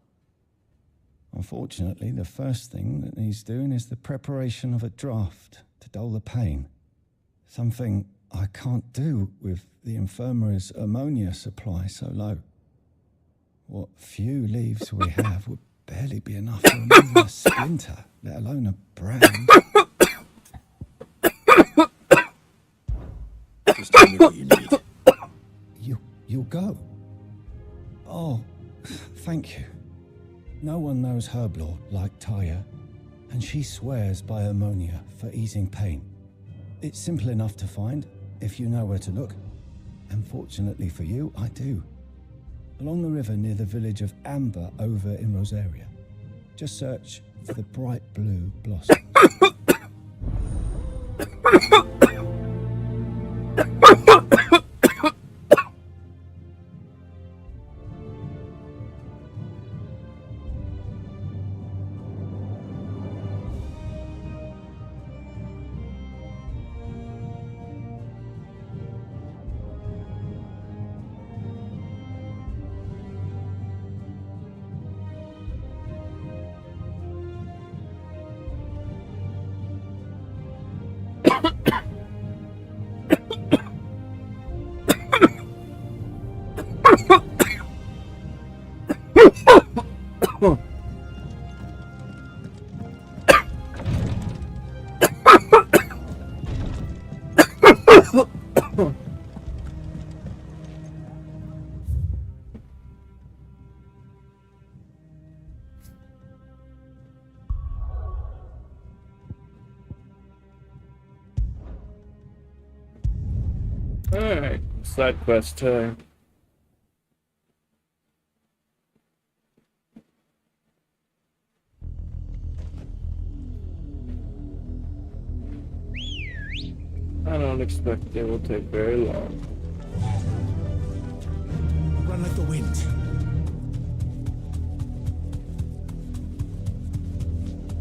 [SPEAKER 3] Unfortunately, the first thing that needs doing is the preparation of a draft to dull the pain. Something I can't do with the infirmary's ammonia supply so low. What few leaves we have would barely be enough to remove a splinter, let alone a brand.
[SPEAKER 20] Just tell me what you need.
[SPEAKER 3] You'll go? Oh, thank you. No one knows Herblore like Taya, and she swears by ammonia for easing pain. It's simple enough to find, if you know where to look. And fortunately for you, I do. Along the river near the village of Amber over in Rosaria. Just search for the bright blue blossom.
[SPEAKER 2] Alright, side quest time. I don't expect they will take very long.
[SPEAKER 12] Run like the wind.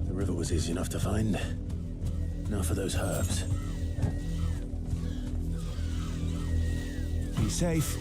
[SPEAKER 20] The river was easy enough to find. Now for those herbs.
[SPEAKER 12] Be safe.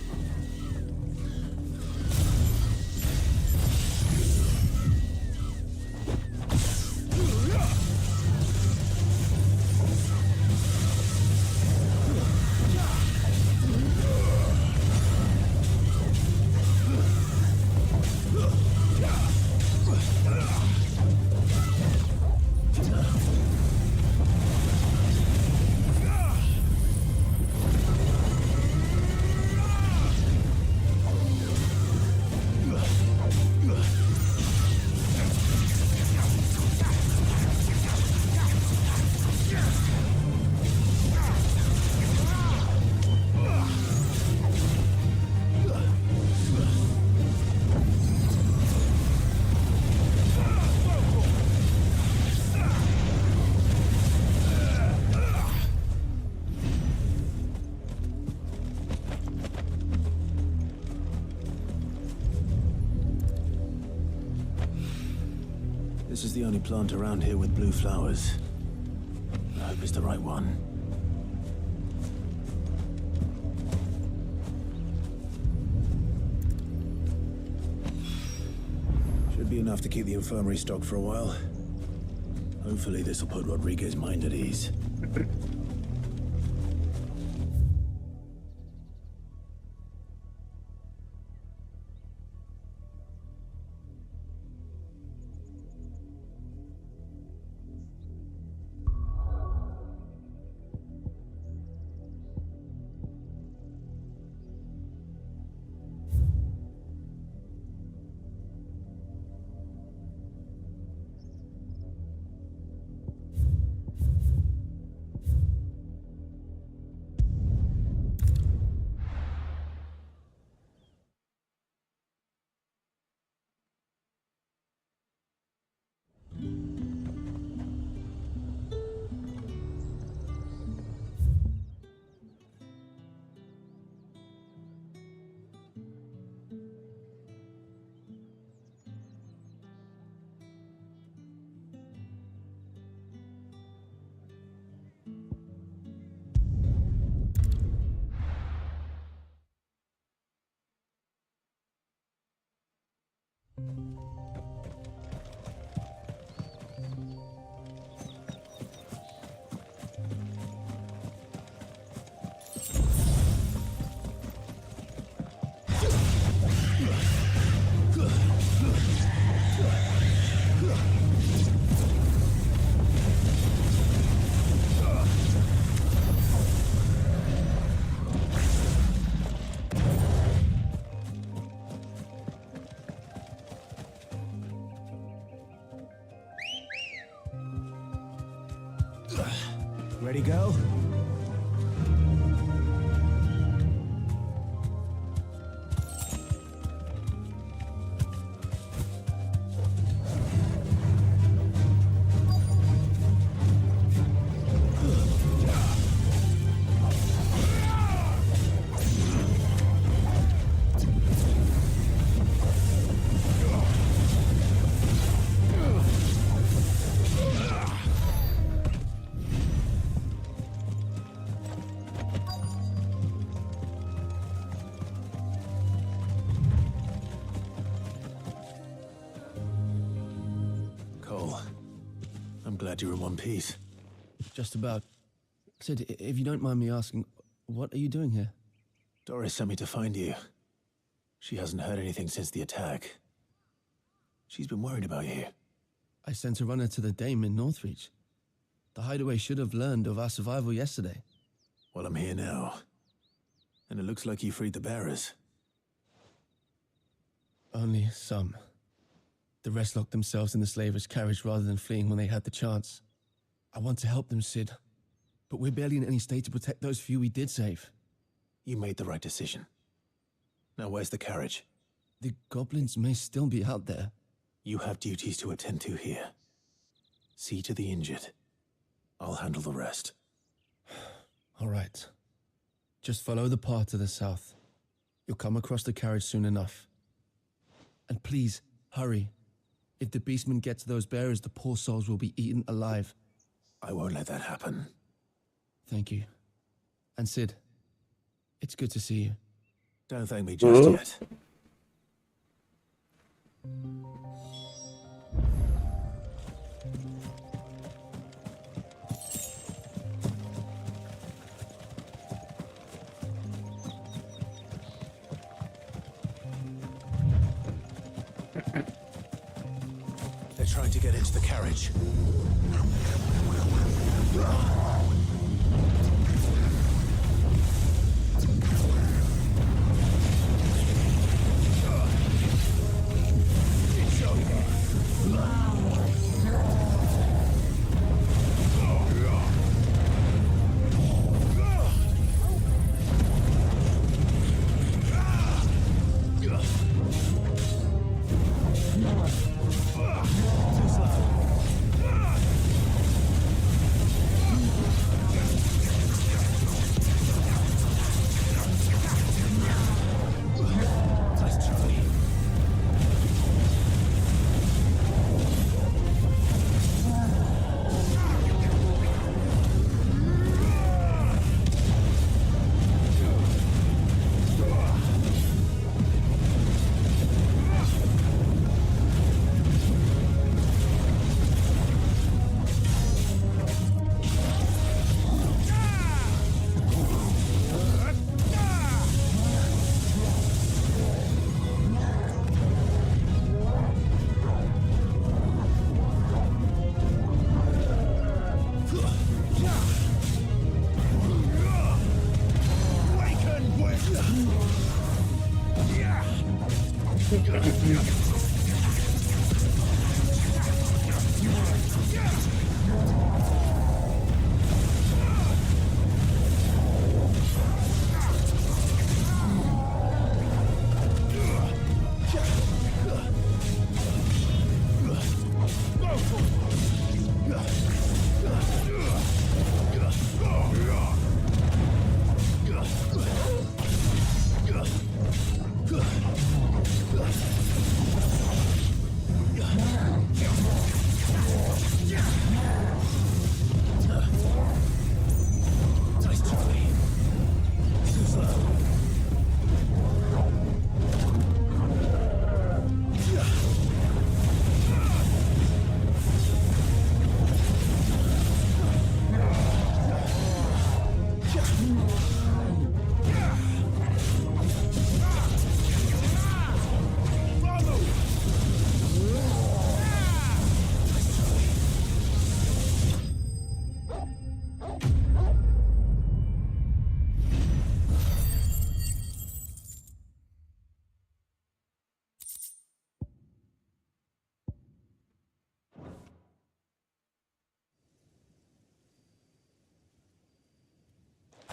[SPEAKER 20] This is the only plant around here with blue flowers. I hope it's the right one. Should be enough to keep the infirmary stocked for a while. Hopefully this will put Rodriguez's mind at ease.
[SPEAKER 3] Ready, go?
[SPEAKER 20] Cole, I'm glad you're in one piece.
[SPEAKER 5] Just about. Sid, if you don't mind me asking, what are you doing here?
[SPEAKER 20] Doris sent me to find you. She hasn't heard anything since the attack. She's been worried about you.
[SPEAKER 5] I sent a runner to the Dame in Northreach. The hideaway should have learned of our survival yesterday.
[SPEAKER 20] Well, I'm here now. And it looks like you freed the bearers.
[SPEAKER 5] Only some. The rest locked themselves in the slaver's carriage rather than fleeing when they had the chance. I want to help them, Sid. But we're barely in any state to protect those few we did save.
[SPEAKER 20] You made the right decision. Now where's the carriage?
[SPEAKER 5] The goblins may still be out there.
[SPEAKER 20] You have duties to attend to here. See to the injured. I'll handle the rest.
[SPEAKER 5] All right. Just follow the path to the south. You'll come across the carriage soon enough. And please, hurry. If the beastmen get to those bearers, the poor souls will be eaten alive.
[SPEAKER 20] I won't let that happen.
[SPEAKER 5] Thank you. And Sid, it's good to see you.
[SPEAKER 20] Don't thank me just yet. They're trying to get into the carriage.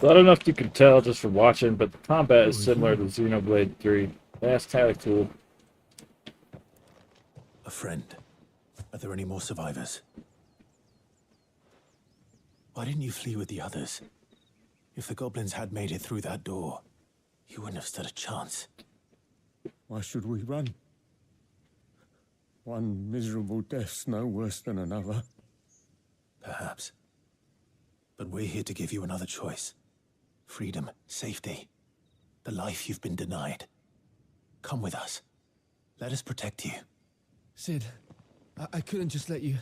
[SPEAKER 2] So I don't know if you can tell just from watching, but the combat is similar to Xenoblade 3. That's kind of cool.
[SPEAKER 20] A friend. Are there any more survivors? Why didn't you flee with the others? If the goblins had made it through that door, you wouldn't have stood a chance.
[SPEAKER 6] Why should we run? One miserable death's no worse than another.
[SPEAKER 20] Perhaps. But we're here to give you another choice. Freedom, safety, the life you've been denied. Come with us. Let us protect you.
[SPEAKER 5] Cid, I couldn't just let you...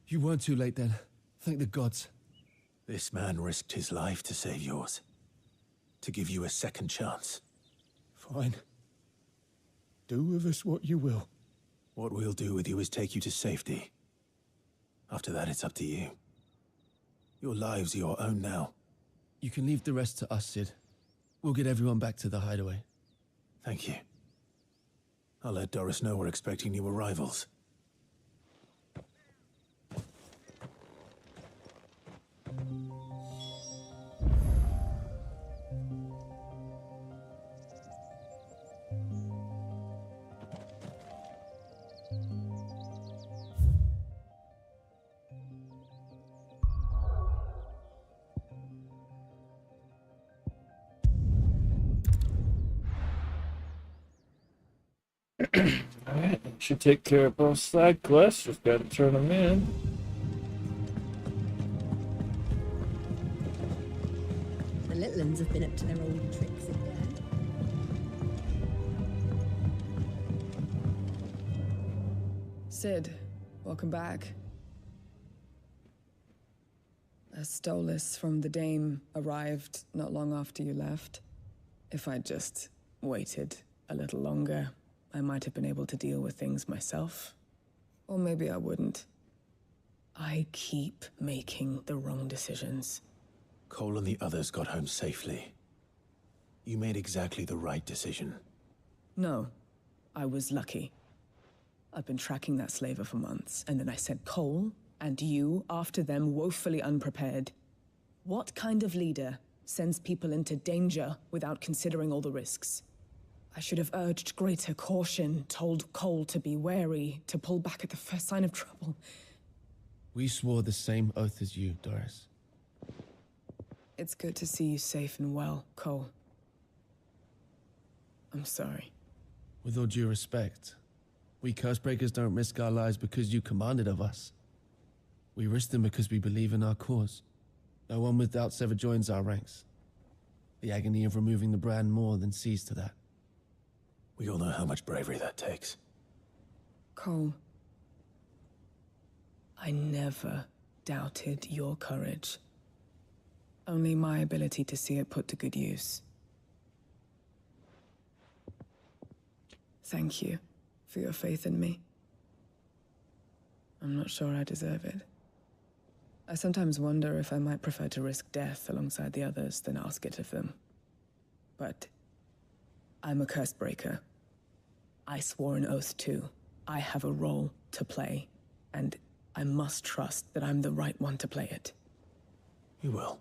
[SPEAKER 5] You weren't too late then. Thank the gods.
[SPEAKER 20] This man risked his life to save yours. To give you a second chance.
[SPEAKER 6] Fine. Do with us what you will.
[SPEAKER 20] What we'll do with you is take you to safety. After that, it's up to you. Your lives are your own now.
[SPEAKER 5] You can leave the rest to us, Cid. We'll get everyone back to the hideaway.
[SPEAKER 20] Thank you. I'll let Doris know we're expecting new arrivals.
[SPEAKER 2] Alright, should take care of both side quests. Just gotta turn them in.
[SPEAKER 22] The little ones have been up to their old tricks again.
[SPEAKER 21] Cid, welcome back. A Stolas from the Dame arrived not long after you left. If I'd just waited a little longer, I might have been able to deal with things myself. Or maybe I wouldn't. I keep making the wrong decisions.
[SPEAKER 20] Cole and the others got home safely. You made exactly the right decision.
[SPEAKER 21] No, I was lucky. I've been tracking that slaver for months, and then I sent Cole and you after them woefully unprepared. What kind of leader sends people into danger without considering all the risks? I should have urged greater caution, told Cole to be wary, to pull back at the first sign of trouble.
[SPEAKER 5] We swore the same oath as you, Doris.
[SPEAKER 21] It's good to see you safe and well, Cole. I'm sorry.
[SPEAKER 5] With all due respect, we Cursebreakers don't risk our lives because you commanded of us. We risk them because we believe in our cause. No one without Sever joins our ranks. The agony of removing the brand more than sees to that.
[SPEAKER 20] We all know how much bravery that takes.
[SPEAKER 21] Cole, I never doubted your courage. Only my ability to see it put to good use. Thank you for your faith in me. I'm not sure I deserve it. I sometimes wonder if I might prefer to risk death alongside the others than ask it of them. But I'm a Cursebreaker. I swore an oath too. I have a role to play, and I must trust that I'm the right one to play it.
[SPEAKER 20] You will.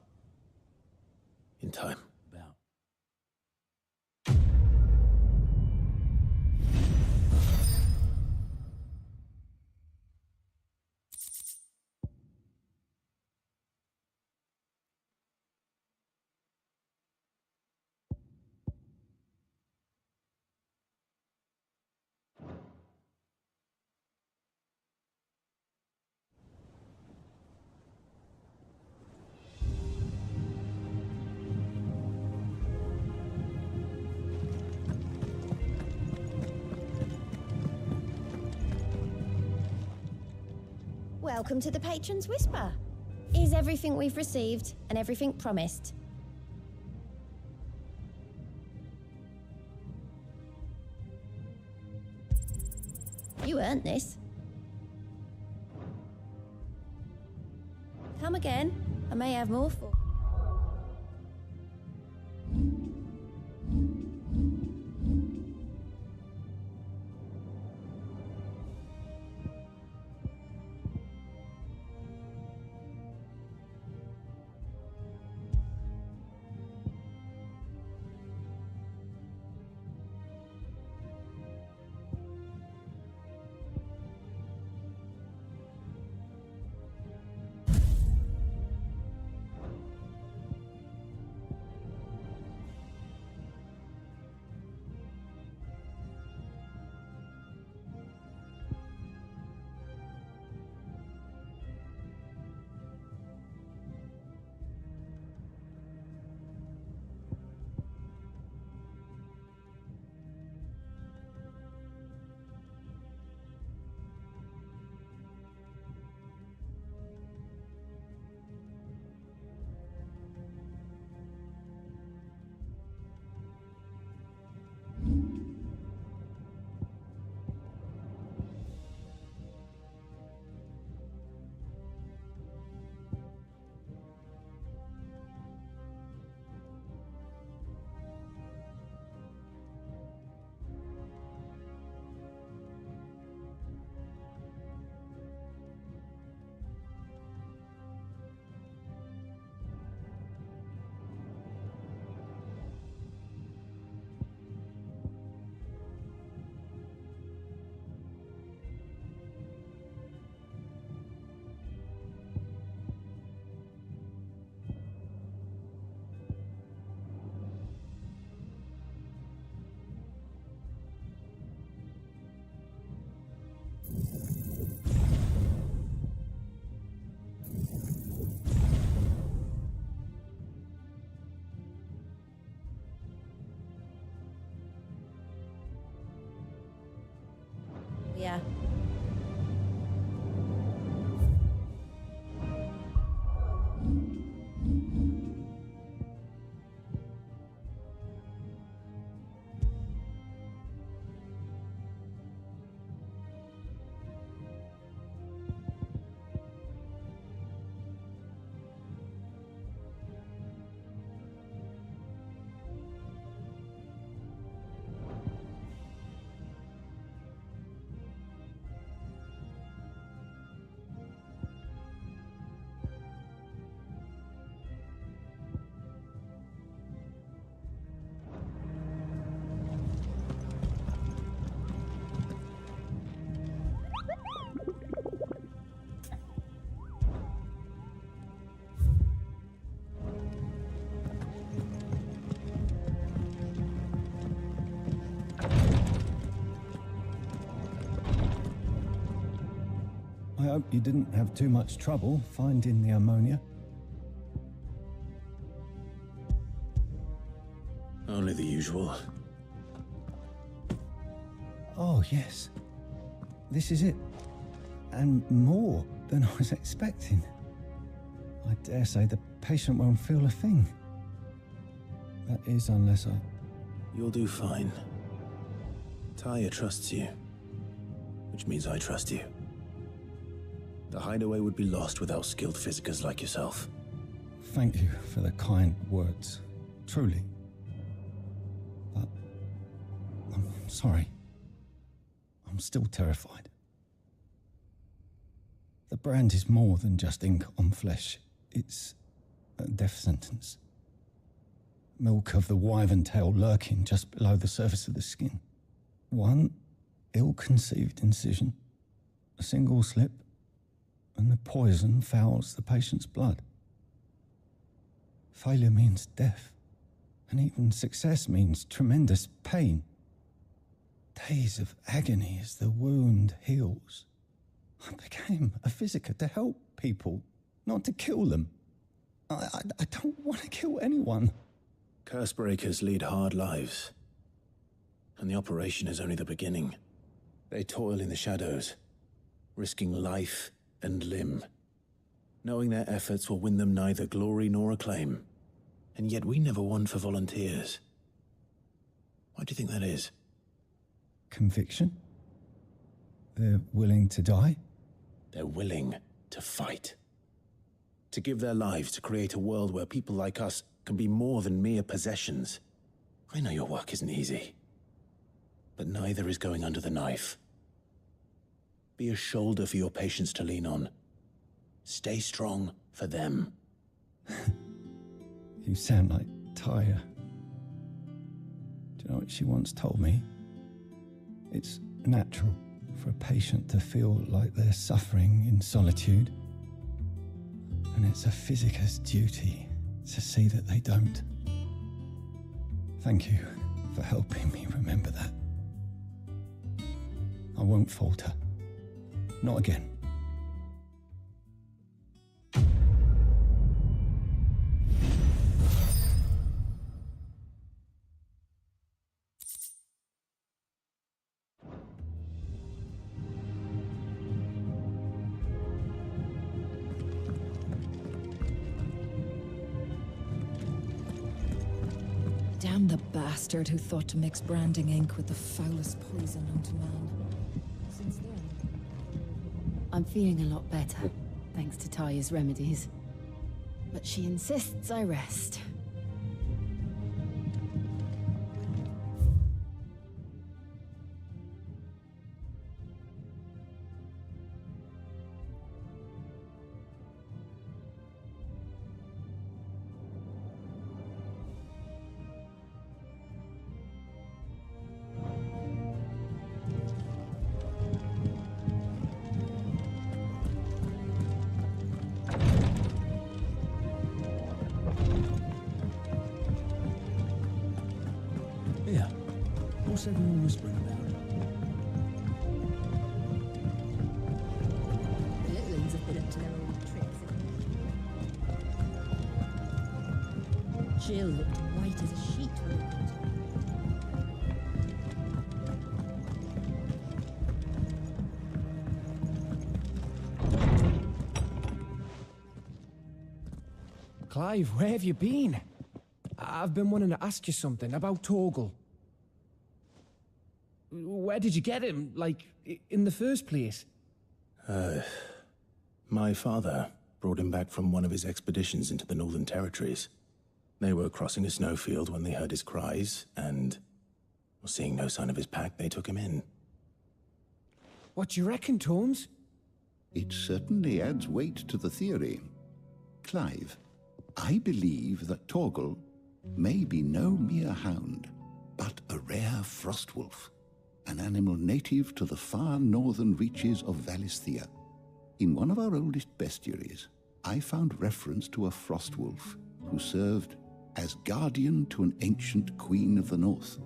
[SPEAKER 20] In time.
[SPEAKER 23] Welcome to the Patron's Whisper. Is everything we've received and everything promised? You earned this. Come again. I may have more for.
[SPEAKER 3] I hope you didn't have too much trouble finding the ammonia.
[SPEAKER 20] Only the usual.
[SPEAKER 3] Oh, yes. This is it. And more than I was expecting. I dare say the patient won't feel a thing. That is, unless I...
[SPEAKER 20] You'll do fine. Tyre trusts you, which means I trust you. The hideaway would be lost without skilled physicers like yourself.
[SPEAKER 3] Thank you for the kind words. Truly. But... I'm sorry. I'm still terrified. The brand is more than just ink on flesh. It's a death sentence. Milk of the wyvern tail lurking just below the surface of the skin. One ill-conceived incision, a single slip, and the poison fouls the patient's blood. Failure means death, and even success means tremendous pain. Days of agony as the wound heals. I became a physiker to help people, not to kill them. I don't want to kill anyone.
[SPEAKER 20] Cursebreakers lead hard lives, and the operation is only the beginning. They toil in the shadows, risking life and limb, knowing their efforts will win them neither glory nor acclaim. And yet we never won for volunteers. Why do you think that is?
[SPEAKER 3] Conviction? They're willing to die?
[SPEAKER 20] They're willing to fight. To give their lives to create a world where people like us can be more than mere possessions. I know your work isn't easy, but neither is going under the knife. Be a shoulder for your patients to lean on. Stay strong for them.
[SPEAKER 3] You sound like Tyre. Do you know what she once told me? It's natural for a patient to feel like they're suffering in solitude. And it's a physiker's duty to see that they don't. Thank you for helping me remember that. I won't falter. Not again.
[SPEAKER 9] Damn the bastard who thought to mix branding ink with the foulest poison known to man. Since then...
[SPEAKER 1] I'm feeling a lot better, thanks to Taya's remedies. But she insists I rest.
[SPEAKER 12] Here, what's everyone whispering about?
[SPEAKER 1] The Litlands have been up to their old tricks. Jill looked white as a sheet when it got
[SPEAKER 11] Clive, where have you been? I've been wanting to ask you something about Torgal. Where did you get him, like, in the first place?
[SPEAKER 20] My father brought him back from one of his expeditions into the Northern Territories. They were crossing a snowfield when they heard his cries, and, seeing no sign of his pack, they took him in.
[SPEAKER 11] What do you reckon, Tomes?
[SPEAKER 7] It certainly adds weight to the theory. Clive, I believe that Torgal may be no mere hound, but a rare frostwolf, an animal native to the far northern reaches of Valisthea. In one of our oldest bestiaries, I found reference to a frostwolf who served as guardian to an ancient queen of the north.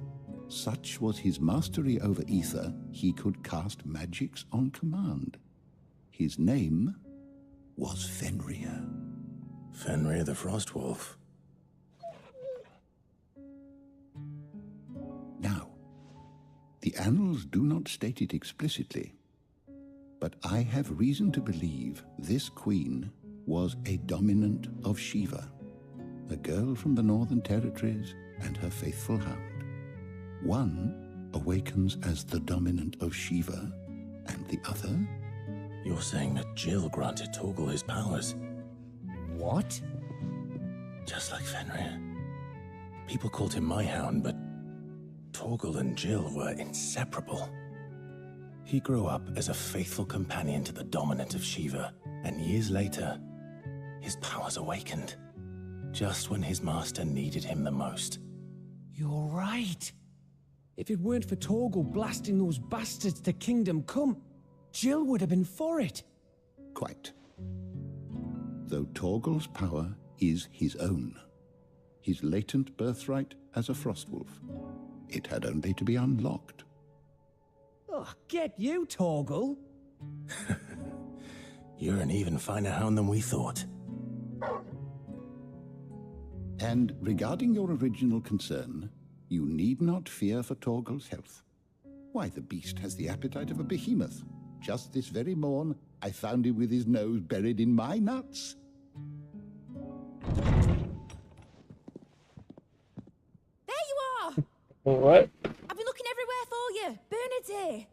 [SPEAKER 7] Such was his mastery over ether, he could cast magics on command. His name was Fenrir.
[SPEAKER 20] Fenrir the Frostwolf.
[SPEAKER 7] Now, the annals do not state it explicitly, but I have reason to believe this queen was a dominant of Shiva, a girl from the Northern Territories and her faithful hound. One awakens as the dominant of Shiva, and the other...
[SPEAKER 20] You're saying that Jill granted Torgal his powers?
[SPEAKER 11] What?
[SPEAKER 20] Just like Fenrir. People called him my hound, but Torgal and Jill were inseparable. He grew up as a faithful companion to the dominant of Shiva, and years later, his powers awakened, just when his master needed him the most.
[SPEAKER 11] You're right. If it weren't for Torgal blasting those bastards to Kingdom Come, Jill would have been for it.
[SPEAKER 7] Quite. Though Torgal's power is his own, his latent birthright as a Frostwolf, it had only to be unlocked.
[SPEAKER 11] Oh, get you, Torgal.
[SPEAKER 20] You're an even finer hound than we thought.
[SPEAKER 7] And regarding your original concern, you need not fear for Torgal's health. Why, the beast has the appetite of a behemoth. Just this very morn, I found him with his nose buried in my nuts.
[SPEAKER 14] There you are!
[SPEAKER 2] What?
[SPEAKER 14] I've been looking everywhere for you. Bernard's here.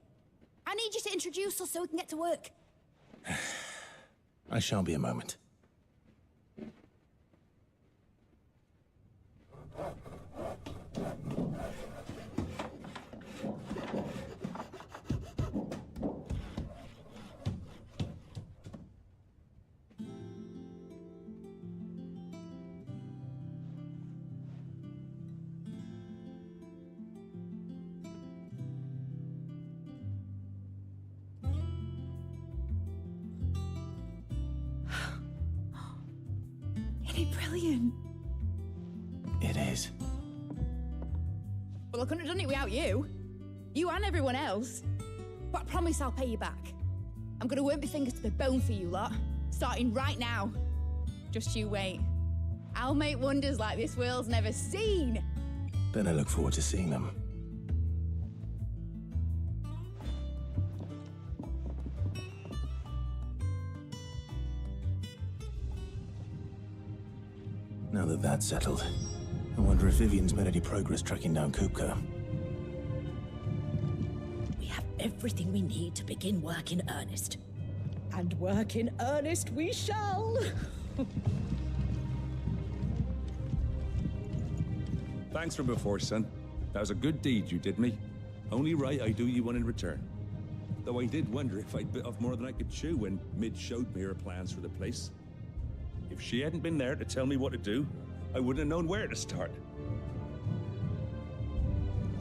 [SPEAKER 14] I need you to introduce us so we can get to work.
[SPEAKER 20] I shan't be a moment.
[SPEAKER 14] Isn't it brilliant?
[SPEAKER 20] It is.
[SPEAKER 14] Well, I couldn't have done it without you. You and everyone else. But I promise I'll pay you back. I'm gonna work my fingers to the bone for you lot, starting right now. Just you wait. I'll make wonders like this world's never seen.
[SPEAKER 20] Then I look forward to seeing them. Now that that's settled, I wonder if Vivian's made any progress tracking down Kupka.
[SPEAKER 16] We have everything we need to begin work in earnest. And work in earnest we shall!
[SPEAKER 18] Thanks for before, son. That was a good deed you did me. Only right I do you one in return. Though I did wonder if I'd bit off more than I could chew when Mid showed me her plans for the place. If she hadn't been there to tell me what to do, I wouldn't have known where to start.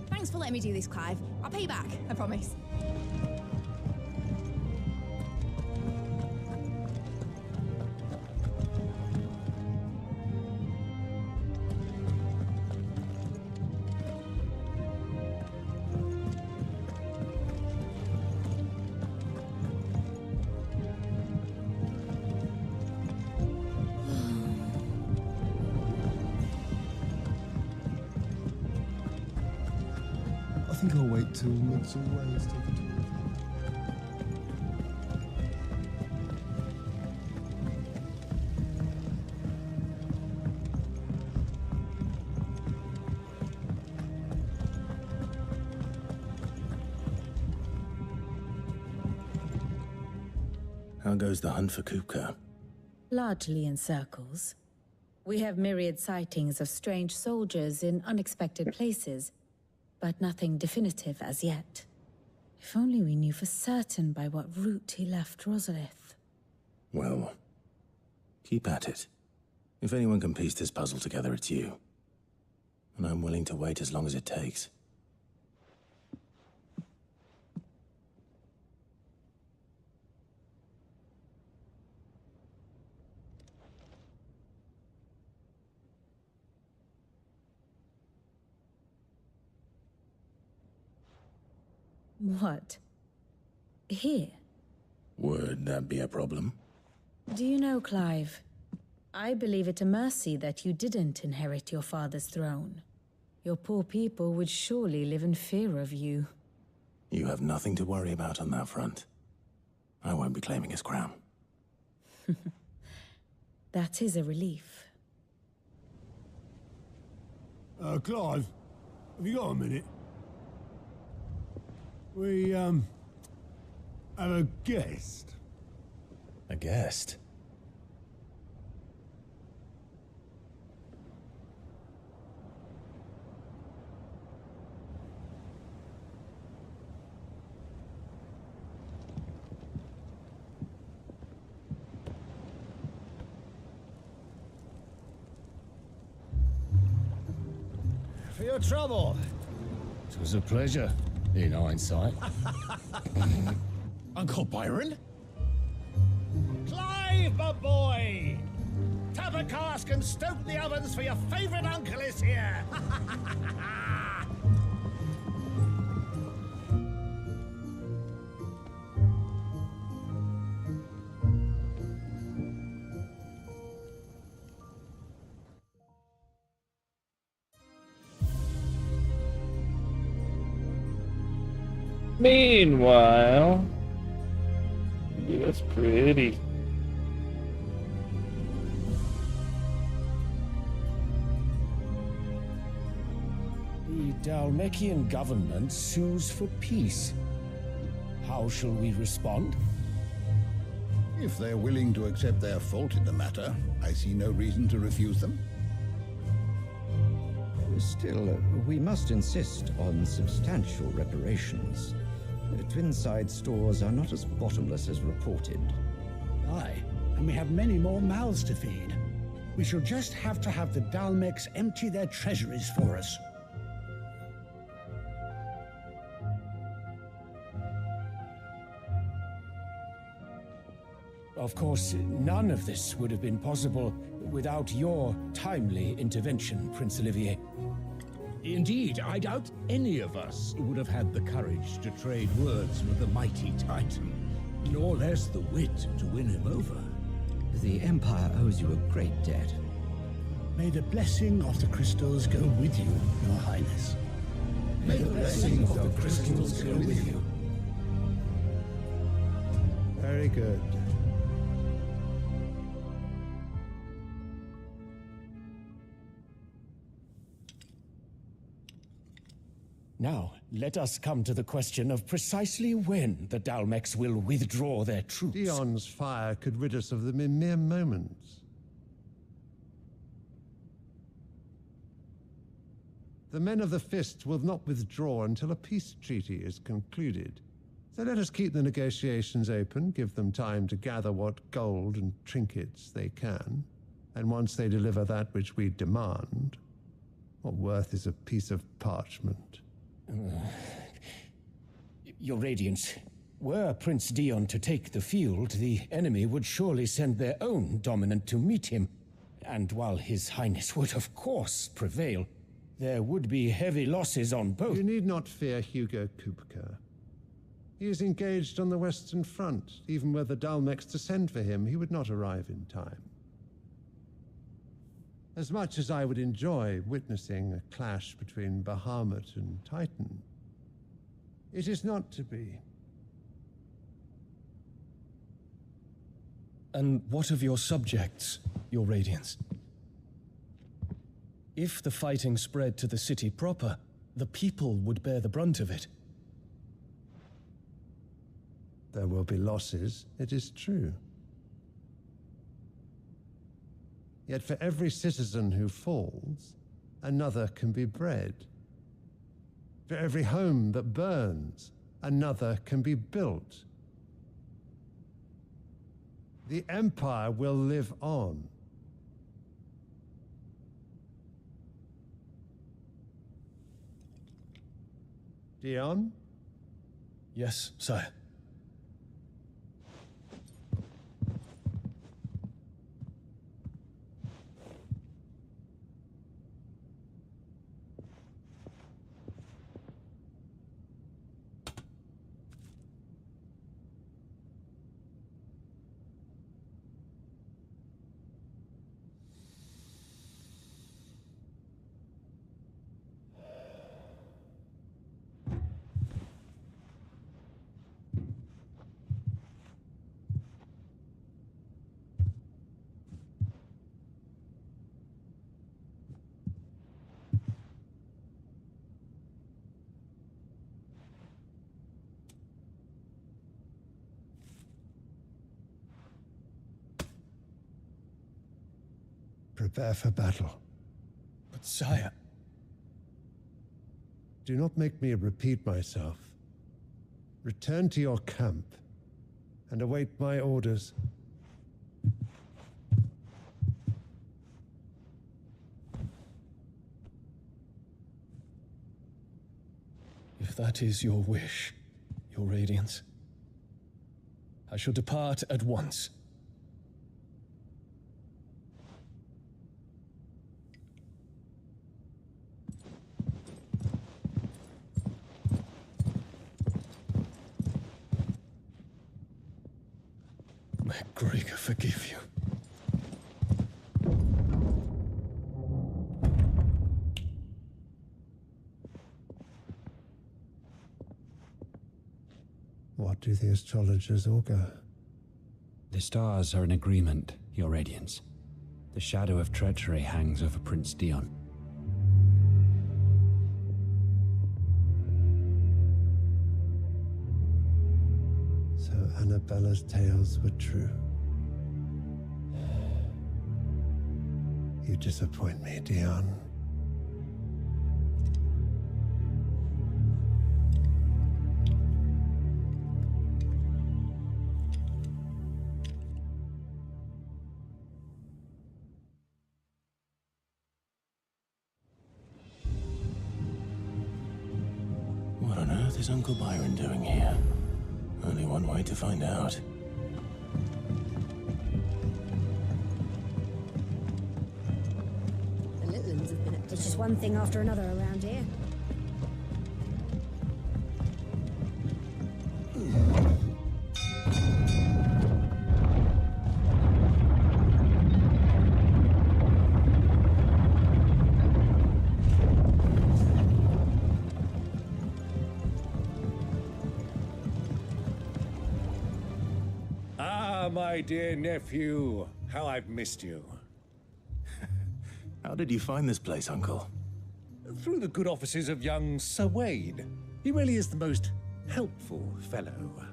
[SPEAKER 14] Thanks for letting me do this, Clive. I'll pay you back, I promise.
[SPEAKER 3] I think I'll wait till Mid's away instead of talking.
[SPEAKER 20] How goes the hunt for Kupka?
[SPEAKER 4] Largely in circles. We have myriad sightings of strange soldiers in unexpected places, but nothing definitive as yet. If only we knew for certain by what route he left Rosalith.
[SPEAKER 20] Well, keep at it. If anyone can piece this puzzle together, it's you. And I'm willing to wait as long as it takes.
[SPEAKER 4] What? Here?
[SPEAKER 13] Would that be a problem?
[SPEAKER 4] Do you know, Clive? I believe it a mercy that you didn't inherit your father's throne. Your poor people would surely live in fear of you.
[SPEAKER 20] You have nothing to worry about on that front. I won't be claiming his crown.
[SPEAKER 4] That is a relief.
[SPEAKER 13] Clive, have you got a minute? We, have a guest.
[SPEAKER 20] A guest?
[SPEAKER 8] For your trouble. It was a pleasure, in hindsight.
[SPEAKER 12] Uncle Byron?
[SPEAKER 8] Clive, my boy! Tap a cask and stoke the ovens, for your favorite uncle is here!
[SPEAKER 2] Meanwhile, yeah, that's pretty.
[SPEAKER 8] The Dhalmekian government sues for peace. How shall we respond?
[SPEAKER 7] If they're willing to accept their fault in the matter, I see no reason to refuse them.
[SPEAKER 3] Still, we must insist on substantial reparations. Twinside stores are not as bottomless as reported.
[SPEAKER 10] Aye, and we have many more mouths to feed. We shall just have to have the Dhalmeks empty their treasuries for us.
[SPEAKER 8] Of course, none of this would have been possible without your timely intervention, Prince Olivier.
[SPEAKER 12] Indeed, I doubt any of us would have had the courage to trade words with the mighty Titan, nor less the wit to win him over.
[SPEAKER 3] The Empire owes you a great debt.
[SPEAKER 10] May the blessing of the crystals go with you, Your Highness.
[SPEAKER 12] May the blessing of the crystals go with you.
[SPEAKER 6] Very good.
[SPEAKER 8] Now, let us come to the question of precisely when the Dhalmeks will withdraw their troops.
[SPEAKER 6] Dion's fire could rid us of them in mere moments. The men of the Fist will not withdraw until a peace treaty is concluded. So let us keep the negotiations open, give them time to gather what gold and trinkets they can, and once they deliver that which we demand, what worth is a piece of parchment?
[SPEAKER 8] Your Radiance, were Prince Dion to take the field, the enemy would surely send their own dominant to meet him. And while His Highness would of course prevail, there would be heavy losses on both.
[SPEAKER 6] You need not fear Hugo Kupka. He is engaged on the Western Front. Even were the Dhalmeks to send for him, he would not arrive in time. As much as I would enjoy witnessing a clash between Bahamut and Titan, it is not to be.
[SPEAKER 17] And what of your subjects, Your Radiance? If the fighting spread to the city proper, the people would bear the brunt of it.
[SPEAKER 6] There will be losses, it is true. Yet for every citizen who falls, another can be bred. For every home that burns, another can be built. The Empire will live on. Dion?
[SPEAKER 17] Yes, sire.
[SPEAKER 6] prepare for battle.
[SPEAKER 17] But sire...
[SPEAKER 6] Do not make me repeat myself. Return to your camp and await my orders.
[SPEAKER 17] If that is your wish, Your Radiance, I shall depart at once. May Gregor forgive you.
[SPEAKER 6] What do the astrologers augur?
[SPEAKER 15] The stars are in agreement, Your Radiance. The shadow of treachery hangs over Prince Dion.
[SPEAKER 6] So Annabella's tales were true. You disappoint me, Dion.
[SPEAKER 12] What on earth is Uncle Byron doing here? Only one way to find out.
[SPEAKER 19] The Littlands have been... It's just one thing after another around here.
[SPEAKER 22] My dear nephew, how I've missed you.
[SPEAKER 12] How did you find this place, Uncle?
[SPEAKER 22] Through the good offices of young Sir Wade. He really is the most helpful fellow.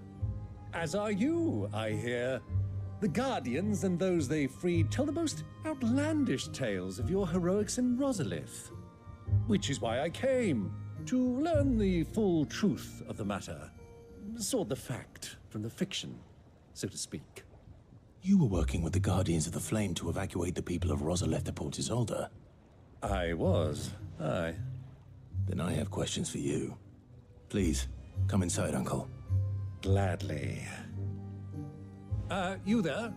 [SPEAKER 22] As are you, I hear. The Guardians and those they freed tell the most outlandish tales of your heroics in Rosalith. Which is why I came, to learn the full truth of the matter. Sort the fact from the fiction, so to speak.
[SPEAKER 12] You were working with the Guardians of the Flame to evacuate the people of Rosalith to Port Isolde.
[SPEAKER 22] I was, aye.
[SPEAKER 12] Then I have questions for you. Please, come inside, Uncle.
[SPEAKER 22] Gladly. You there?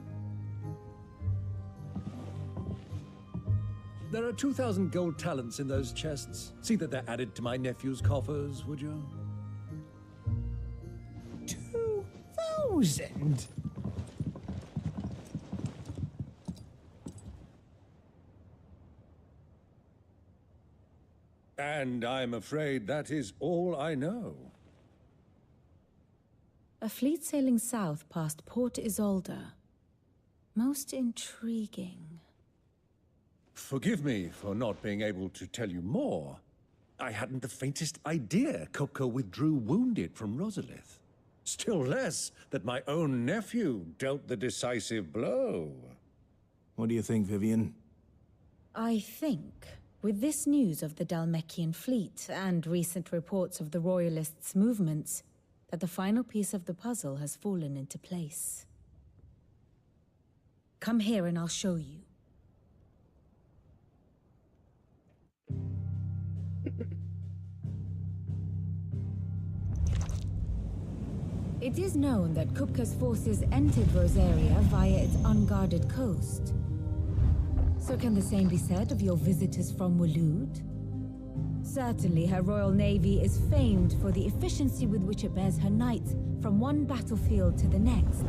[SPEAKER 22] There are 2,000 gold talents in those chests. See that they're added to my nephew's coffers, would you?
[SPEAKER 11] 2,000?
[SPEAKER 22] And I'm afraid that is all I know.
[SPEAKER 4] A fleet sailing south past Port Isolde. Most intriguing.
[SPEAKER 22] Forgive me for not being able to tell you more. I hadn't the faintest idea Kupka withdrew wounded from Rosalith. Still less that my own nephew dealt the decisive blow.
[SPEAKER 12] What do you think, Vivian?
[SPEAKER 4] I think, with this news of the Dhalmekian fleet and recent reports of the Royalists' movements, that the final piece of the puzzle has fallen into place. Come here and I'll show you. It is known that Kupka's forces entered Rosaria via its unguarded coast. So can the same be said of your visitors from Waloed? Certainly her Royal Navy is famed for the efficiency with which it bears her knights from one battlefield to the next.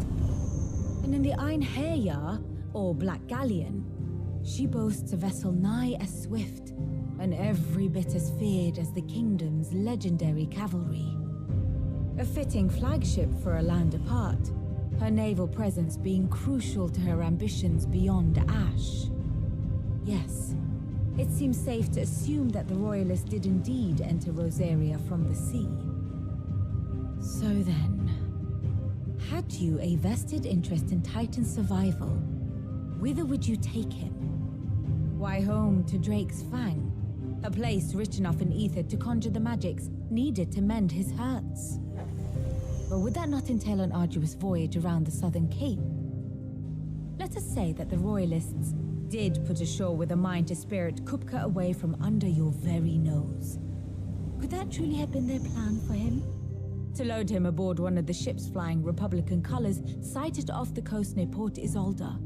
[SPEAKER 4] And in the Einherjar, or Black Galleon, she boasts a vessel nigh as swift, and every bit as feared as the kingdom's legendary cavalry. A fitting flagship for a land apart, her naval presence being crucial to her ambitions beyond Ash. Yes, it seems safe to assume that the Royalists did indeed enter Rosaria from the sea. So then, had you a vested interest in Titan's survival, whither would you take him? Why, home to Drake's Fang, a place rich enough in ether to conjure the magics needed to mend his hurts. But would that not entail an arduous voyage around the southern cape? Let us say that the Royalists did put ashore with a mind to spirit Kupka away from under your very nose. Could that truly have been their plan for him? To load him aboard one of the ships flying Republican colors sighted off the coast near Port Isolde.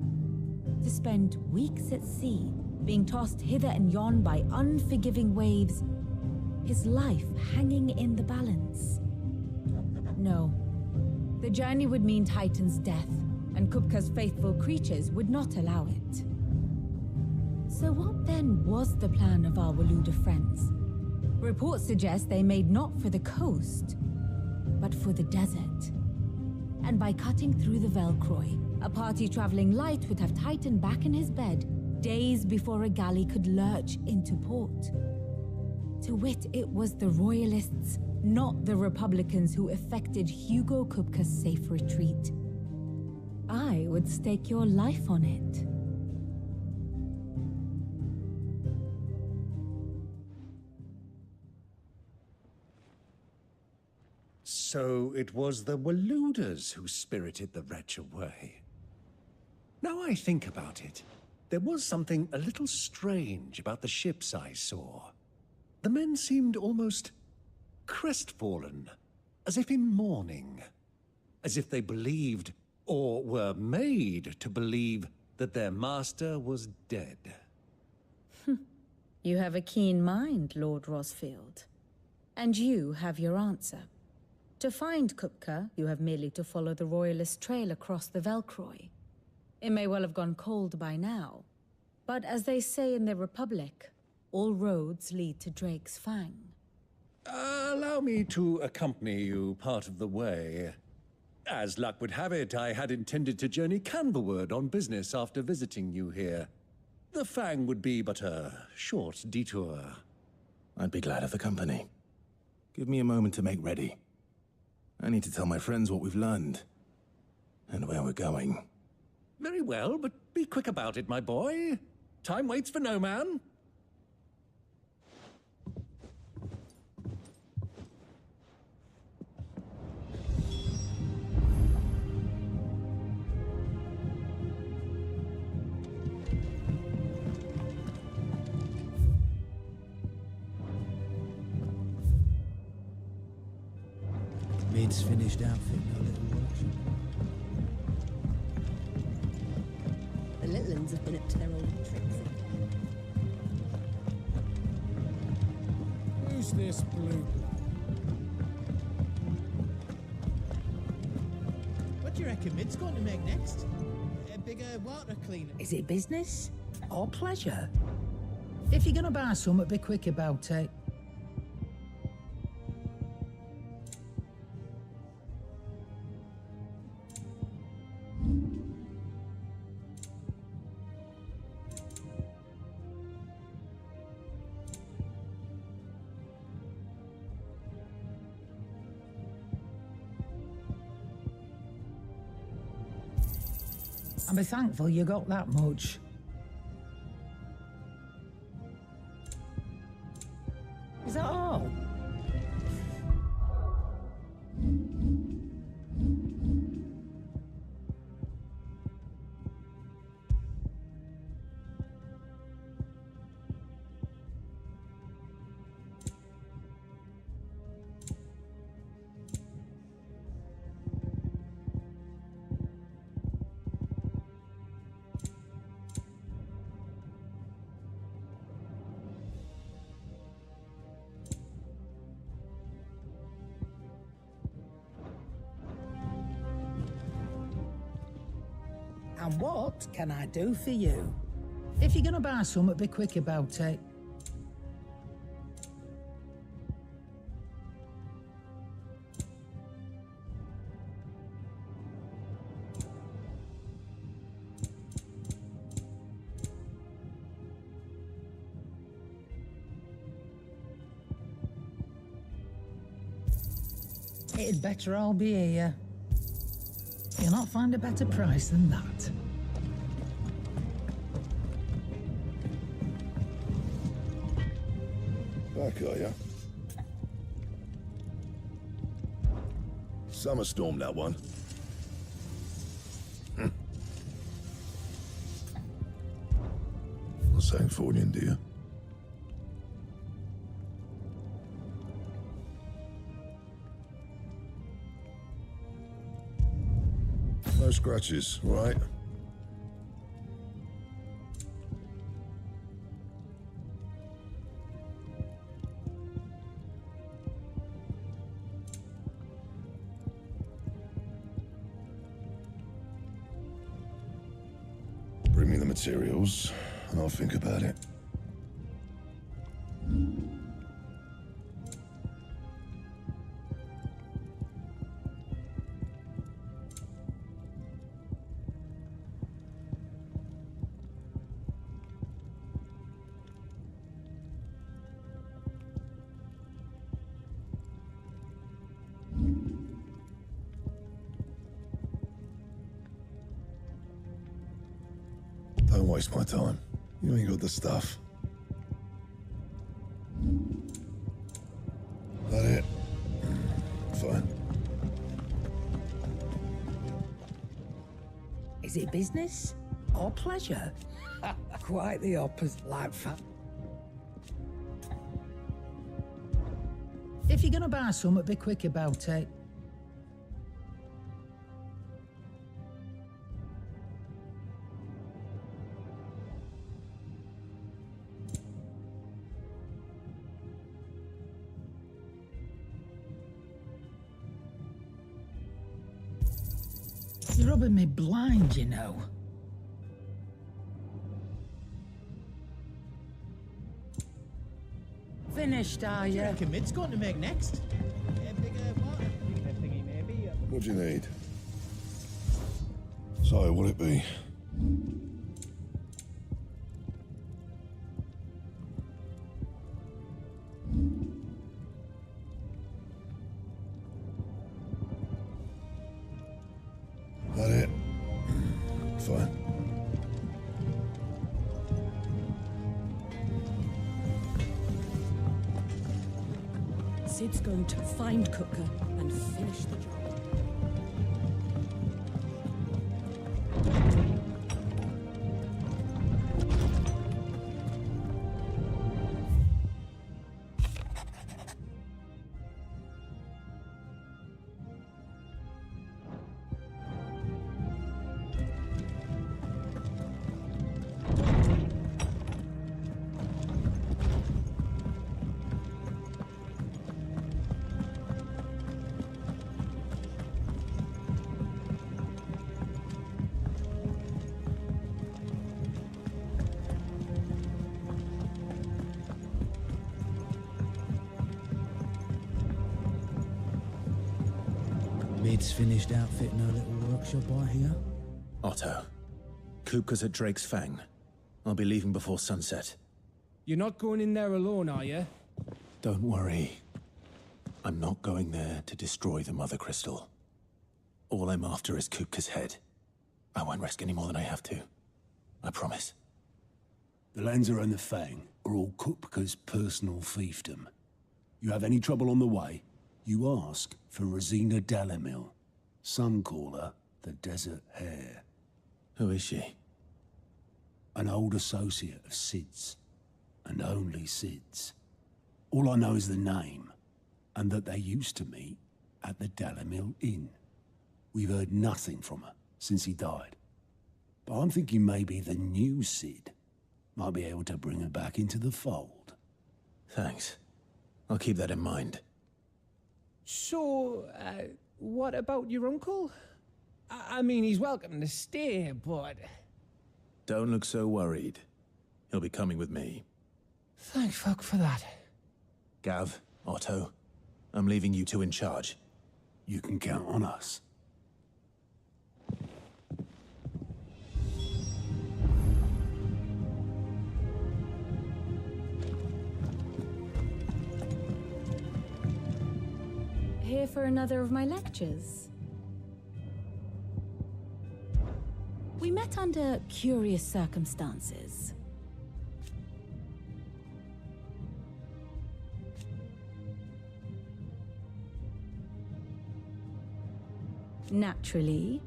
[SPEAKER 4] To spend weeks at sea, being tossed hither and yon by unforgiving waves, his life hanging in the balance. No. The journey would mean Titan's death, and Kupka's faithful creatures would not allow it. So what then was the plan of our Waluda friends? Reports suggest they made not for the coast, but for the desert. And by cutting through the Velcroy, a party traveling light would have Titan back in his bed days before a galley could lurch into port. To wit, it was the Royalists, not the Republicans, who effected Hugo Kupka's safe retreat. I would stake your life on it.
[SPEAKER 22] So it was the Waludas who spirited the wretch away. Now I think about it, there was something a little strange about the ships I saw. The men seemed almost crestfallen, as if in mourning, as if they believed, or were made to believe, that their master was dead.
[SPEAKER 4] You have a keen mind, Lord Rosfield. And you have your answer. To find Kupka, you have merely to follow the Royalist trail across the Velcroy. It may well have gone cold by now, but as they say in the Republic, all roads lead to Drake's Fang.
[SPEAKER 22] Allow me to accompany you part of the way. As luck would have it, I had intended to journey Canberward on business after visiting you here. The Fang would be but a short detour.
[SPEAKER 20] I'd be glad of the company. Give me a moment to make ready. I need to tell my friends what we've learned, and where we're going.
[SPEAKER 22] Very well, but be quick about it, my boy. Time waits for no man.
[SPEAKER 5] Mid's finished outfit, no little workshop.
[SPEAKER 19] The little ones have been up to their old tricks.
[SPEAKER 11] Who's this blue?
[SPEAKER 5] What do you reckon Mid's going to make next? A bigger water cleaner?
[SPEAKER 21] Is it business or pleasure? If you're gonna buy something, be quick about it. And be thankful you got that much. Is that all? And what can I do for you? If you're gonna buy something, be quick about it. It'd better all be here. You'll not find a better price than that.
[SPEAKER 1] Back, are ya? Summer storm, that one. Sangfordian, do you? No scratches, right? Bring me the materials, and I'll think about it. Don't waste my time. You ain't got the stuff. That it? Fine.
[SPEAKER 21] Is it business or pleasure? Quite the opposite, like If you're gonna buy something, be quick about it. You're rubbing me blind, you know. Finished, are you?
[SPEAKER 5] Reckon Mid's going to make next.
[SPEAKER 1] What do you need? So, what'll it be? That it? Fine.
[SPEAKER 16] Sid's going to find Cooker and finish the job.
[SPEAKER 9] Mid's finished outfitting her little workshop, I hear.
[SPEAKER 20] Otto, Kupka's at Drake's Fang. I'll be leaving before sunset.
[SPEAKER 11] You're not going in there alone, are you?
[SPEAKER 20] Don't worry. I'm not going there to destroy the Mother Crystal. All I'm after is Kupka's head. I won't risk any more than I have to. I promise.
[SPEAKER 13] The Lanza and the Fang are all Kupka's personal fiefdom. You have any trouble on the way, you ask for Rosina Dalimil. Some call her the Desert Hare.
[SPEAKER 20] Who is she?
[SPEAKER 13] An old associate of Sid's. And only Sid's. All I know is the name, and that they used to meet at the Dalimil Inn. We've heard nothing from her since he died. But I'm thinking maybe the new Sid might be able to bring her back into the fold.
[SPEAKER 20] Thanks. I'll keep that in mind.
[SPEAKER 11] So, what about your uncle? I mean, he's welcome to stay, but...
[SPEAKER 20] Don't look so worried. He'll be coming with me.
[SPEAKER 11] Thank fuck for that.
[SPEAKER 20] Gav, Otto, I'm leaving you two in charge.
[SPEAKER 13] You can count on us.
[SPEAKER 4] Here for another of my lectures? We met under curious circumstances. Naturally.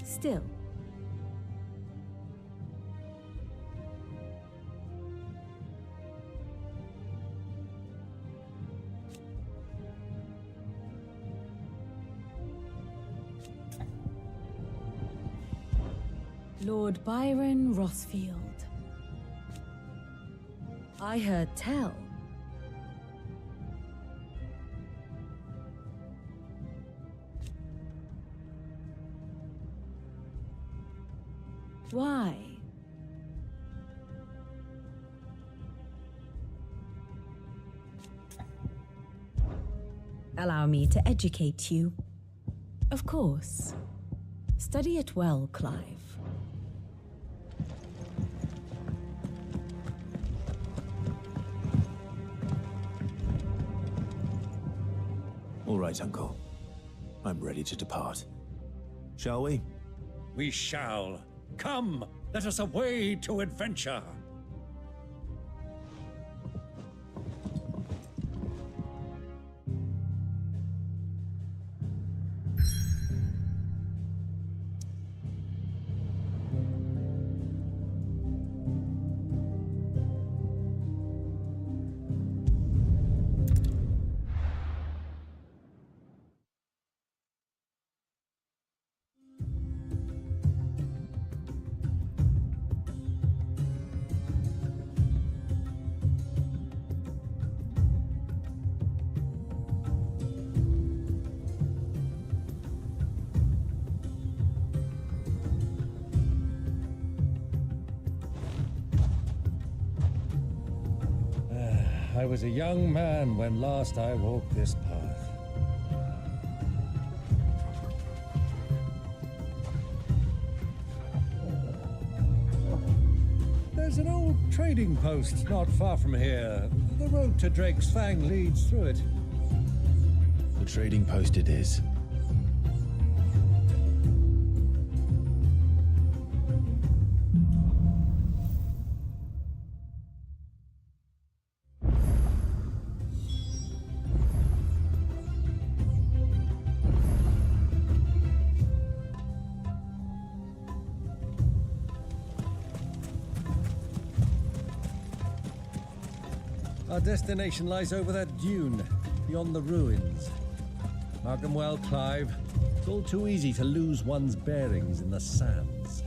[SPEAKER 4] Still. Lord Byron Rothfield. I heard tell. Why? Allow me to educate you. Of course. Study it well, Clive.
[SPEAKER 20] All right, Uncle. I'm ready to depart. Shall we?
[SPEAKER 22] We shall. Come, let us away to adventure. I was a young man when last I walked this path. There's an old trading post not far from here. The road to Drake's Fang leads through it.
[SPEAKER 20] The trading post it is.
[SPEAKER 22] Our destination lies over that dune, beyond the ruins. Mark 'em well, Clive. It's all too easy to lose one's bearings in the sands.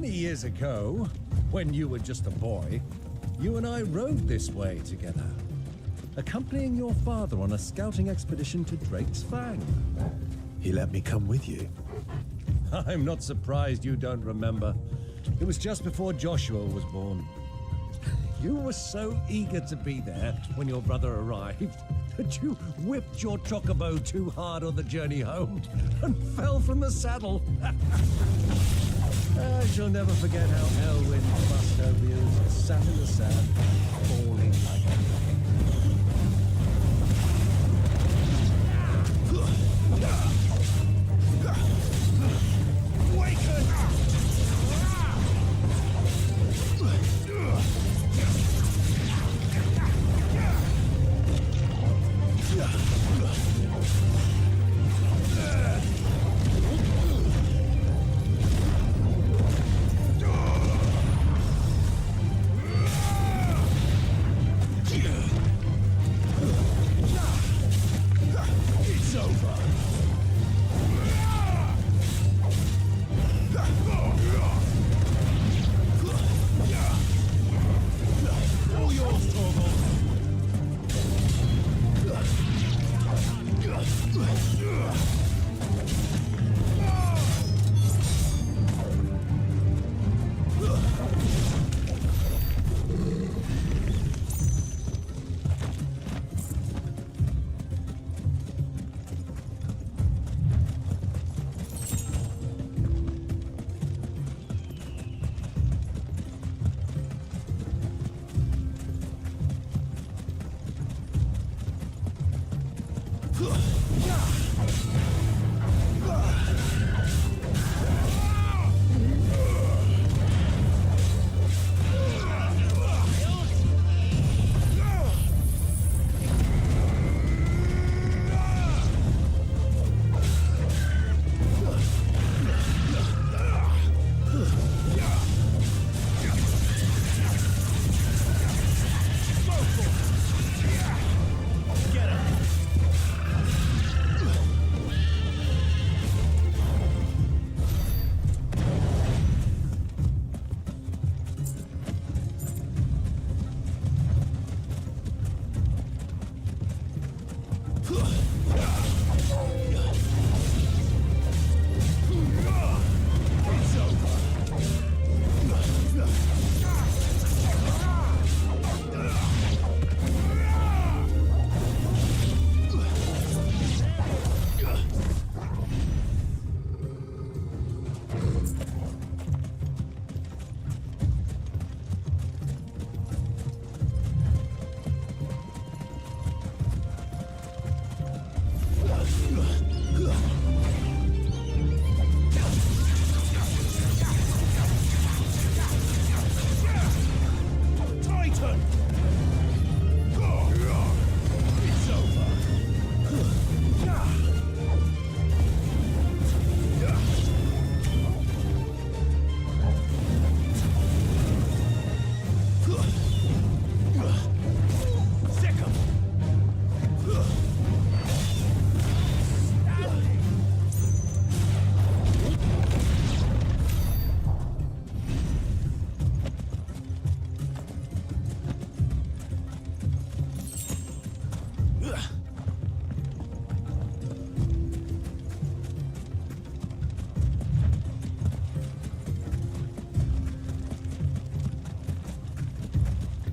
[SPEAKER 22] Many years ago, when you were just a boy, you and I rode this way together, accompanying your father on a scouting expedition to Drake's Fang.
[SPEAKER 13] He let me come with you.
[SPEAKER 22] I'm not surprised you don't remember. It was just before Joshua was born. You were so eager to be there when your brother arrived that you whipped your chocobo too hard on the journey home and fell from the saddle. I shall never forget how Elwyn bust over you as you sat in the sand, falling like a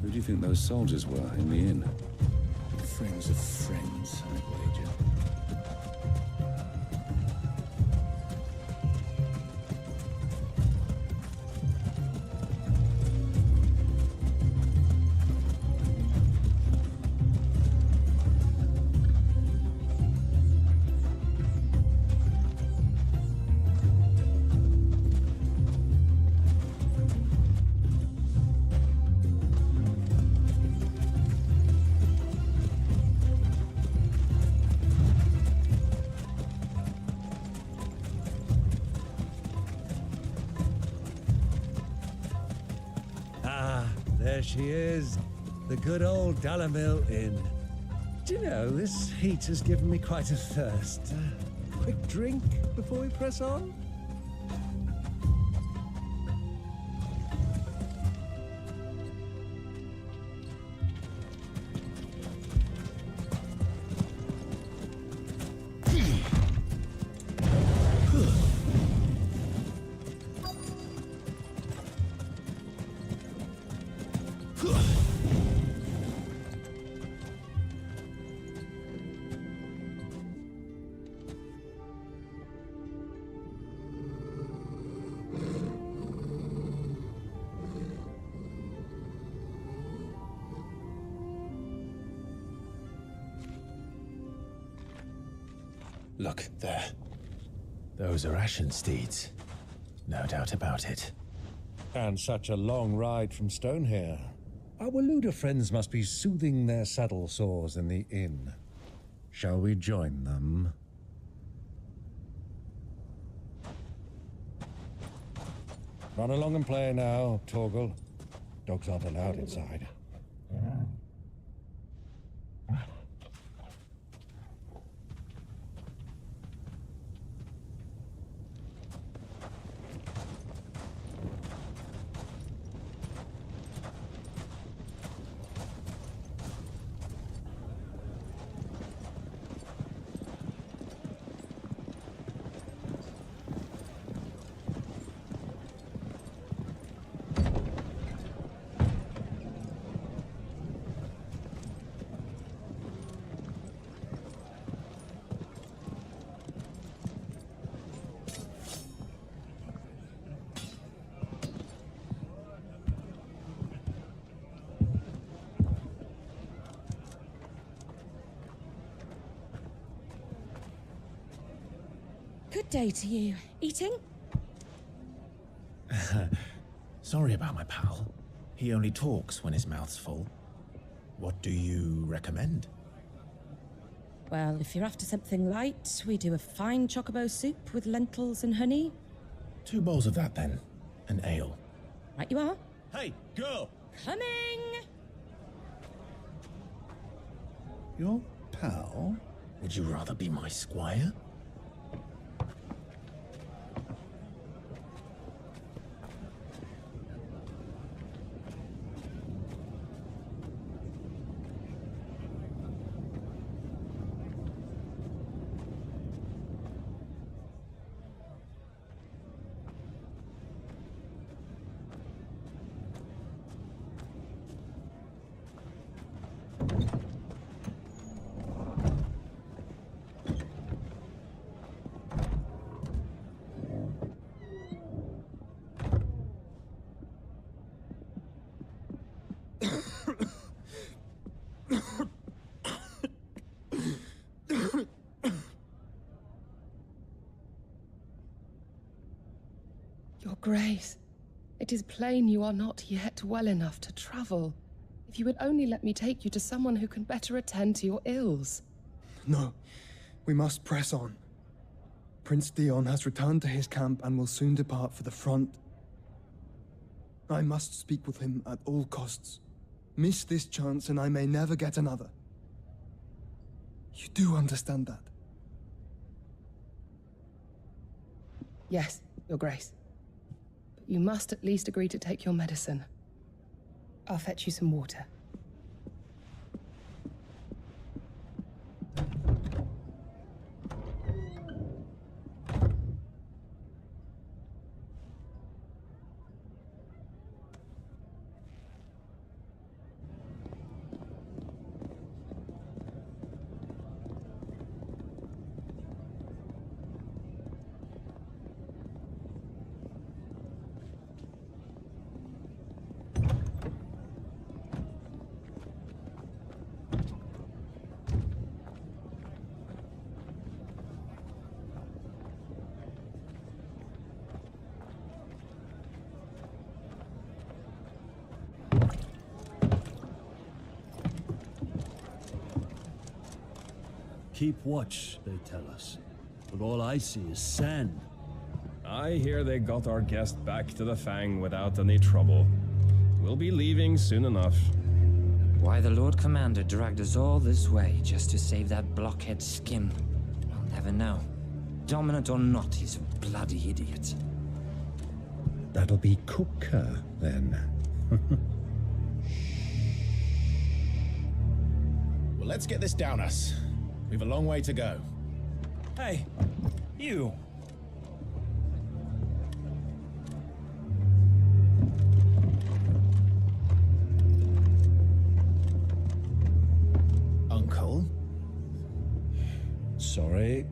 [SPEAKER 15] Who do you think those soldiers were in the inn?
[SPEAKER 9] Friends of friends, I'd wager.
[SPEAKER 22] There she is, the good old Dalamil Inn. Do you know, this heat has given me quite a thirst. Quick drink before we press on?
[SPEAKER 12] Look, there. Those are Ashen steeds. No doubt about it.
[SPEAKER 22] And such a long ride from Stonehair. Our Luda friends must be soothing their saddle sores in the inn. Shall we join them? Run along and play now, Torgal. Dogs aren't allowed inside.
[SPEAKER 16] Good day to you. Eating?
[SPEAKER 12] Sorry about my pal. He only talks when his mouth's full. What do you recommend?
[SPEAKER 16] Well, if you're after something light, we do a fine chocobo soup with lentils and honey.
[SPEAKER 12] 2 bowls of that, then. An ale.
[SPEAKER 16] Right you are.
[SPEAKER 12] Hey, girl!
[SPEAKER 16] Coming!
[SPEAKER 12] Your pal? Would you rather be my squire?
[SPEAKER 14] Your Grace, it is plain you are not yet well enough to travel. If you would only let me take you to someone who can better attend to your ills.
[SPEAKER 18] No, we must press on. Prince Dion has returned to his camp and will soon depart for the front. I must speak with him at all costs. Miss this chance and I may never get another. You do understand that?
[SPEAKER 14] Yes, Your Grace. But you must at least agree to take your medicine. I'll fetch you some water.
[SPEAKER 9] Keep watch, they tell us. But all I see is sand.
[SPEAKER 23] I hear they got our guest back to the Fang without any trouble. We'll be leaving soon enough.
[SPEAKER 24] Why the Lord Commander dragged us all this way just to save that blockhead Skim, I'll never know. Dominant or not, he's a bloody idiot.
[SPEAKER 22] That'll be Cooker, then.
[SPEAKER 12] Well, let's get this down us. We've a long way to go.
[SPEAKER 23] Hey, you.
[SPEAKER 12] Uncle?
[SPEAKER 22] Sorry.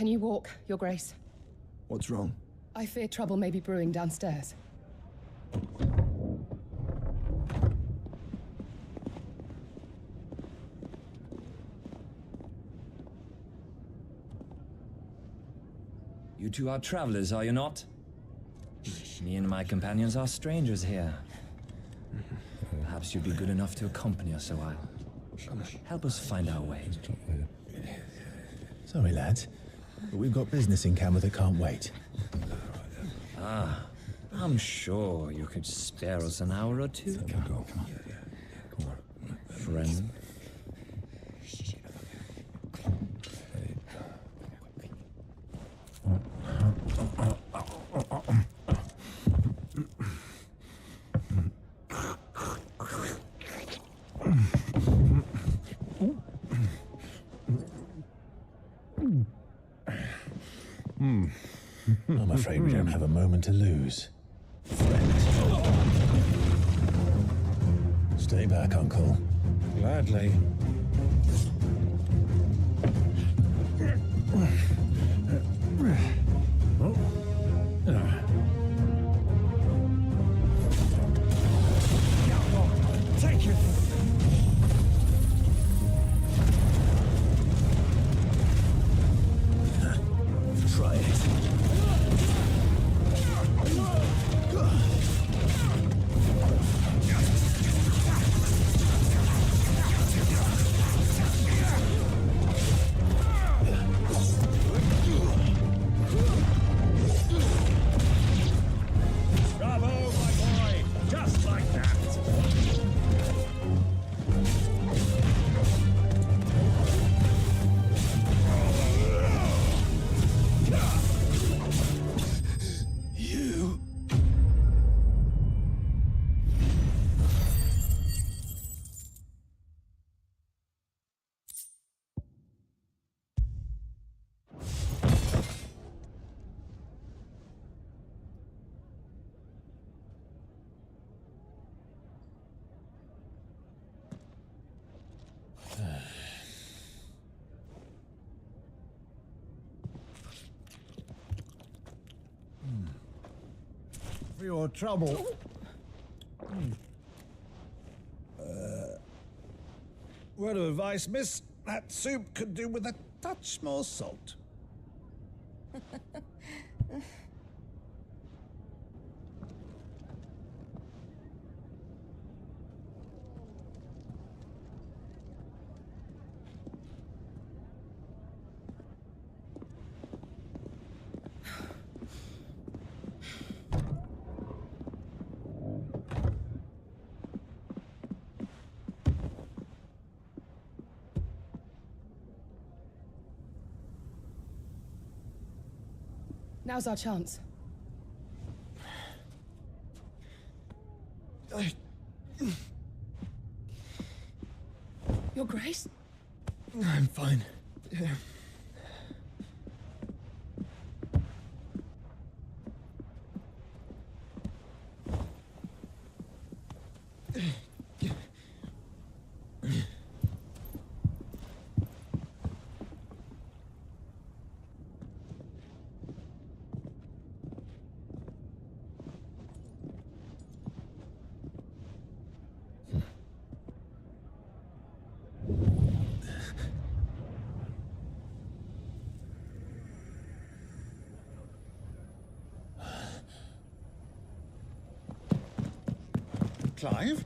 [SPEAKER 14] Can you walk, Your Grace?
[SPEAKER 18] What's wrong?
[SPEAKER 14] I fear trouble may be brewing downstairs.
[SPEAKER 24] You two are travelers, are you not? Me and my companions are strangers here. Perhaps you'd be good enough to accompany us a while. Help us find our way.
[SPEAKER 12] Sorry, lads, but we've got business in Camera that can't wait.
[SPEAKER 24] Ah, I'm sure you could spare us an hour or two. Come on. Friend.
[SPEAKER 12] I'm afraid we don't have a moment to lose. Friend. Stay back, Uncle.
[SPEAKER 8] Gladly.
[SPEAKER 12] Take it! Try it.
[SPEAKER 22] Bravo, my boy! Just like that!
[SPEAKER 12] You...
[SPEAKER 22] For your trouble. Word of advice, miss. That soup could do with a touch more salt.
[SPEAKER 14] Now's our chance. Your Grace?
[SPEAKER 18] I'm fine. Yeah.
[SPEAKER 22] Clive?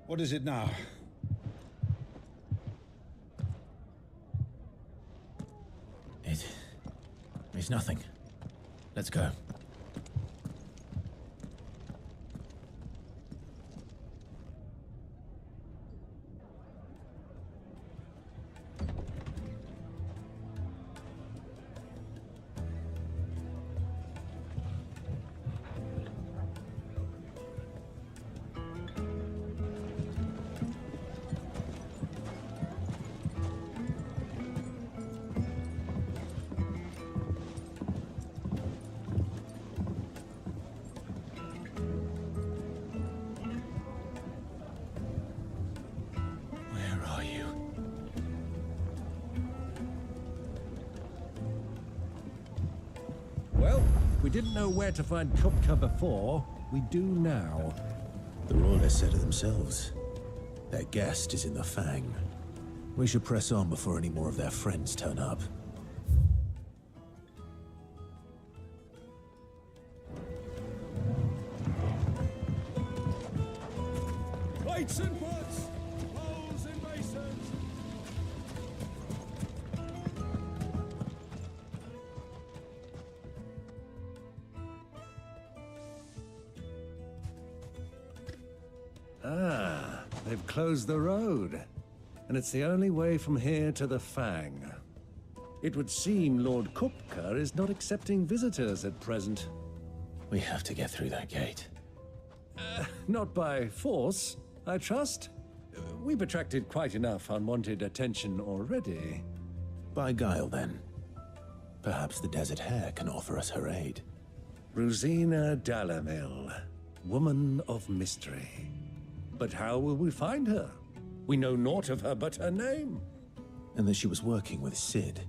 [SPEAKER 22] What is it now?
[SPEAKER 12] It's nothing. Let's go.
[SPEAKER 22] We didn't know where to find Kupka before. We do now.
[SPEAKER 20] The Royalists said it themselves. Their guest is in the Fang. We should press on before any more of their friends turn up.
[SPEAKER 22] Lights and woods! Poles and masons! Ah, they've closed the road. And it's the only way from here to the Fang. It would seem Lord Kupka is not accepting visitors at present.
[SPEAKER 20] We have to get through that gate.
[SPEAKER 22] Not by force, I trust. We've attracted quite enough unwanted attention already.
[SPEAKER 20] By guile, then. Perhaps the Desert Hare can offer us her aid.
[SPEAKER 22] Rosina Dalamil, woman of mystery. But how will we find her? We know naught of her but her name.
[SPEAKER 20] And that she was working with Cid.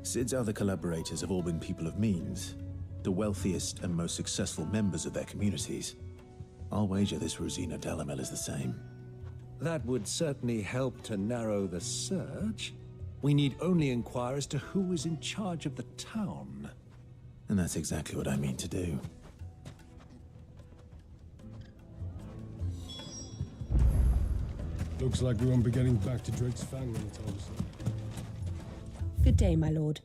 [SPEAKER 20] Cid's other collaborators have all been people of means, the wealthiest and most successful members of their communities. I'll wager this Rosina Dalamil is the same.
[SPEAKER 22] That would certainly help to narrow the search. We need only inquire as to who is in charge of the town.
[SPEAKER 20] And that's exactly what I mean to do.
[SPEAKER 2] Looks like we won't be getting back to Drake's Fang anytime soon.
[SPEAKER 16] Good day, my lord.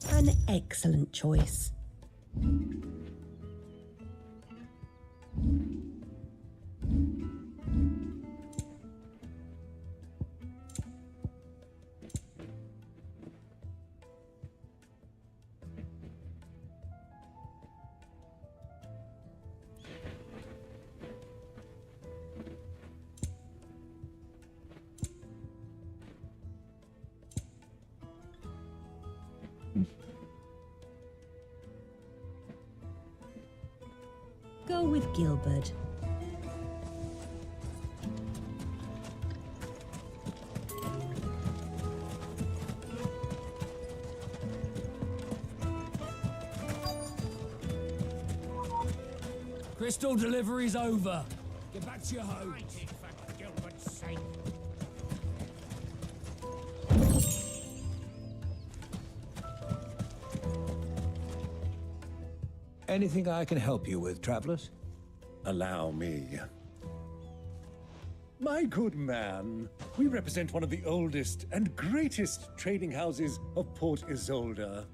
[SPEAKER 16] An excellent choice. Go with Gilbert.
[SPEAKER 11] Crystal delivery's over. Get back to your home.
[SPEAKER 22] Anything I can help you with, travelers? Allow me. My good man, we represent one of the oldest and greatest trading houses of Port Isolde.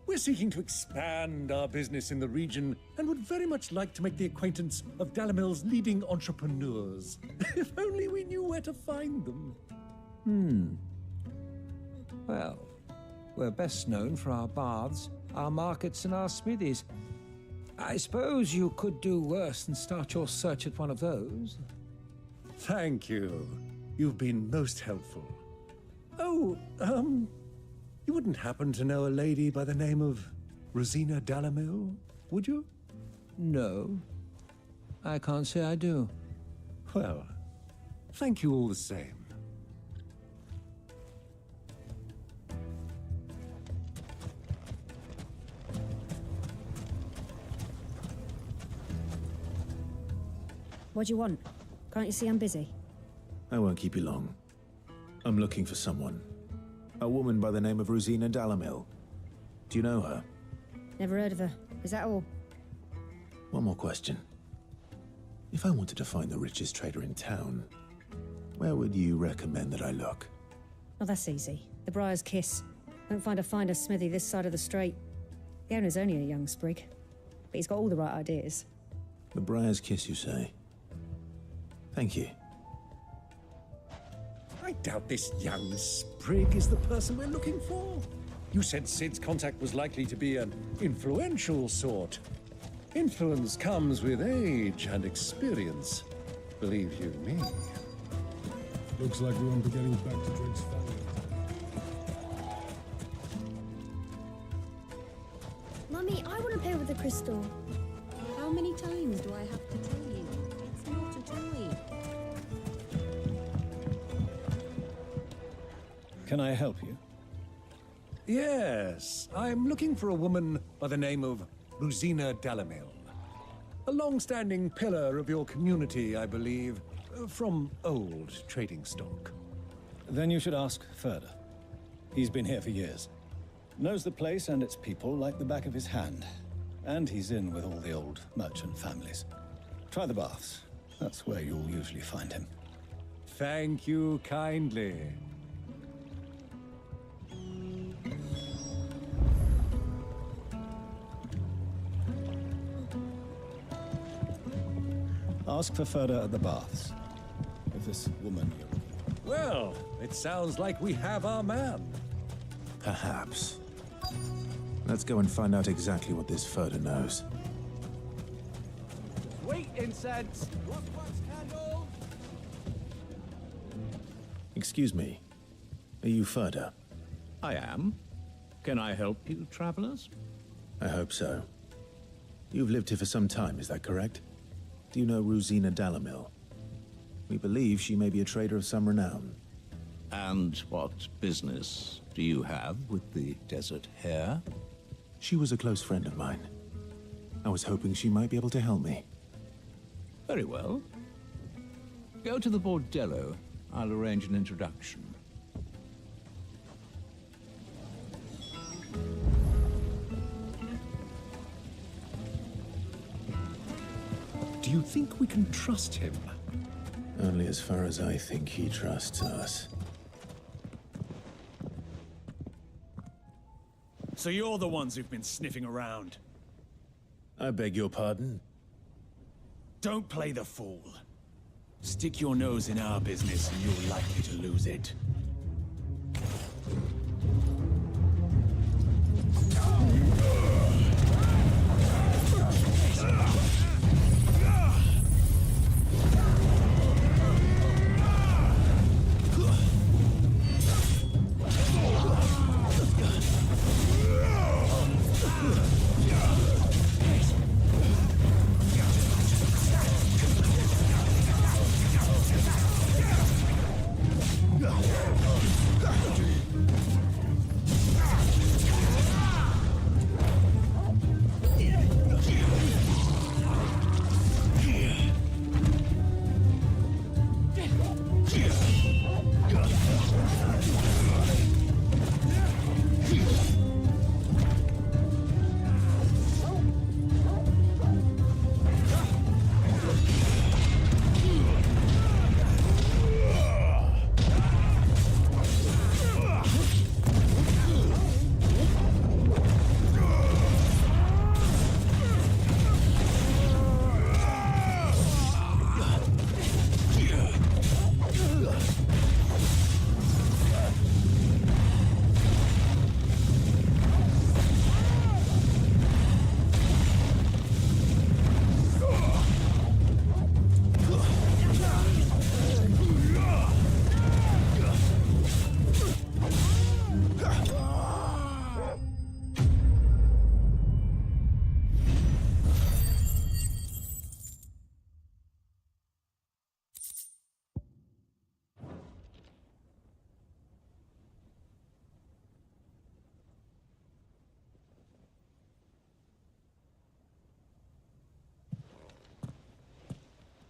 [SPEAKER 22] We're seeking to expand our business in the region and would very much like to make the acquaintance of Dalamil's leading entrepreneurs. If only we knew where to find them.
[SPEAKER 3] Well, we're best known for our baths, our markets, and our smithies. I suppose you could do worse than start your search at one of those.
[SPEAKER 22] Thank you. You've been most helpful. Oh, you wouldn't happen to know a lady by the name of Rosina Dalamil, would you?
[SPEAKER 3] No. I can't say I do.
[SPEAKER 22] Well, thank you all the same.
[SPEAKER 7] What do you want? Can't you see I'm busy?
[SPEAKER 20] I won't keep you long. I'm looking for someone. A woman by the name of Rosina Dalamil. Do you know her?
[SPEAKER 7] Never heard of her. Is that all?
[SPEAKER 20] One more question. If I wanted to find the richest trader in town, where would you recommend that I look?
[SPEAKER 7] Oh, that's easy. The Briar's Kiss. Won't find a finer smithy this side of the strait. The owner's only a young sprig, but he's got all the right ideas.
[SPEAKER 20] The Briar's Kiss, you say? Thank you.
[SPEAKER 22] I doubt this young sprig is the person we're looking for. You said Cid's contact was likely to be an influential sort. Influence comes with age and experience, believe you me.
[SPEAKER 2] Looks like we won't be getting back to Drake's family.
[SPEAKER 6] Mummy, I want to play with the crystal.
[SPEAKER 16] How many times do I have to tell you? It's not a toy.
[SPEAKER 22] Can I help you? Yes, I'm looking for a woman by the name of Rosina Dalamil. A long-standing pillar of your community, I believe, from old trading stock.
[SPEAKER 10] Then you should ask Ferda. He's been here for years. Knows the place and its people like the back of his hand. And he's in with all the old merchant families. Try the baths. That's where you'll usually find him.
[SPEAKER 22] Thank you kindly.
[SPEAKER 10] Ask for Ferda at the baths. If this woman you're looking for.
[SPEAKER 22] Well, it sounds like we have our man.
[SPEAKER 20] Perhaps. Let's go and find out exactly what this Ferda knows.
[SPEAKER 17] Sweet incense! Want wax candles?
[SPEAKER 20] Excuse me. Are you Ferda?
[SPEAKER 19] I am. Can I help you, travelers?
[SPEAKER 20] I hope so. You've lived here for some time, is that correct? Do you know Rosina Dalamil? We believe she may be a trader of some renown.
[SPEAKER 19] And what business do you have with the Desert Hare?
[SPEAKER 20] She was a close friend of mine. I was hoping she might be able to help me.
[SPEAKER 19] Very well. Go to the Bordello. I'll arrange an introduction.
[SPEAKER 22] Do you think we can trust him?
[SPEAKER 20] Only as far as I think he trusts us.
[SPEAKER 25] So you're the ones who've been sniffing around?
[SPEAKER 20] I beg your pardon?
[SPEAKER 25] Don't play the fool. Stick your nose in our business and you're likely to lose it.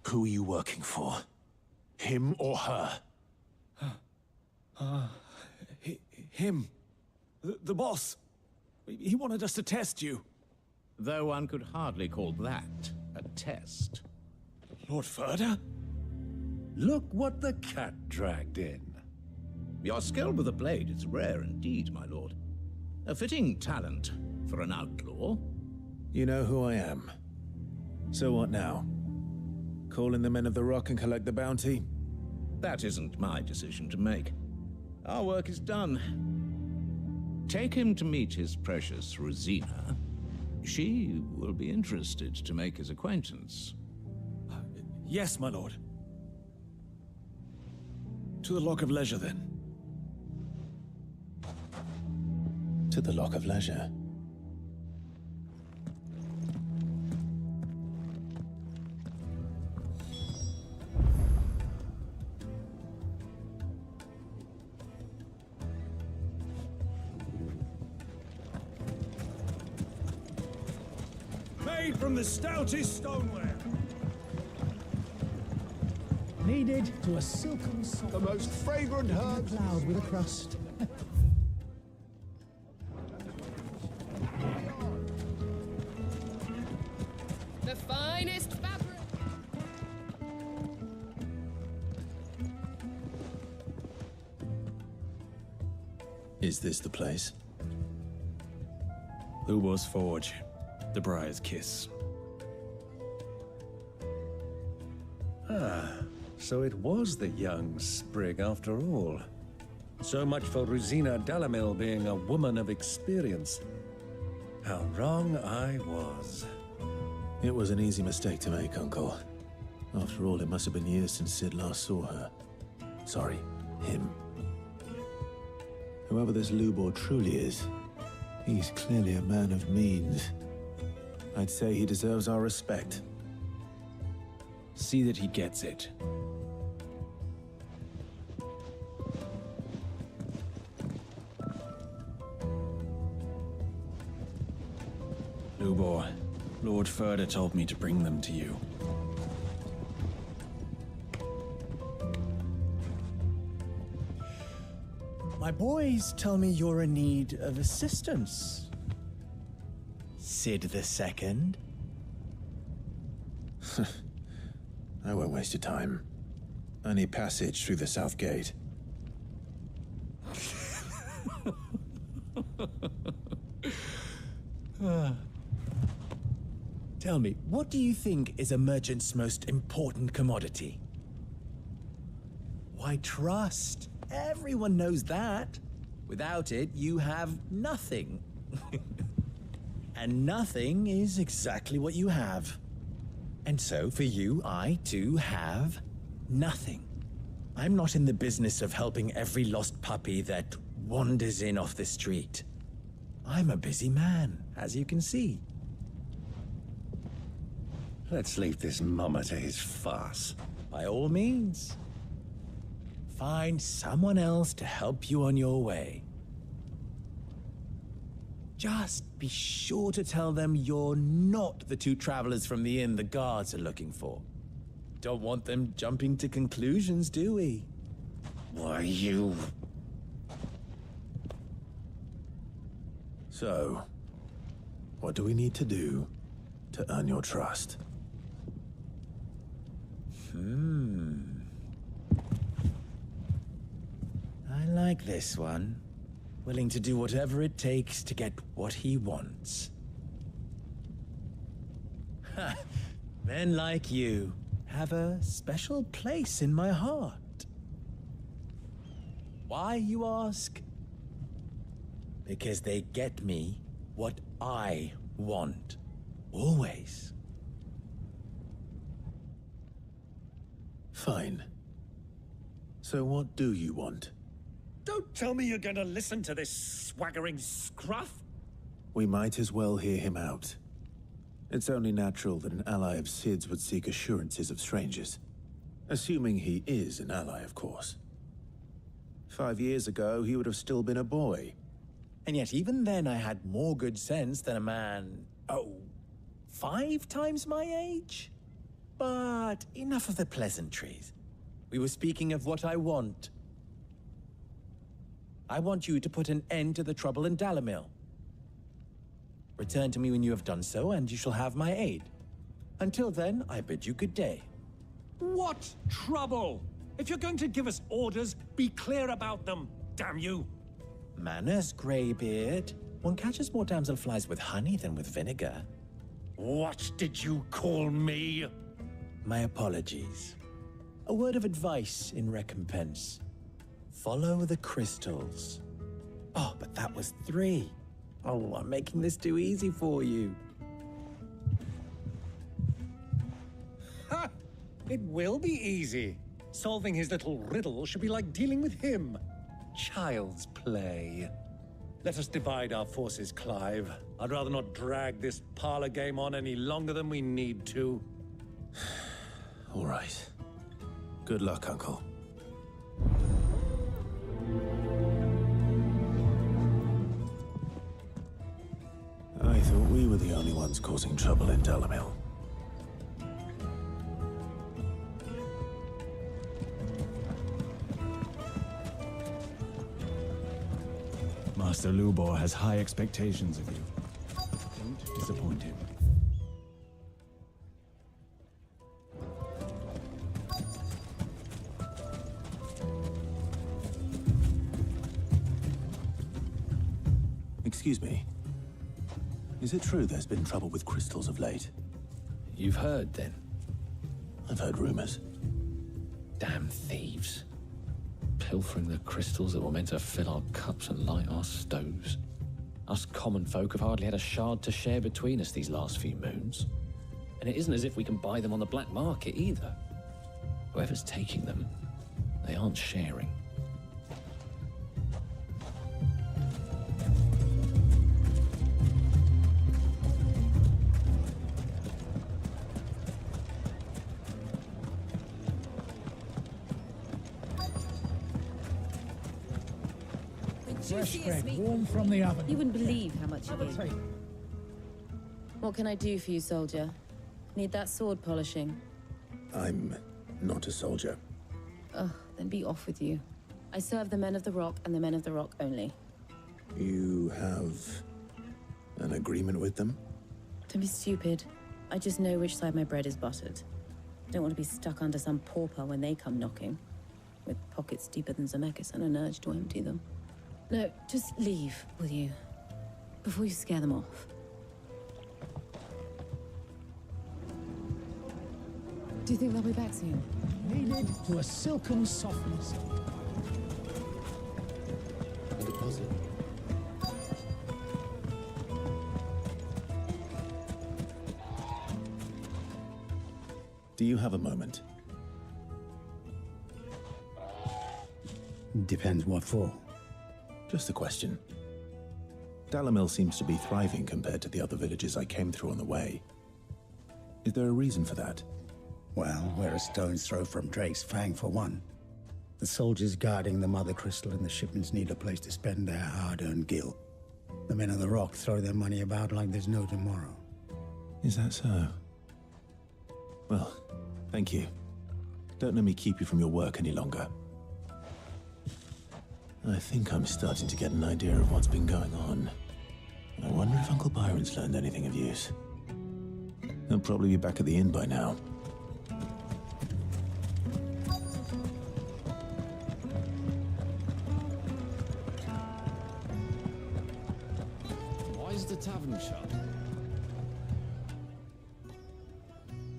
[SPEAKER 12] Who are you working for? Him or her?
[SPEAKER 25] Him. The boss. He wanted us to test you.
[SPEAKER 19] Though one could hardly call that a test.
[SPEAKER 25] Lord Ferda?
[SPEAKER 22] Look what the cat dragged in.
[SPEAKER 24] Your skill with the blade is rare indeed, my lord. A fitting talent for an outlaw.
[SPEAKER 20] You know who I am. So what now? Call in the Men of the Rock and collect the bounty?
[SPEAKER 24] That isn't my decision to make. Our work is done. Take him to meet his precious Rosina. She will be interested to make his acquaintance.
[SPEAKER 25] Yes, my lord. To the Lock of Leisure, then.
[SPEAKER 20] To the Lock of Leisure.
[SPEAKER 22] Made from the stoutest stoneware.
[SPEAKER 1] Kneaded to a silken soft. The most fragrant herbs. Cloud with a crust.
[SPEAKER 14] The finest fabric.
[SPEAKER 20] Is this the place?
[SPEAKER 25] Lubor's Forge. The Briar's Kiss.
[SPEAKER 22] Ah, so it was the young sprig after all. So much for Rosina Dalamil being a woman of experience. How wrong I was.
[SPEAKER 20] It was an easy mistake to make, Uncle. After all, it must have been years since Sid last saw her. Sorry, him. Whoever this Lubor truly is, he's clearly a man of means. I'd say he deserves our respect.
[SPEAKER 25] See that he gets it. Lubor, Lord Furder told me to bring them to you.
[SPEAKER 4] My boys tell me you're in need of assistance. Sid the Second?
[SPEAKER 20] I won't waste your time. I need passage through the south gate.
[SPEAKER 4] Tell me, what do you think is a merchant's most important commodity? Why, trust. Everyone knows that. Without it, you have nothing. And nothing is exactly what you have. And so, for you, I, too, have nothing. I'm not in the business of helping every lost puppy that wanders in off the street. I'm a busy man, as you can see.
[SPEAKER 22] Let's leave this mummer to his farce.
[SPEAKER 4] By all means. Find someone else to help you on your way. Just be sure to tell them you're not the two travelers from the inn the guards are looking for. Don't want them jumping to conclusions, do we?
[SPEAKER 22] Why, you...
[SPEAKER 20] So, what do we need to do to earn your trust?
[SPEAKER 4] I like this one. Willing to do whatever it takes to get what he wants. Ha! Men like you have a special place in my heart. Why, you ask? Because they get me what I want. Always.
[SPEAKER 20] Fine. So what do you want?
[SPEAKER 22] Don't tell me you're going to listen to this swaggering scruff.
[SPEAKER 20] We might as well hear him out. It's only natural that an ally of Sid's would seek assurances of strangers. Assuming he is an ally, of course. 5 years ago, he would have still been a boy.
[SPEAKER 4] And yet even then I had more good sense than a man, 5 times my age? But enough of the pleasantries. We were speaking of what I want. I want you to put an end to the trouble in Dalamil. Return to me when you have done so, and you shall have my aid. Until then, I bid you good day.
[SPEAKER 22] What trouble? If you're going to give us orders, be clear about them, damn you!
[SPEAKER 4] Manners, Greybeard. One catches more damselflies with honey than with vinegar.
[SPEAKER 22] What did you call me?
[SPEAKER 4] My apologies. A word of advice in recompense. Follow the crystals. Oh, but that was 3. Oh, I'm making this too easy for you.
[SPEAKER 22] Ha! It will be easy. Solving his little riddle should be like dealing with him. Child's play. Let us divide our forces, Clive. I'd rather not drag this parlor game on any longer than we need to.
[SPEAKER 20] All right. Good luck, Uncle. I thought we were the only ones causing trouble in Dalamil.
[SPEAKER 25] Master Lubor has high expectations of you. Don't disappoint him.
[SPEAKER 20] Excuse me. Is it true there's been trouble with crystals of late?
[SPEAKER 5] You've heard, then?
[SPEAKER 20] I've heard rumors.
[SPEAKER 5] Damn thieves. Pilfering the crystals that were meant to fill our cups and light our stoves. Us common folk have hardly had a shard to share between us these last few moons. And it isn't as if we can buy them on the black market either. Whoever's taking them, they aren't sharing.
[SPEAKER 1] Fresh bread, warm from the oven.
[SPEAKER 9] You wouldn't believe how much you gave. What can I do for you, soldier? Need that sword polishing?
[SPEAKER 20] I'm not a soldier.
[SPEAKER 9] Ugh, then be off with you. I serve the men of the Rock and the men of the Rock only.
[SPEAKER 20] You have an agreement with them?
[SPEAKER 9] Don't be stupid. I just know which side my bread is buttered. Don't want to be stuck under some pauper when they come knocking. With pockets deeper than Zemeckis and an urge to empty them. No, just leave, will you? Before you scare them off. Do you think they'll be back soon?
[SPEAKER 1] Kneaded to a silken softness.
[SPEAKER 20] A deposit. Do you have a moment?
[SPEAKER 13] Depends what for.
[SPEAKER 20] Just a question. Dalamil seems to be thriving compared to the other villages I came through on the way. Is there a reason for that?
[SPEAKER 13] Well, we're a stone's throw from Drake's Fang for one. The soldiers guarding the Mother Crystal and the shipments need a place to spend their hard-earned gil. The men of the Rock throw their money about like there's no tomorrow.
[SPEAKER 20] Is that so? Well, thank you. Don't let me keep you from your work any longer. I think I'm starting to get an idea of what's been going on. I wonder if Uncle Byron's learned anything of use. He'll probably be back at the inn by now.
[SPEAKER 11] Why is the tavern shut?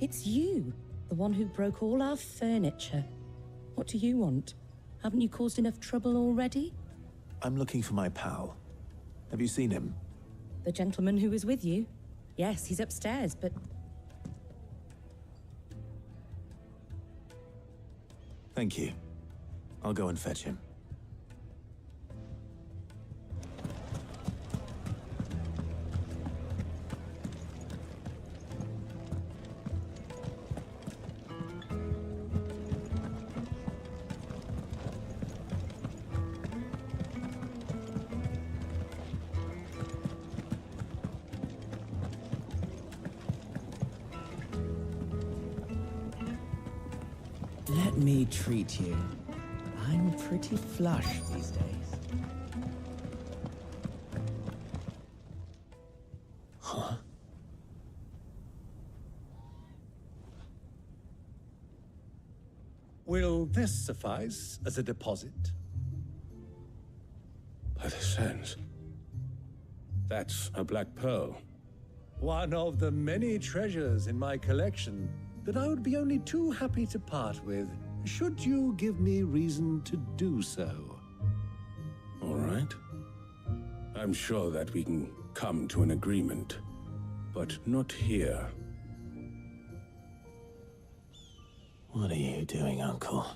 [SPEAKER 16] It's you, the one who broke all our furniture. What do you want? Haven't you caused enough trouble already?
[SPEAKER 20] I'm looking for my pal. Have you seen him?
[SPEAKER 16] The gentleman who was with you? Yes, he's upstairs, but...
[SPEAKER 20] Thank you. I'll go and fetch him.
[SPEAKER 15] Let me treat you. I'm pretty flush these days.
[SPEAKER 20] Huh?
[SPEAKER 22] Will this suffice as a deposit?
[SPEAKER 2] By the sands. That's a black pearl.
[SPEAKER 22] One of the many treasures in my collection that I would be only too happy to part with, should you give me reason to do so.
[SPEAKER 2] All right. I'm sure that we can come to an agreement, but not here.
[SPEAKER 20] What are you doing, Uncle?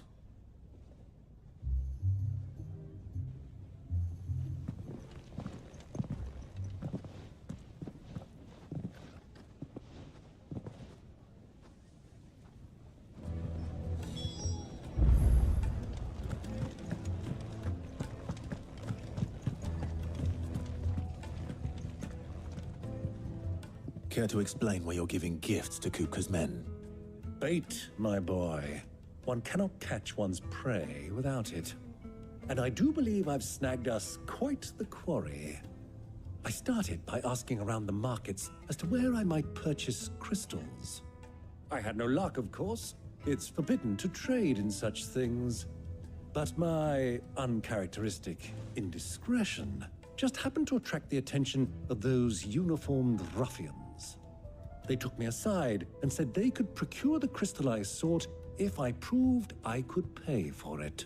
[SPEAKER 20] care to explain why you're giving gifts to Kupka's men?
[SPEAKER 22] Bait, my boy. One cannot catch one's prey without it. And I do believe I've snagged us quite the quarry. I started by asking around the markets as to where I might purchase crystals. I had no luck, of course. It's forbidden to trade in such things. But my uncharacteristic indiscretion just happened to attract the attention of those uniformed ruffians. They took me aside and said they could procure the crystal I sought if I proved I could pay for it.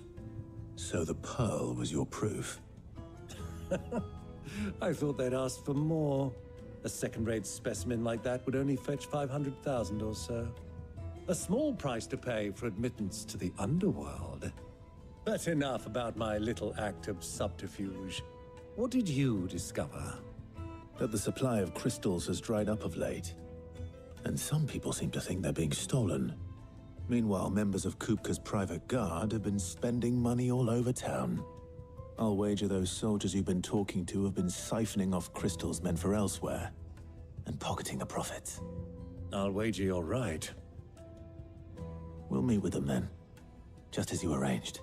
[SPEAKER 20] So the pearl was your proof?
[SPEAKER 22] I thought they'd asked for more. A second-rate specimen like that would only fetch 500,000 or so. A small price to pay for admittance to the underworld. But enough about my little act of subterfuge. What did you discover?
[SPEAKER 20] That the supply of crystals has dried up of late. And some people seem to think they're being stolen. Meanwhile, members of Kupka's private guard have been spending money all over town. I'll wager those soldiers you've been talking to have been siphoning off crystals meant for elsewhere, and pocketing the profits.
[SPEAKER 22] I'll wager you're right.
[SPEAKER 20] We'll meet with them then, just as you arranged,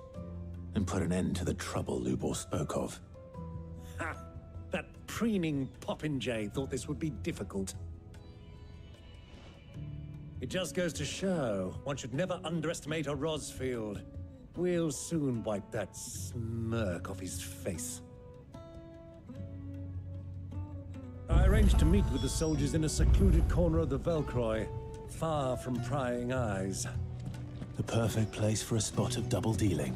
[SPEAKER 20] and put an end to the trouble Lubor spoke of.
[SPEAKER 22] Ha! That preening popinjay thought this would be difficult. It just goes to show, one should never underestimate a Rosfield. We'll soon wipe that smirk off his face. I arranged to meet with the soldiers in a secluded corner of the Velcroy, far from prying eyes.
[SPEAKER 20] The perfect place for a spot of double dealing.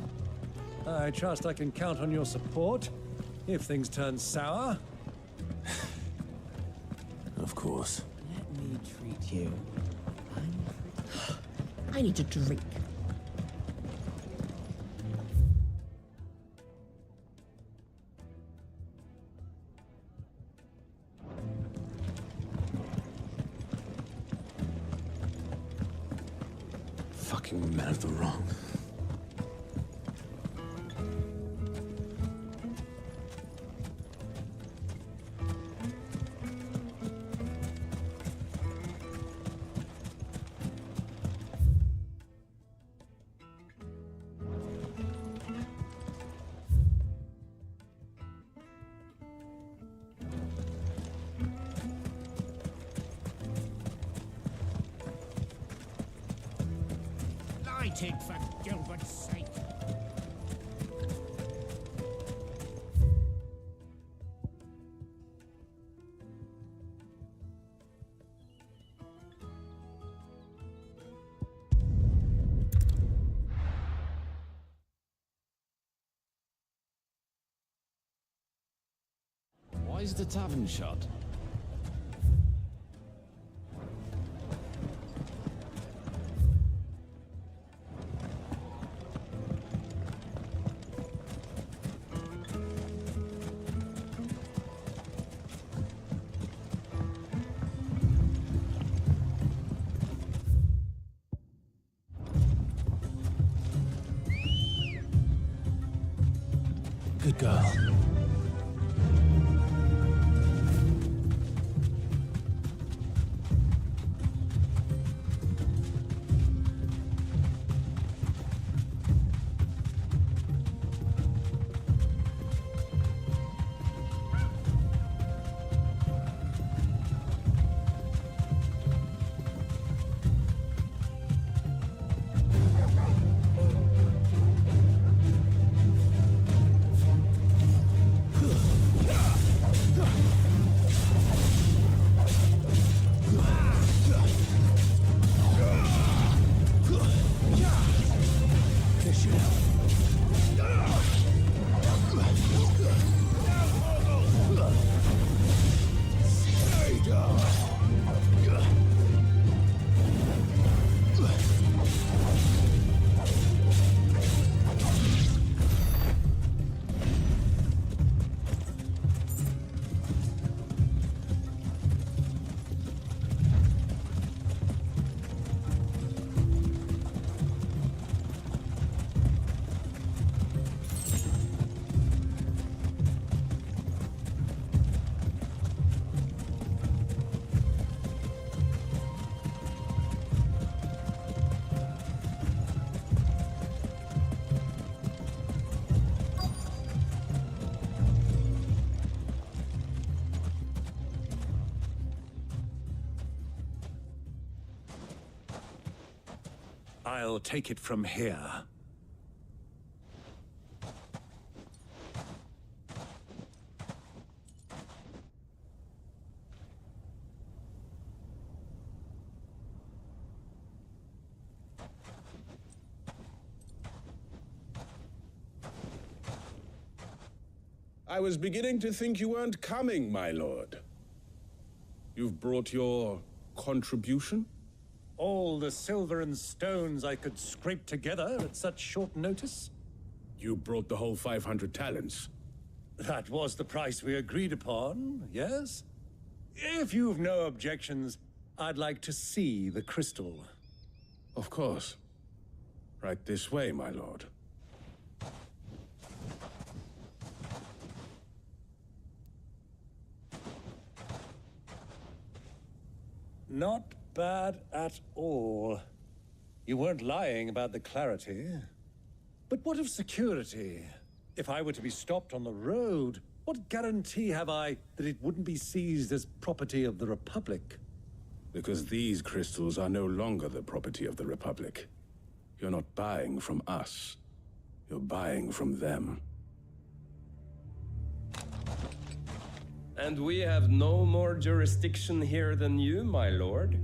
[SPEAKER 22] I trust I can count on your support, if things turn sour.
[SPEAKER 20] Of course.
[SPEAKER 15] Let me treat you.
[SPEAKER 16] I need a drink.
[SPEAKER 2] Fucking men of the wrong.
[SPEAKER 1] Lighted, for Gilbert's sake.
[SPEAKER 5] Why is the tavern shut?
[SPEAKER 20] Good girl.
[SPEAKER 22] I'll take it from here.
[SPEAKER 2] I was beginning to think you weren't coming, my lord. You've brought your contribution?
[SPEAKER 22] All the silver and stones I could scrape together at such short notice?
[SPEAKER 2] You brought the whole 500 talents.
[SPEAKER 22] That was the price we agreed upon, yes? If you've no objections, I'd like to see the crystal.
[SPEAKER 2] Of course. Right this way, my lord.
[SPEAKER 22] Not bad at all. You weren't lying about the clarity. But what of security? If I were to be stopped on the road, what guarantee have I that it wouldn't be seized as property of the Republic?
[SPEAKER 2] Because these crystals are no longer the property of the Republic. You're not buying from us. You're buying from them.
[SPEAKER 3] And we have no more jurisdiction here than you, my lord.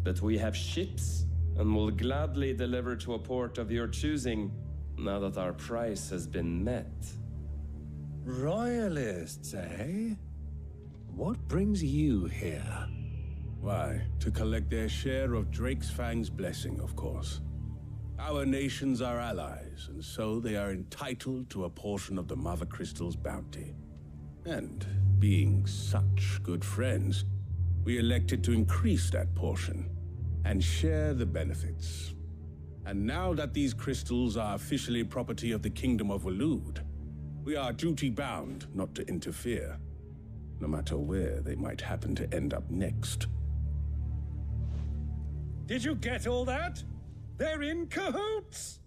[SPEAKER 3] But we have ships, and will gladly deliver to a port of your choosing, now that our price has been met.
[SPEAKER 22] Royalists, eh? What brings you here?
[SPEAKER 2] Why, to collect their share of Drake's Fang's blessing, of course. Our nations are allies, and so they are entitled to a portion of the Mother Crystal's bounty. And being such good friends, we elected to increase that portion and share the benefits. And now that these crystals are officially property of the Kingdom of Waloed, we are duty-bound not to interfere, no matter where they might happen to end up next.
[SPEAKER 22] Did you get all that? They're in cahoots!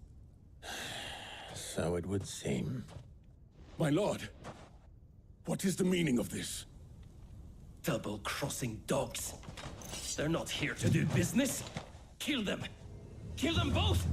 [SPEAKER 12] So it would seem.
[SPEAKER 2] My lord, what is the meaning of this?
[SPEAKER 3] Double-crossing dogs. They're not here to do business. Kill them. Kill them both!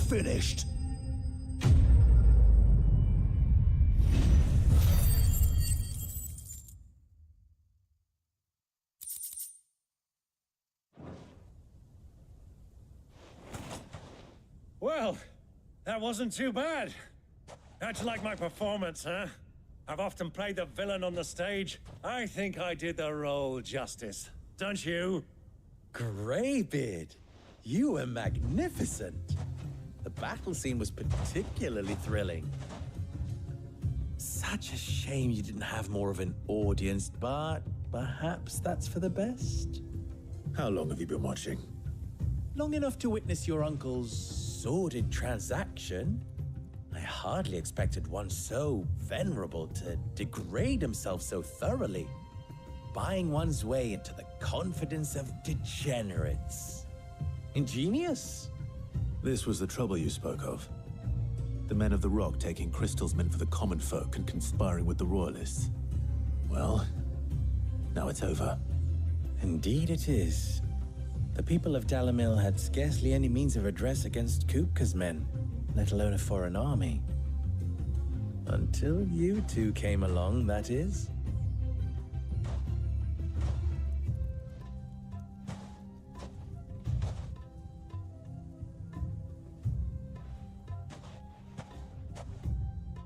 [SPEAKER 12] Finished.
[SPEAKER 22] Well, that wasn't too bad. How'd you like my performance, huh? I've often played the villain on the stage. I think I did the role justice. Don't you?
[SPEAKER 4] Greybeard, you were magnificent. The battle scene was particularly thrilling. Such a shame you didn't have more of an audience, but perhaps that's for the best.
[SPEAKER 20] How long have you been watching?
[SPEAKER 4] Long enough to witness your uncle's sordid transaction. I hardly expected one so venerable to degrade himself so thoroughly, buying one's way into the confidence of degenerates. Ingenious.
[SPEAKER 20] This was the trouble you spoke of. The men of the Rock taking crystals meant for the common folk and conspiring with the Royalists. Well, now it's over.
[SPEAKER 4] Indeed it is. The people of Dalimil had scarcely any means of redress against Kupka's men, let alone a foreign army. Until you two came along, that is.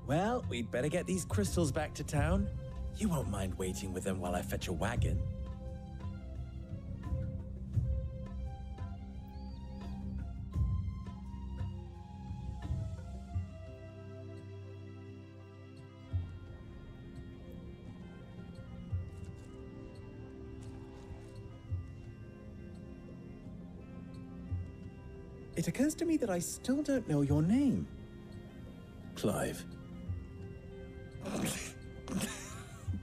[SPEAKER 4] Well, we'd better get these crystals back to town. You won't mind waiting with them while I fetch a wagon. It occurs to me that I still don't know your name.
[SPEAKER 20] Clive.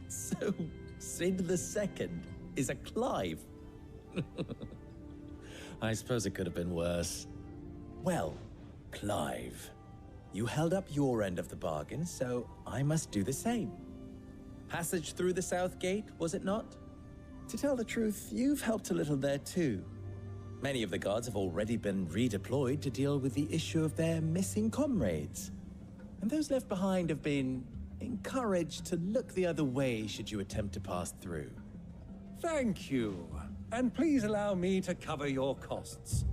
[SPEAKER 4] So, Sid the Second is a Clive? I suppose it could have been worse. Well, Clive, you held up your end of the bargain, so I must do the same. Passage through the South Gate, was it not? To tell the truth, you've helped a little there too. Many of the guards have already been redeployed to deal with the issue of their missing comrades. And those left behind have been encouraged to look the other way should you attempt to pass through.
[SPEAKER 22] Thank you. And please allow me to cover your costs.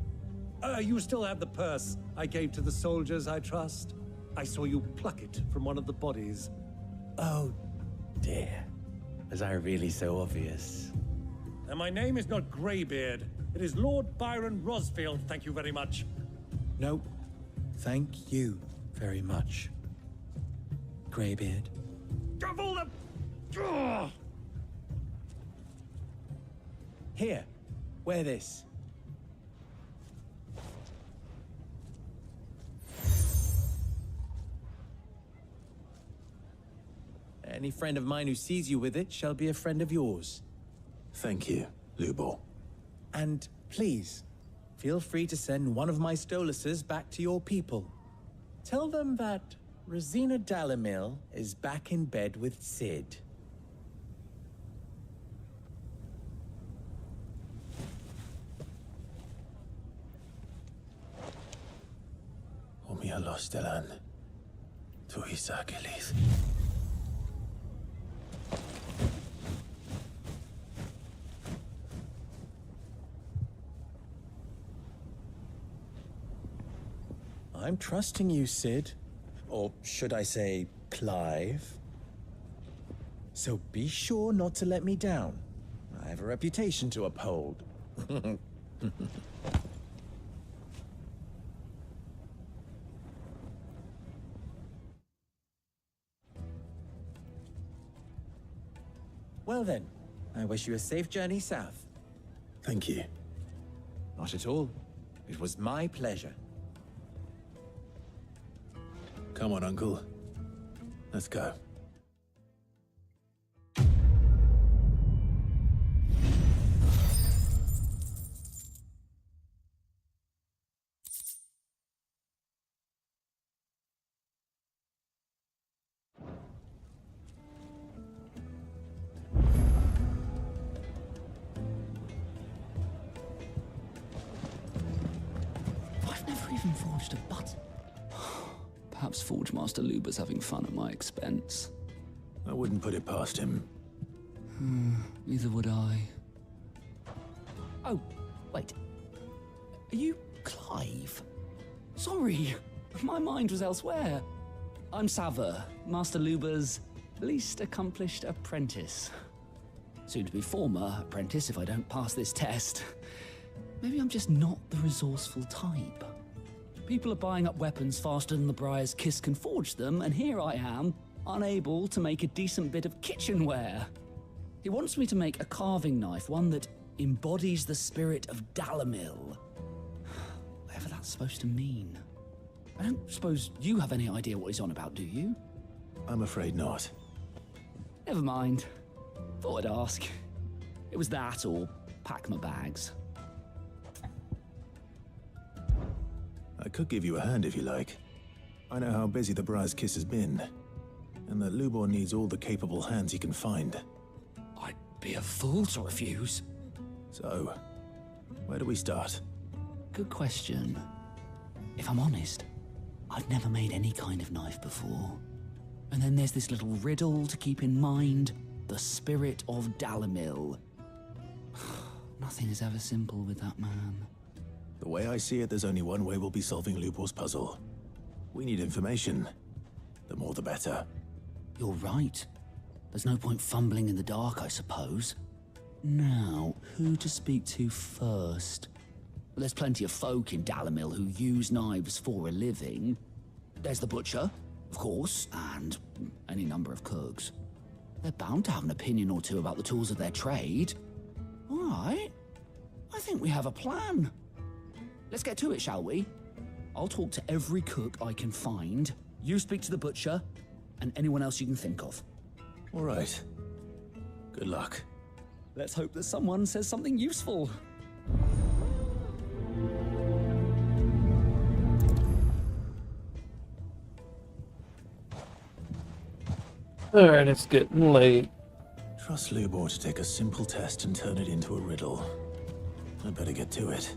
[SPEAKER 22] You still have the purse I gave to the soldiers, I trust? I saw you pluck it from one of the bodies.
[SPEAKER 4] Oh, dear. Was I really so obvious?
[SPEAKER 22] And my name is not Greybeard. It is Lord Byron Rosfield, thank you very much.
[SPEAKER 4] No, thank you very much, Greybeard.
[SPEAKER 22] Of all the...
[SPEAKER 4] Here, wear this. Any friend of mine who sees you with it shall be a friend of yours.
[SPEAKER 20] Thank you, Lubor.
[SPEAKER 4] And please, feel free to send one of my Stoluses back to your people. Tell them that Rosina Dalimil is back in bed with Sid.
[SPEAKER 20] Omia Lostelan. Tu Isakelis.
[SPEAKER 4] I'm trusting you, Sid. Or should I say, Clive? So be sure not to let me down. I have a reputation to uphold. Well then, I wish you a safe journey south.
[SPEAKER 20] Thank you.
[SPEAKER 4] Not at all. It was my pleasure.
[SPEAKER 20] Come on, Uncle. Let's go.
[SPEAKER 7] I've never even forged a button. Perhaps Forge Master Luber's having fun at my expense.
[SPEAKER 20] I wouldn't put it past him.
[SPEAKER 7] Neither would I.
[SPEAKER 15] Oh, wait. Are you Clive?
[SPEAKER 7] Sorry, my mind was elsewhere. I'm Sava, Master Luba's least accomplished apprentice. Soon to be former apprentice if I don't pass this test. Maybe I'm just not the resourceful type. People are buying up weapons faster than the Briar's Kiss can forge them, and here I am, unable to make a decent bit of kitchenware. He wants me to make a carving knife, one that embodies the spirit of Dalamil. Whatever that's supposed to mean. I don't suppose you have any idea what he's on about, do you?
[SPEAKER 20] I'm afraid not.
[SPEAKER 7] Never mind. Thought I'd ask. It was that or pack my bags.
[SPEAKER 20] I could give you a hand if you like. I know how busy the Briar's Kiss has been, and that Lubor needs all the capable hands he can find.
[SPEAKER 7] I'd be a fool to refuse.
[SPEAKER 20] So, where do we start?
[SPEAKER 7] Good question. If I'm honest, I've never made any kind of knife before. And then there's this little riddle to keep in mind. The spirit of Dalamil. Nothing is ever simple with that man.
[SPEAKER 20] The way I see it, there's only one way we'll be solving Lubor's puzzle. We need information. The more the better.
[SPEAKER 7] You're right. There's no point fumbling in the dark, I suppose. Now, who to speak to first? There's plenty of folk in Dalamil who use knives for a living. There's the butcher, of course, and any number of cooks. They're bound to have an opinion or two about the tools of their trade. All right. I think we have a plan. Let's get to it, shall we? I'll talk to every cook I can find. You speak to the butcher, and anyone else you can think of.
[SPEAKER 20] All right. Good luck.
[SPEAKER 7] Let's hope that someone says something useful.
[SPEAKER 6] Alright, it's getting late.
[SPEAKER 20] Trust Lubor to take a simple test and turn it into a riddle. I'd better get to it.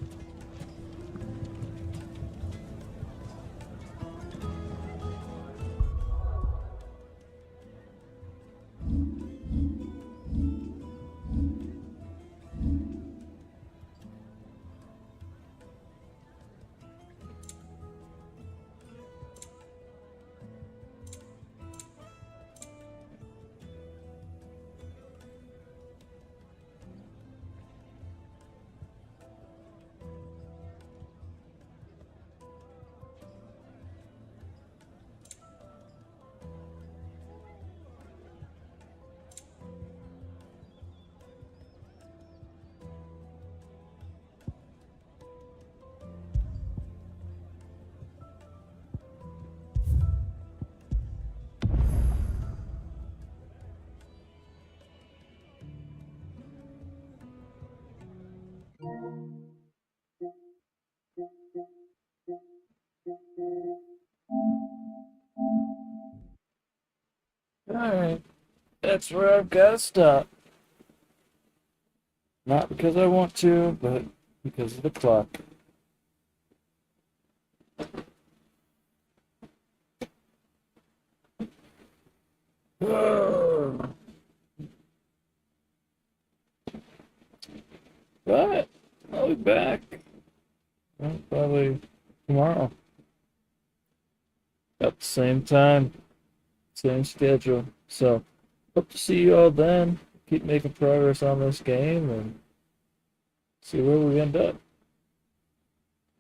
[SPEAKER 6] Alright, that's where I've got to stop. Not because I want to, but because of the clock. But I'll be back. Well, probably tomorrow. At the same time. Same schedule. So, hope to see you all then. Keep making progress on this game and see where we end up.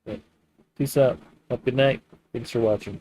[SPEAKER 6] Okay. Peace out. Have a good night. Thanks for watching.